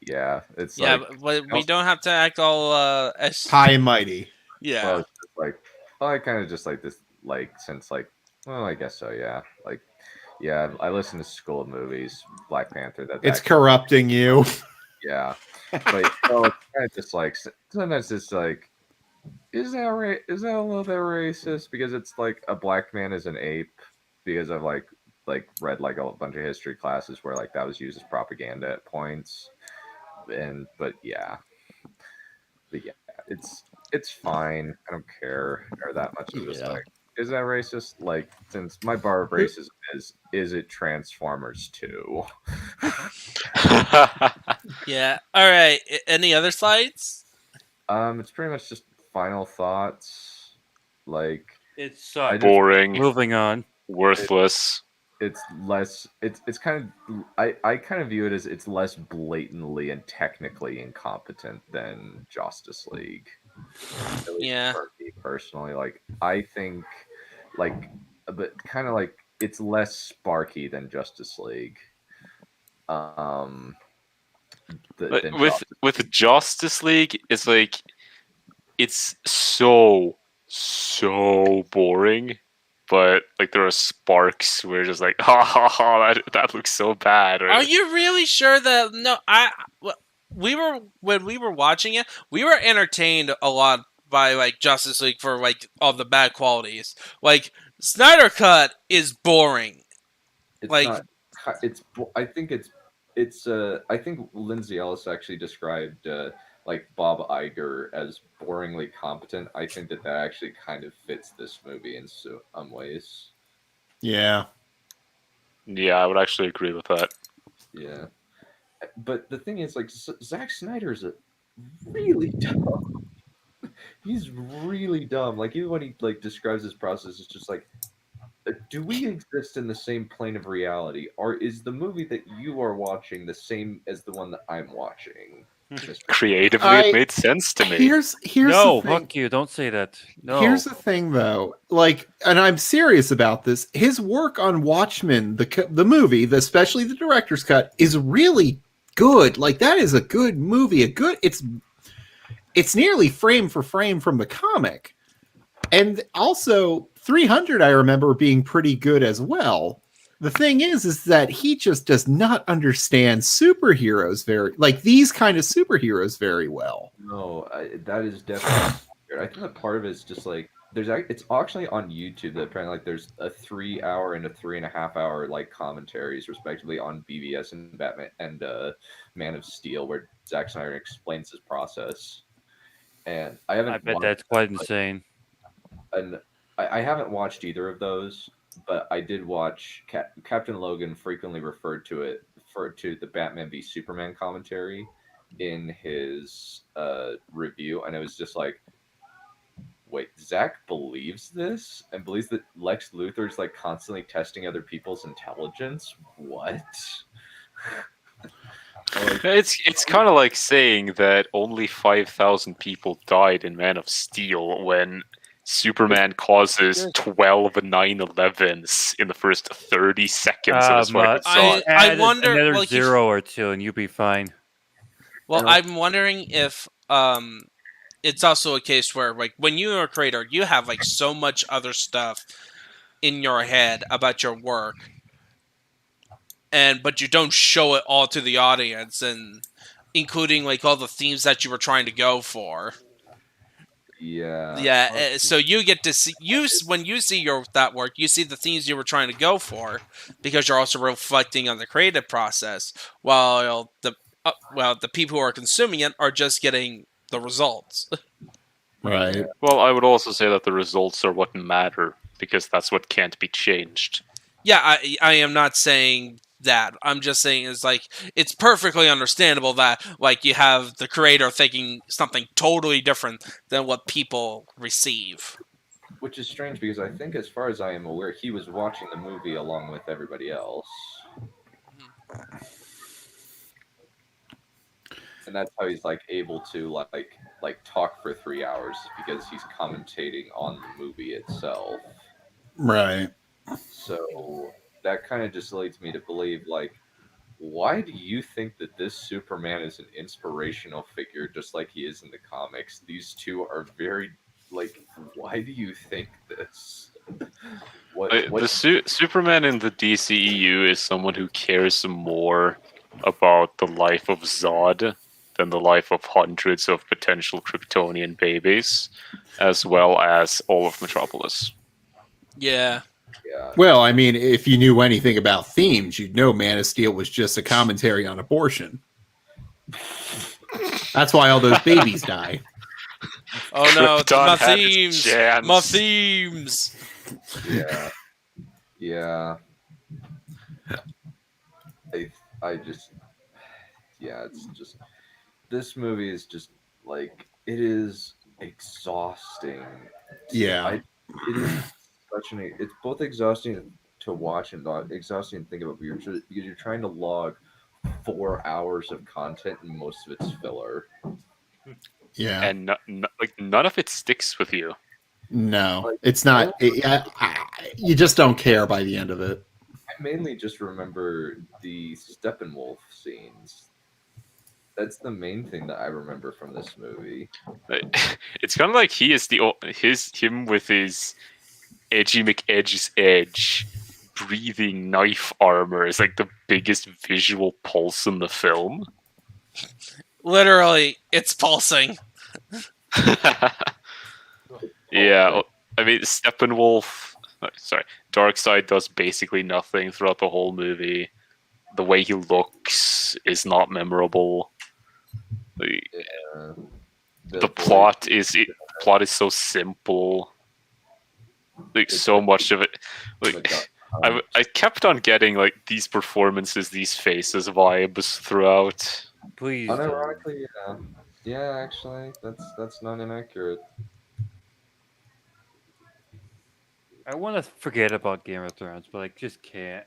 Yeah, it's but we don't have to act all high and mighty. Yeah, well, it's just like I kind of just like this, like since like I guess so. Yeah, like I listen to School of Movies, Black Panther. It's corrupting you. Yeah, but it's kind of just like sometimes it's like, is that a little bit racist because it's like a black man is an ape because I've like read like a bunch of history classes where like that was used as propaganda at points, but yeah, it's fine. I don't care that much. I'm just like, is that racist? Like, since my bar of racism is it Transformers 2? Yeah. All right. Any other slides? It's pretty much just final thoughts. Like, it's boring. Moving on. Worthless. It's less. It's kind of. I kind of view it as it's less blatantly and technically incompetent than Justice League. Yeah. For me personally, like I think, like, but kind of like it's less sparky than Justice League. With Justice League, it's like it's so boring. But like there are sparks where just like that looks so bad. Or... Are you really sure that when we were watching it, we were entertained a lot by like Justice League for like all the bad qualities. Like Snyder Cut is boring. I think Lindsay Ellis actually described like Bob Iger as boringly competent. I think that actually kind of fits this movie in some ways. Yeah. Yeah, I would actually agree with that. Yeah. But the thing is, like, Zack Snyder is really dumb. He's really dumb. Like, even when he like describes his process, it's just like, do we exist in the same plane of reality, or is the movie that you are watching the same as the one that I'm watching? Creatively, it made sense to me. Here's no, the thing. fuck you! Don't say that. No. Here's the thing, though. Like, and I'm serious about this. His work on Watchmen, the movie, especially the director's cut, is really good. Like, that is a good movie. It's nearly frame for frame from the comic, and also 300. I remember being pretty good as well. The thing is that he just does not understand superheroes these kind of superheroes very well. No, that is definitely. I think that part of it is just like it's actually on YouTube that apparently like there's a 3-hour and a 3.5-hour like commentaries respectively on BVS and Batman and Man of Steel where Zack Snyder explains his process. And I bet that's quite insane. And I haven't watched either of those. But I did watch Captain Logan frequently referred to it referred to the Batman v Superman commentary in his review, and it was just like, wait, Zack believes this and believes that Lex Luthor's like constantly testing other people's intelligence? What? It's kind of like saying that only 5,000 people died in Man of Steel when Superman causes 12 9/11s in the first 30 seconds of his fucking shot. I wonder another well, zero or two, and you'll be fine. Well, I'm wondering if it's also a case where, like, when you're a creator, you have like so much other stuff in your head about your work, but you don't show it all to the audience, and including like all the themes that you were trying to go for. Yeah. Yeah. So you get to see when you see that work, you see the themes you were trying to go for, because you're also reflecting on the creative process, while the people who are consuming it are just getting the results. Right. Well, I would also say that the results are what matter, because that's what can't be changed. Yeah, I am not saying that. I'm just saying it's perfectly understandable that like you have the creator thinking something totally different than what people receive. Which is strange because I think, as far as I am aware, he was watching the movie along with everybody else. And that's how he's like able to like talk for 3 hours, because he's commentating on the movie itself. Right. So that kind of just leads me to believe, like, why do you think that this Superman is an inspirational figure just like he is in the comics? These two are very, like, why do you think this? Superman in the DCEU is someone who cares more about the life of Zod than the life of hundreds of potential Kryptonian babies, as well as all of Metropolis. Yeah. Well, I mean, if you knew anything about themes, you'd know Man of Steel was just a commentary on abortion. That's why all those babies die. Oh no, it's Krypton my had its themes! chance. My themes! Yeah. Yeah. I just... Yeah, it's just... This movie is just, like, it is exhausting. Yeah. It is it's both exhausting to watch and exhausting to think about, because you're trying to log 4 hours of content and most of it's filler. Yeah. And none of it sticks with you. No, it's not. You just don't care by the end of it. I mainly just remember the Steppenwolf scenes. That's the main thing that I remember from this movie. It's kind of like he is him with his Edgy McEdge's edge, breathing knife armor is like the biggest visual pulse in the film. Literally, it's pulsing. Yeah, I mean, Steppenwolf... Sorry, Darkseid does basically nothing throughout the whole movie. The way he looks is not memorable. The plot is so simple. Like, so much of it... Like, I kept on getting, like, these performances, these faces vibes throughout. Please. Unironically, yeah. Yeah, actually, that's not inaccurate. I want to forget about Game of Thrones, but I just can't.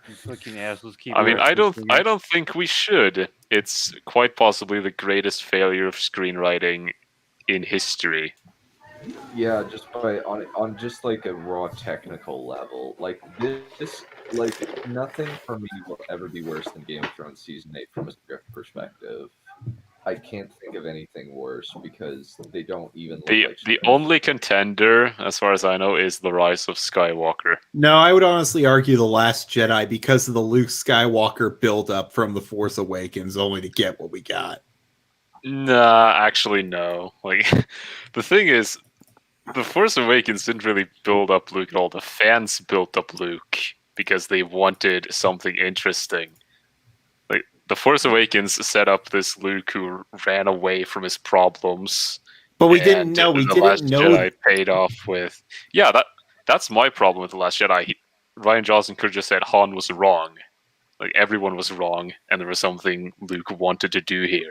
These fucking assholes keep. I mean, I don't think we should. It's quite possibly the greatest failure of screenwriting in history. Yeah, just on just like a raw technical level, like this, like nothing for me will ever be worse than Game of Thrones season 8 from a script perspective. I can't think of anything worse because they don't even. The only contender, as far as I know, is The Rise of Skywalker. No, I would honestly argue The Last Jedi because of the Luke Skywalker build-up from The Force Awakens, only to get what we got. Nah, actually, no. Like, the thing is, The Force Awakens didn't really build up Luke at all. The fans built up Luke because they wanted something interesting. Like, The Force Awakens set up this Luke who ran away from his problems. But we didn't know. The Last Jedi paid off with... Yeah, that's my problem with The Last Jedi. Ryan Johnson could have just said Han was wrong. Like everyone was wrong, and there was something Luke wanted to do here.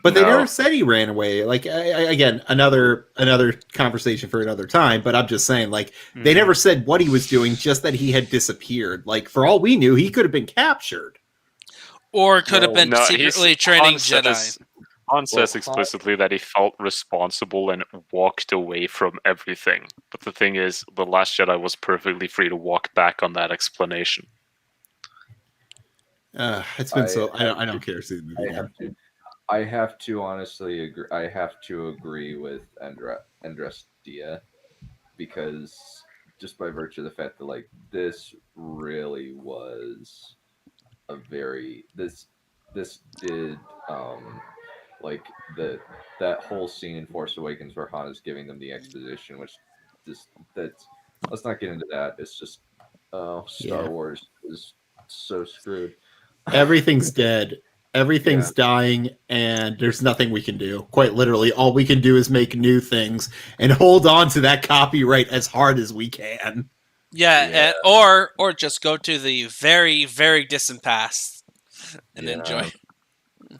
But they no. never said he ran away. Like again, another conversation for another time. But I'm just saying, like they never said what he was doing, just that he had disappeared. Like for all we knew, he could have been captured, or could have been No, secretly training Han says- Jedi. Han says explicitly that he felt responsible and walked away from everything. But the thing is, The Last Jedi was perfectly free to walk back on that explanation. it's been I don't care. I have to honestly agree. I have to agree with Andrestia, because just by virtue of the fact that like this really was a very this did like that whole scene in Force Awakens where Han is giving them the exposition, which just that's let's not get into that. It's just Star Wars is so screwed. Everything's dead. Everything's dying, and there's nothing we can do. Quite literally, all we can do is make new things and hold on to that copyright as hard as we can. Yeah. Or just go to the very, very distant past and enjoy.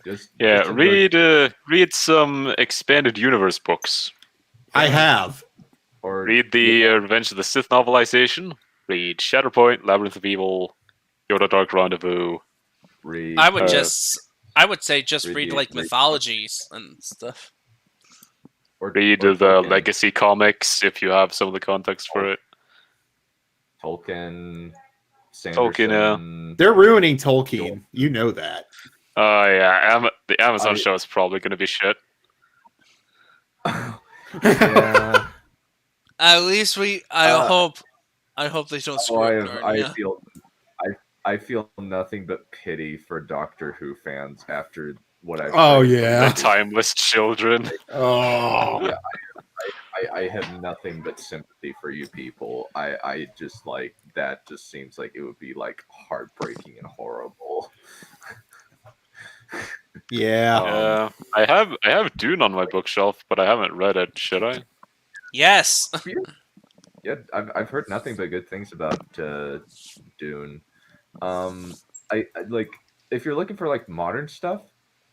Read some expanded universe books. I have. Or read the Revenge of the Sith novelization. Read Shatterpoint, Labyrinth of Evil, Yoda Dark Rendezvous. I would say just read like mythologies and stuff. Or read the Legacy comics if you have some of the context for it. Tolkien, Sanderson. They're ruining Tolkien. You know that. Oh yeah, the Amazon show is probably going to be shit. Yeah. At least I hope they don't screw it. I feel nothing but pity for Doctor Who fans after what I've the Timeless Children. Yeah, I have nothing but sympathy for you people. I just like that. Just seems like it would be like heartbreaking and horrible. Yeah. I have Dune on my bookshelf, but I haven't read it. Should I? Yes. Yeah, I've heard nothing but good things about Dune. I like if you're looking for like modern stuff,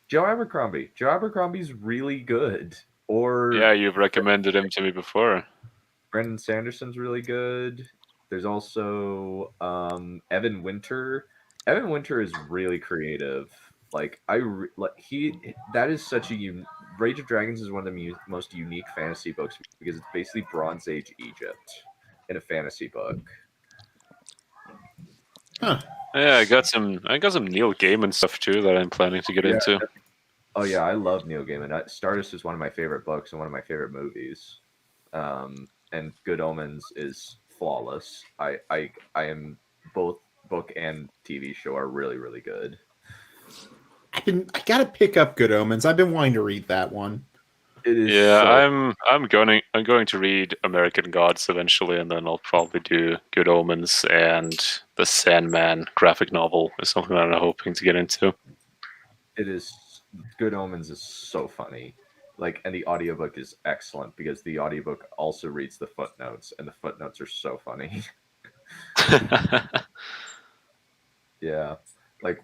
Joe Abercrombie's really good. Or yeah, you've recommended him to me before. Brendan Sanderson's really good. There's also Evan Winter. Evan Winter is really creative. Like that is such a Rage of Dragons is one of the most unique fantasy books because it's basically Bronze Age Egypt in a fantasy book. Huh. Yeah, I got some Neil Gaiman stuff too that I'm planning to get into. Oh yeah, I love Neil Gaiman. Stardust is one of my favorite books and one of my favorite movies. And Good Omens is flawless. I am both book and TV show are really, really good. I gotta pick up Good Omens. I've been wanting to read that one. I'm going to read American Gods eventually, and then I'll probably do Good Omens and the Sandman graphic novel is something that I'm hoping to get into. It is Good Omens is so funny. Like, and the audiobook is excellent because the audiobook also reads the footnotes, and the footnotes are so funny. Yeah. Like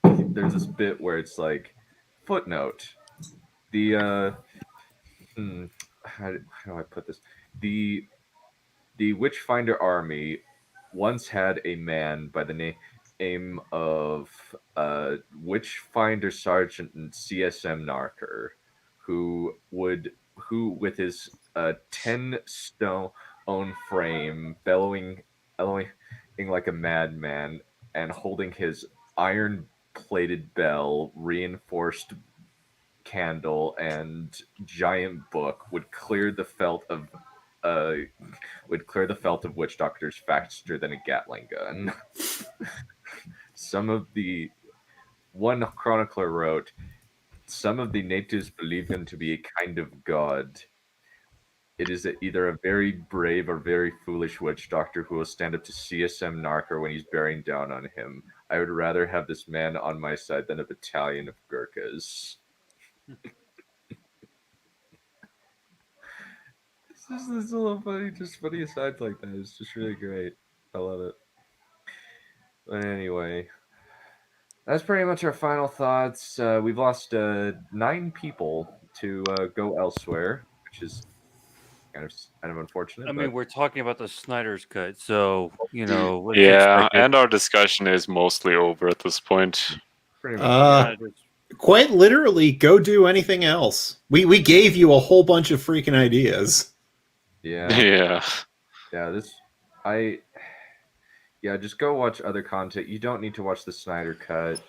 there's this bit where it's like footnote. The how do I put this? The Witchfinder army once had a man by the name of Witchfinder Sergeant CSM Narker, who with his 10-stone frame bellowing like a madman and holding his iron-plated bell, reinforced candle, and giant book would clear the felt of witch doctors faster than a Gatling gun. One chronicler wrote, some of the natives believe him to be a kind of god. It is either a very brave or very foolish witch doctor who will stand up to CSM Narker when he's bearing down on him. I would rather have this man on my side than a battalion of Gurkhas. It's a little funny, just funny asides like that. It's just really great. I love it. But anyway, that's pretty much our final thoughts. We've lost 9 people to go elsewhere, which is kind of unfortunate. I mean, but we're talking about the Snyder's Cut, so let's Yeah, expect it. and our discussion is mostly over at this point. Pretty much. Quite literally, go do anything else. We gave you a whole bunch of freaking ideas. Yeah. Yeah. Just go watch other content. You don't need to watch the Snyder Cut.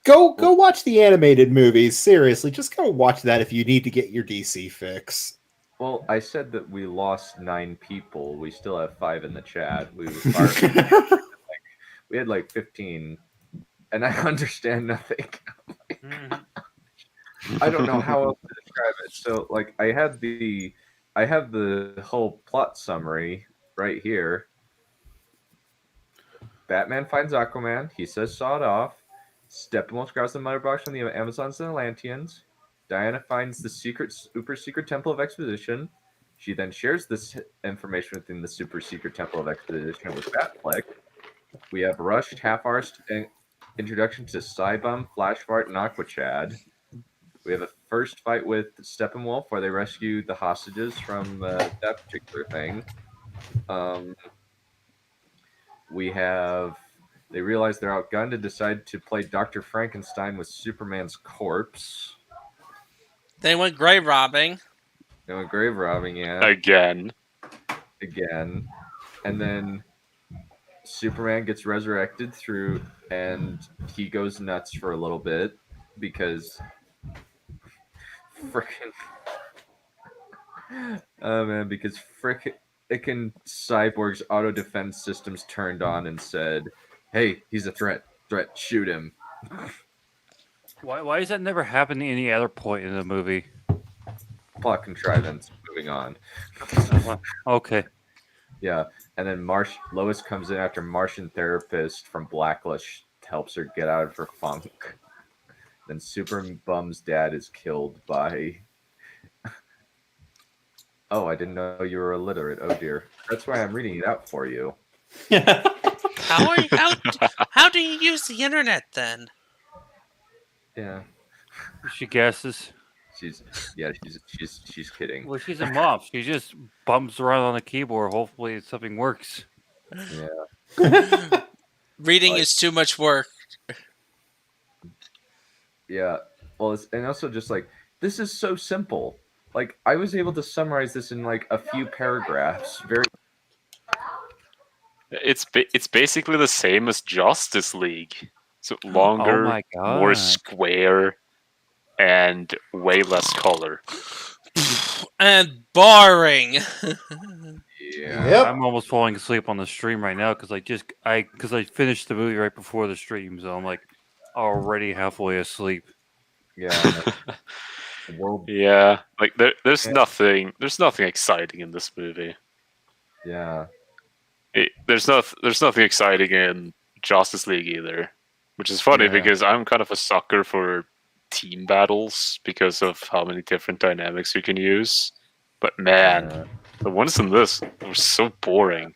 Go watch the animated movies. Seriously, just go watch that if you need to get your DC fix. Well, I said that we lost 9 people. We still have 5 in the chat. We had like 15, and I understand nothing. I don't know how else to describe it. So, like, I have the whole plot summary right here. Batman finds Aquaman. He says, "Saw it off." Steppenwolf grabs the mother box from the Amazons and Atlanteans. Diana finds the super secret Temple of Exposition. She then shares this information within the super secret Temple of Exposition with Batfleck. We have rushed, half-arsed introduction to Cybum, Flashbart, and Aquachad. We have a first fight with Steppenwolf where they rescue the hostages from that particular thing. They realize they're outgunned and decide to play Dr. Frankenstein with Superman's corpse. They went grave robbing. Yeah. Again. And then Superman gets resurrected and he goes nuts for a little bit because frickin' Cyborg's auto defense systems turned on and said, "Hey, he's a threat, shoot him." Why does that never happen at any other point in the movie? Plot contrivance. Moving on. Okay. Yeah, and then Lois comes in after Martian therapist from Blacklist helps her get out of her funk. Then Super Bum's dad is killed by... Oh, I didn't know you were illiterate. Oh dear. That's why I'm reading it out for you. How do you use the internet then? Yeah. She guesses. She's kidding. Well, she's a mom. She just bumps around on the keyboard. Hopefully something works. Yeah. Reading is too much work. Yeah. Well, and also just like, this is so simple. Like, I was able to summarize this in like a few paragraphs. It's basically the same as Justice League. So longer, Oh my God. more square, and way less color. And boring. Yeah. I'm almost falling asleep on the stream right now because I finished the movie right before the stream, so I'm like already halfway asleep. Yeah. Yeah, like there's nothing exciting in this movie. Yeah. There's nothing exciting in Justice League either, which is funny because I'm kind of a sucker for team battles because of how many different dynamics you can use. But man, the ones in this were so boring.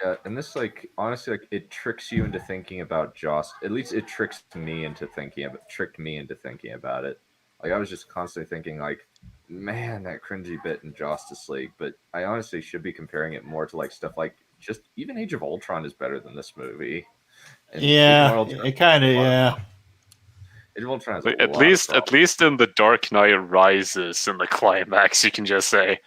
Yeah, and this, like, honestly, like, it tricks you into thinking about at least it tricked me into thinking about it. Like, I was just constantly thinking, like, man, that cringy bit in Justice League. But I honestly should be comparing it more to, like, stuff like just even Age of Ultron is better than this movie. And it kind of, yeah. Age of Ultron has At least in the Dark Knight Rises, in the climax, you can just say,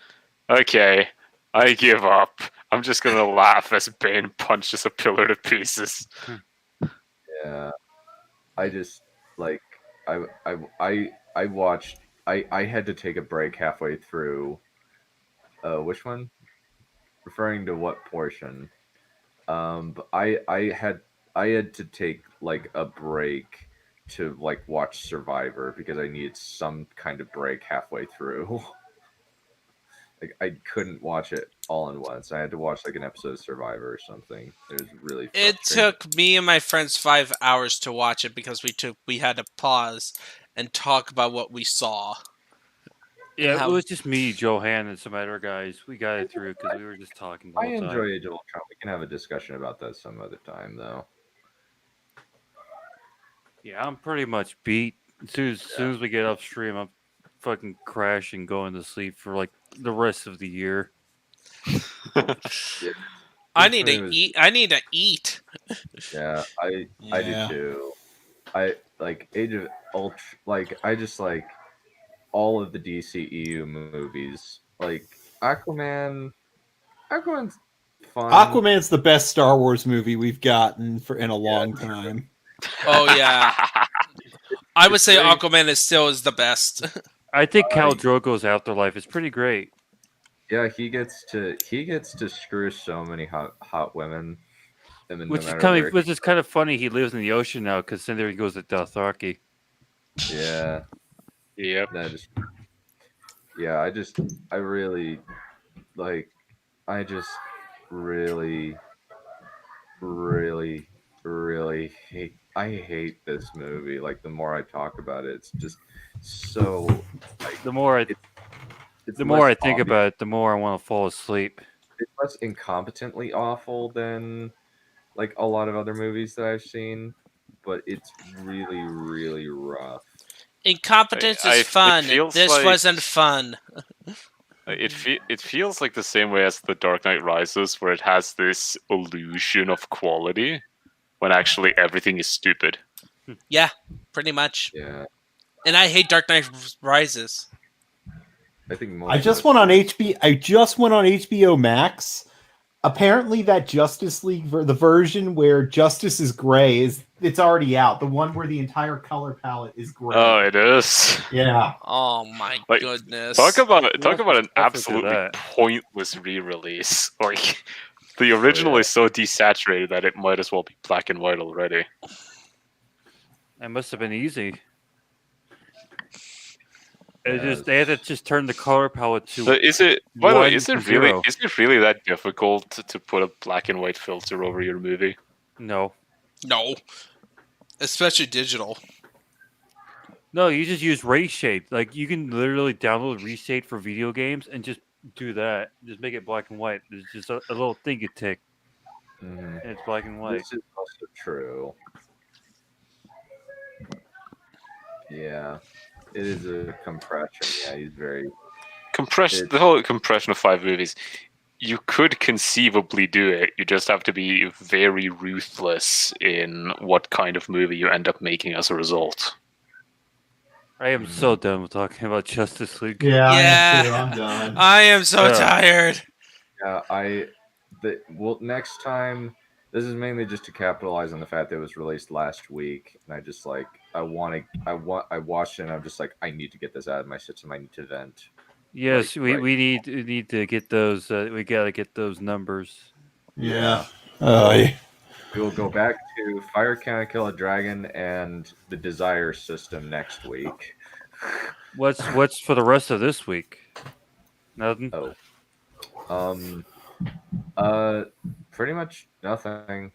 "Okay, I give up. I'm just gonna laugh as Bane punches a pillar to pieces." Yeah, I just like I watched. I had to take a break halfway through. Which one? Referring to what portion? But I had to take like a break to like watch Survivor because I needed some kind of break halfway through. Like, I couldn't watch it all in once. I had to watch like an episode of Survivor or something. It was really frustrating. It took me and my friends 5 hours to watch it because we had to pause and talk about what we saw. Yeah, How- it was just me, Johan, and some other guys. We got it through because we were just talking the I whole time. enjoy Age of Ultron. We can have a discussion about that some other time, though. Yeah, I'm pretty much beat. As soon as we get upstream, I'm fucking crashing, going to sleep for like the rest of the year. I need to eat. I need to eat. Yeah, I do Yeah. too. I like Age of Ultron. Like I just like all of the DCEU movies. Like Aquaman's fun. Aquaman's the best Star Wars movie we've gotten in a long time. Oh yeah. I would say Aquaman is still the best. I think Khal Drogo's afterlife is pretty great. Yeah, he gets to screw so many hot women. Which is kind of funny. He lives in the ocean now because then there he goes to Dothraki. Yeah. Yep. I really like. I just really hate. I hate this movie. Like the more I talk about it, it's just so. Like, the more I think about it, the more I want to fall asleep. It's less incompetently awful than like a lot of other movies that I've seen, but it's really, really rough. Incompetence is fun. This wasn't fun. It feels like the same way as The Dark Knight Rises, where it has this illusion of quality, when actually everything is stupid. Yeah, pretty much. Yeah. And I hate Dark Knight Rises. I just went on HBO Max. Apparently, that Justice League, the version where Justice is gray, it's already out. The one where the entire color palette is gray. Oh, it is. Yeah. Oh my goodness. Talk about an absolutely pointless re-release. Like the original is so desaturated that it might as well be black and white already. It must have been easy. They had to just turn the color palette to. Is it really that difficult to put a black and white filter over your movie? No. Especially digital. No, you just use ray shade. Like you can literally download reshade for video games and just do that. Just make it black and white. There's just a little thing you tick. And it's black and white. This is also true. Yeah. It is a compression. Yeah, he's very The whole compression of 5 movies. You could conceivably do it. You just have to be very ruthless in what kind of movie you end up making as a result. I am so done with talking about Justice League. Yeah. I am too. I'm done. I am so tired. Yeah, next time. This is mainly just to capitalize on the fact that it was released last week, and I just like I watched it, and I'm just like I need to get this out of my system. I need to vent. Yes, we need to get those. We gotta get those numbers. Yeah. We will go back to Fire Can Kill a Dragon and the Desire system next week. What's for the rest of this week? Nothing. Pretty much nothing.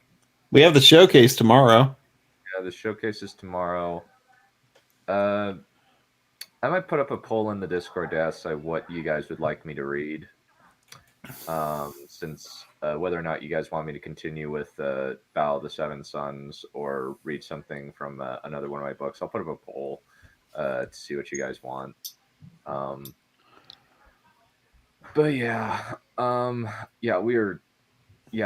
We have the showcase tomorrow. Yeah, the showcase is tomorrow. I might put up a poll in the Discord to ask what you guys would like me to read. Since whether or not you guys want me to continue with Battle of the Seven Sons or read something from another one of my books, I'll put up a poll to see what you guys want. But yeah,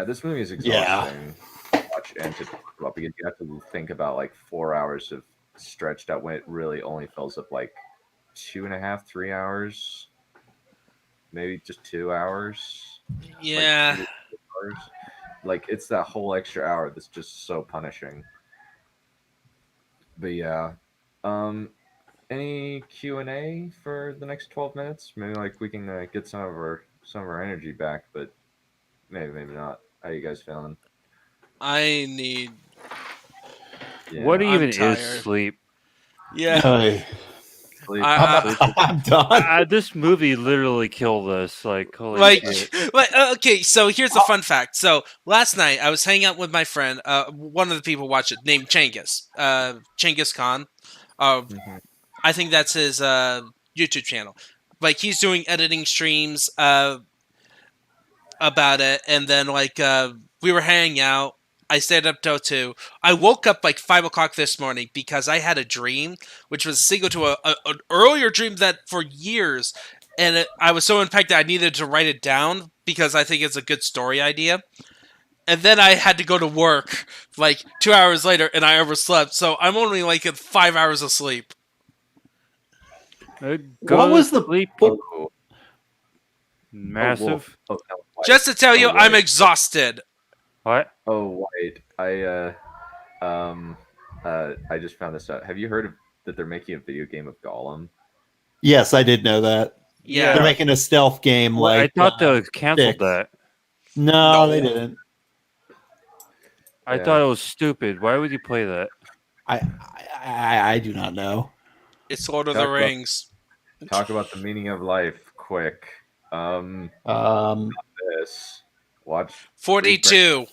this movie is exhausting to watch and to talk about because you have to think about like 4 hours of stretched out when it really only fills up like 2.5, 3 hours, maybe just 2 hours. Yeah. Like, 2 hours. Like it's that whole extra hour that's just so punishing. But yeah, any Q&A for the next 12 minutes? Maybe like we can get some of our energy back, but maybe not. How you guys feeling? I need. Yeah. What even is sleep? Yeah. I'm done. This movie literally killed us. Like, holy shit. Okay, so here's a fun fact. So last night I was hanging out with my friend, one of the people watch it, named Changus. Changus Khan. I think that's his YouTube channel. like he's doing editing streams about it, and then like we were hanging out. I stayed up till 2. I woke up like 5 o'clock this morning because I had a dream, which was a sequel to an earlier dream that for years, and I was so impacted I needed to write it down because I think it's a good story idea. And then I had to go to work like 2 hours later, and I overslept, so I'm only like at 5 hours of sleep. What was the sleep? Oh, Massive. no, wait. Just to tell you, right. I'm exhausted. What? Oh wait, I just found this out. Have you heard of that they're making a video game of Gollum? Yes, I did know that. Yeah. They're making a stealth game. Well, Like I thought they canceled 6. that. No, they didn't. I thought it was stupid. Why would you play that? I do not know. It's Lord of the Rings. Talk about the meaning of life, quick. This. Watch 42.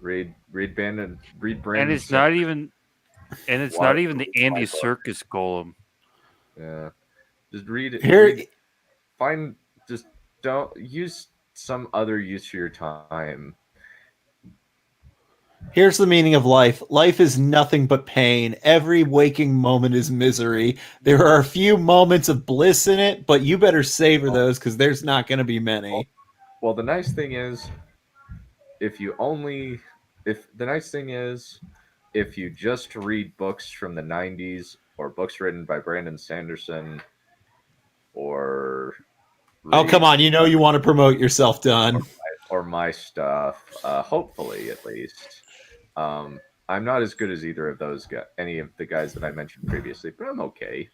Read Brandon. And it's not even. And it's not even the Andy Serkis Golem. Yeah, just read it. Here, Just don't use some other use for your time. Here's the meaning of life. Life is nothing but pain. Every waking moment is misery. There are a few moments of bliss in it, but you better savor those because there's not going to be many. Well, the nice thing is, if you just read books from the 90s or books written by Brandon Sanderson or Oh, come on. You know you want to promote yourself, Don. or my stuff, hopefully at least. I'm not as good as either of those guys, any of the guys that I mentioned previously, but I'm okay.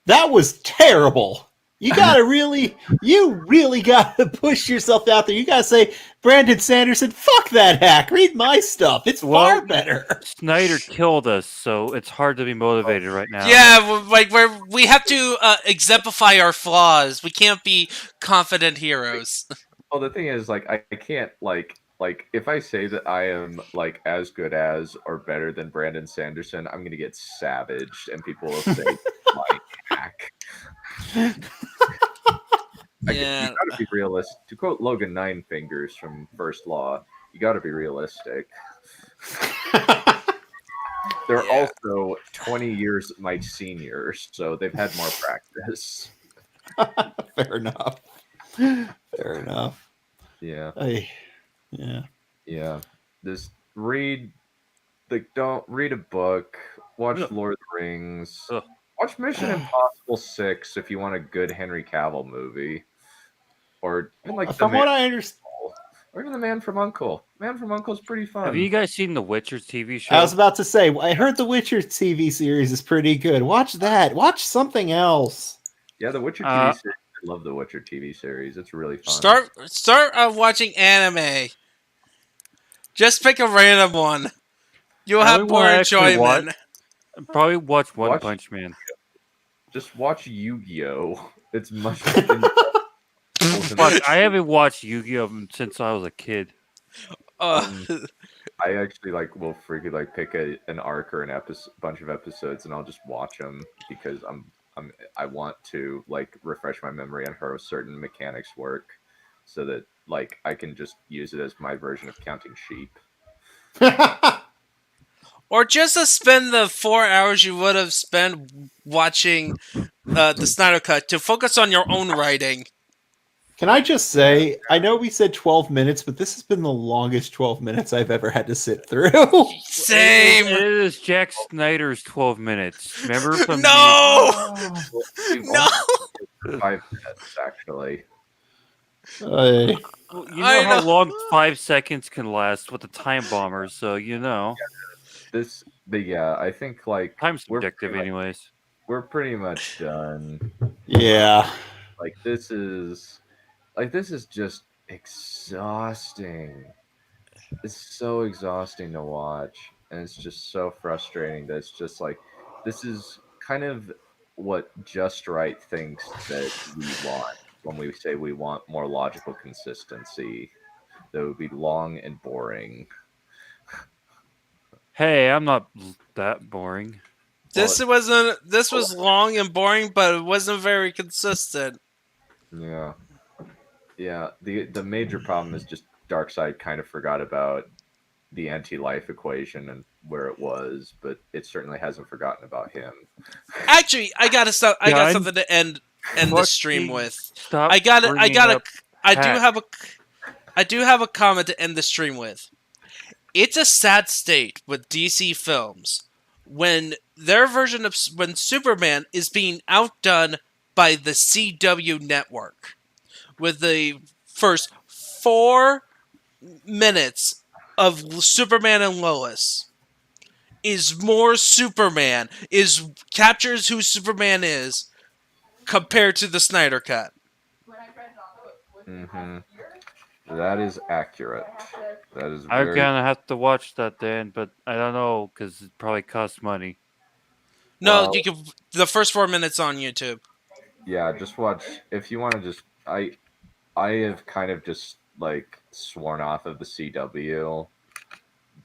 That was terrible. You really gotta push yourself out there. You gotta say, Brandon Sanderson, fuck that hack. Read my stuff. It's far better. Snyder killed us, so it's hard to be motivated right now. Yeah, like we have to exemplify our flaws. We can't be confident heroes. Well, the thing is, like, I can't, like, if I say that I am, like, as good as or better than Brandon Sanderson, I'm going to get savaged, and people will say, my hack. You gotta be realistic. To quote Logan Nine Fingers from First Law, you gotta be realistic. They're also 20 years my seniors, so they've had more practice. Fair enough. Fair enough. Yeah. Yeah. Just don't read a book. Watch Lord of the Rings. Watch Mission Impossible 6 if you want a good Henry Cavill movie. Or even like from what I understand, or even The Man from U.N.C.L.E. Man from U.N.C.L.E. is pretty fun. Have you guys seen The Witcher TV show? I was about to say, I heard the Witcher TV series is pretty good. Watch that. Watch something else. Yeah, the Witcher TV series. I love the Witcher TV series. It's really fun. Start watching anime. Just pick a random one. You'll have more enjoyment. Probably watch One Punch Man. Just watch Yu-Gi-Oh! It's much. Fuck, I haven't watched Yu-Gi-Oh! Since I was a kid. I actually will freaking pick an arc or an bunch of episodes, and I'll just watch them because I want to refresh my memory on how certain mechanics work, so that I can just use it as my version of counting sheep. Or just to spend the 4 hours you would have spent watching the Snyder Cut to focus on your own writing. Can I just say, I know we said 12 minutes, but this has been the longest 12 minutes I've ever had to sit through. Same! It is Jack Snyder's 12 minutes. Remember from No! No! 5 minutes, actually. You know how long 5 seconds can last with the time bomber, so you know. I think time's subjective, anyways. We're pretty much done. Yeah. This is just exhausting. It's so exhausting to watch, and it's just so frustrating that it's just this is kind of what Just Right thinks that we want when we say we want more logical consistency. That would be long and boring. Hey, I'm not that boring. This was long and boring, but it wasn't very consistent. Yeah. Yeah. The major problem is just Darkseid kind of forgot about the anti-life equation and where it was, but it certainly hasn't forgotten about him. Actually, I got something to end the stream with. I do have a comment to end the stream with. It's a sad state with DC films when their version of when Superman is being outdone by the CW network with the first 4 minutes of Superman and Lois is more Superman, captures who Superman is compared to the Snyder Cut. Mm-hmm. That is accurate. That is I'm very... gonna have to watch that then, but I don't know because it probably costs money. No, you can. The first 4 minutes on YouTube. Yeah, just watch if you want to. Just I have kind of just like sworn off of the CW.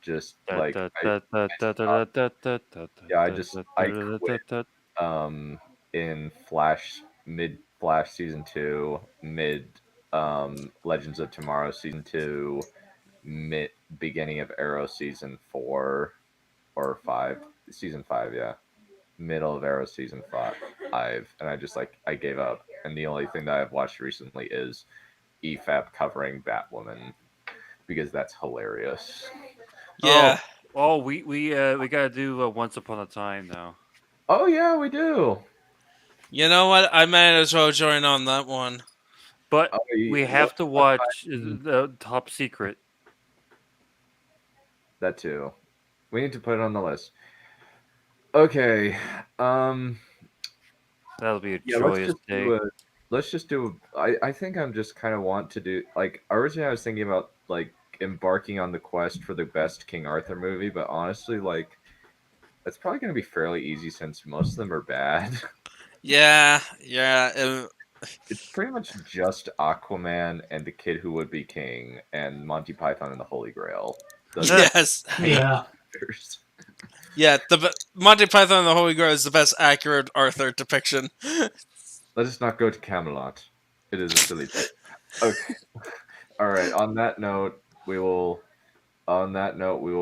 Just like I quit in mid Flash season 2, mid Legends of Tomorrow season 2, mid beginning of Arrow season 4 or 5, season 5, yeah. Middle of Arrow season 5, and I gave up. And the only thing that I've watched recently is EFAP covering Batwoman because that's hilarious. Yeah. Oh, we gotta do Once Upon a Time now. Oh yeah, we do. You know what? I might as well join on that one. But we have to watch the Top Secret. That too. We need to put it on the list. Okay. That'll be a joyous day. Let's just do. I think I'm just kind of want to do like originally I was thinking about like embarking on the quest for the best King Arthur movie, but honestly, like it's probably going to be fairly easy since most of them are bad. Yeah. It's pretty much just Aquaman and the Kid Who Would Be King and Monty Python and the Holy Grail. Yes. Yeah. Yeah, the Monty Python and the Holy Grail is the best accurate Arthur depiction. Let us not go to Camelot. It is a silly thing. Okay. All right. On that note, we will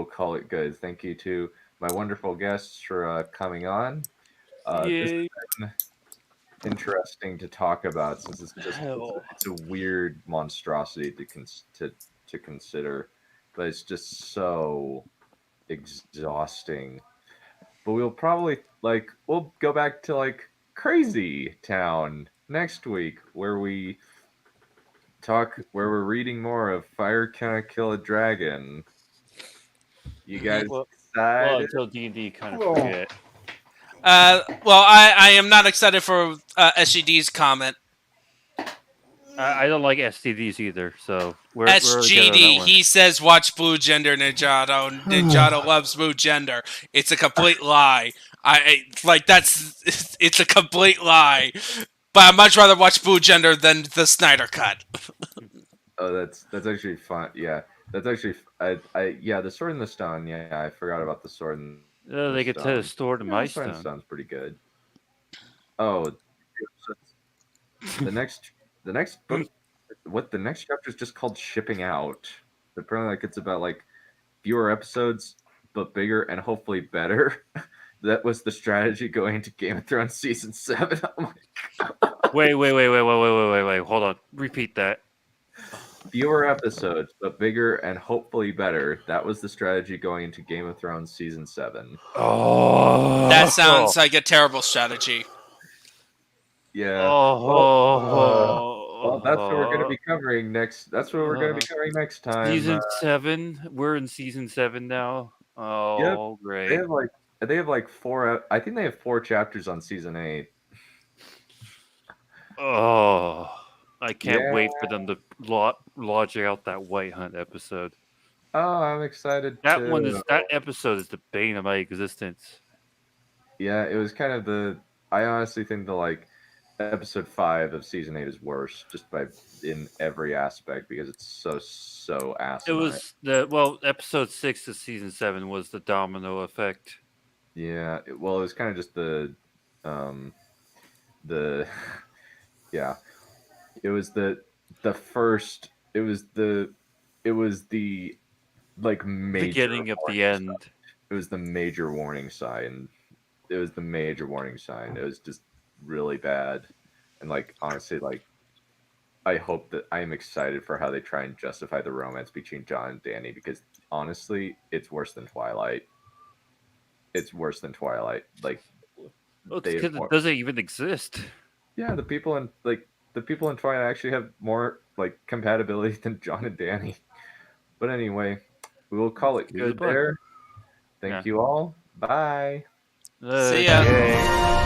call it good. Thank you to my wonderful guests for coming on. This has been interesting to talk about since it's a weird monstrosity to consider, but it's just so exhausting. But we'll probably we'll go back to Crazy Town next week where we're reading more of Fire Cannot Kill a Dragon. You guys excited? Well, until D&D kind of forget. Well, I am not excited for SGD's comment. I don't like STDs either, so we're SGD, he says watch Blue Gender Ninjato. Ninjato loves Blue Gender. It's a complete lie. It's a complete lie. But I'd much rather watch Blue Gender than the Snyder Cut. Oh, that's actually fun. Yeah, that's actually the Sword in the Stone. Yeah, I forgot about the Sword in the they get to Sword in my Sword in Stone. the Stone's pretty good. Oh, the next book. What the next chapter is just called Shipping Out. Apparently, it's about fewer episodes but bigger and hopefully better. That was the strategy going into Game of Thrones season 7. Oh my God. Wait! Hold on. Repeat that. Fewer episodes, but bigger and hopefully better. That was the strategy going into Game of Thrones season 7. Oh, that sounds like a terrible strategy. Yeah. Well, that's what we're going to be covering next. That's what we're going to be covering next time. Season 7. We're in season 7 now. Oh, yep. great. They have 4. I think they have 4 chapters on season 8. Oh, I can't wait for them to lodge out that White Hunt episode. Oh, I'm excited. That episode is the bane of my existence. Yeah, it was kind of I honestly think episode 5 of season 8 is worse, just in every aspect because it's so asinine. It was episode 6 of season 7 was the domino effect. Yeah, well, it was kind of just the yeah, it was the first, it was the like major Beginning of the warning end. sign. It was the major warning sign. It was just really bad, and like honestly, like I hope that I am excited for how they try and justify the romance between John and Danny, because honestly, it's worse than Twilight. It's worse than Twilight. Like, Well, it's because it doesn't even exist. Yeah, the people in Twilight actually have more like compatibility than John and Danny. But anyway, we will call it good there. Thank you all. Bye. See ya. Yay.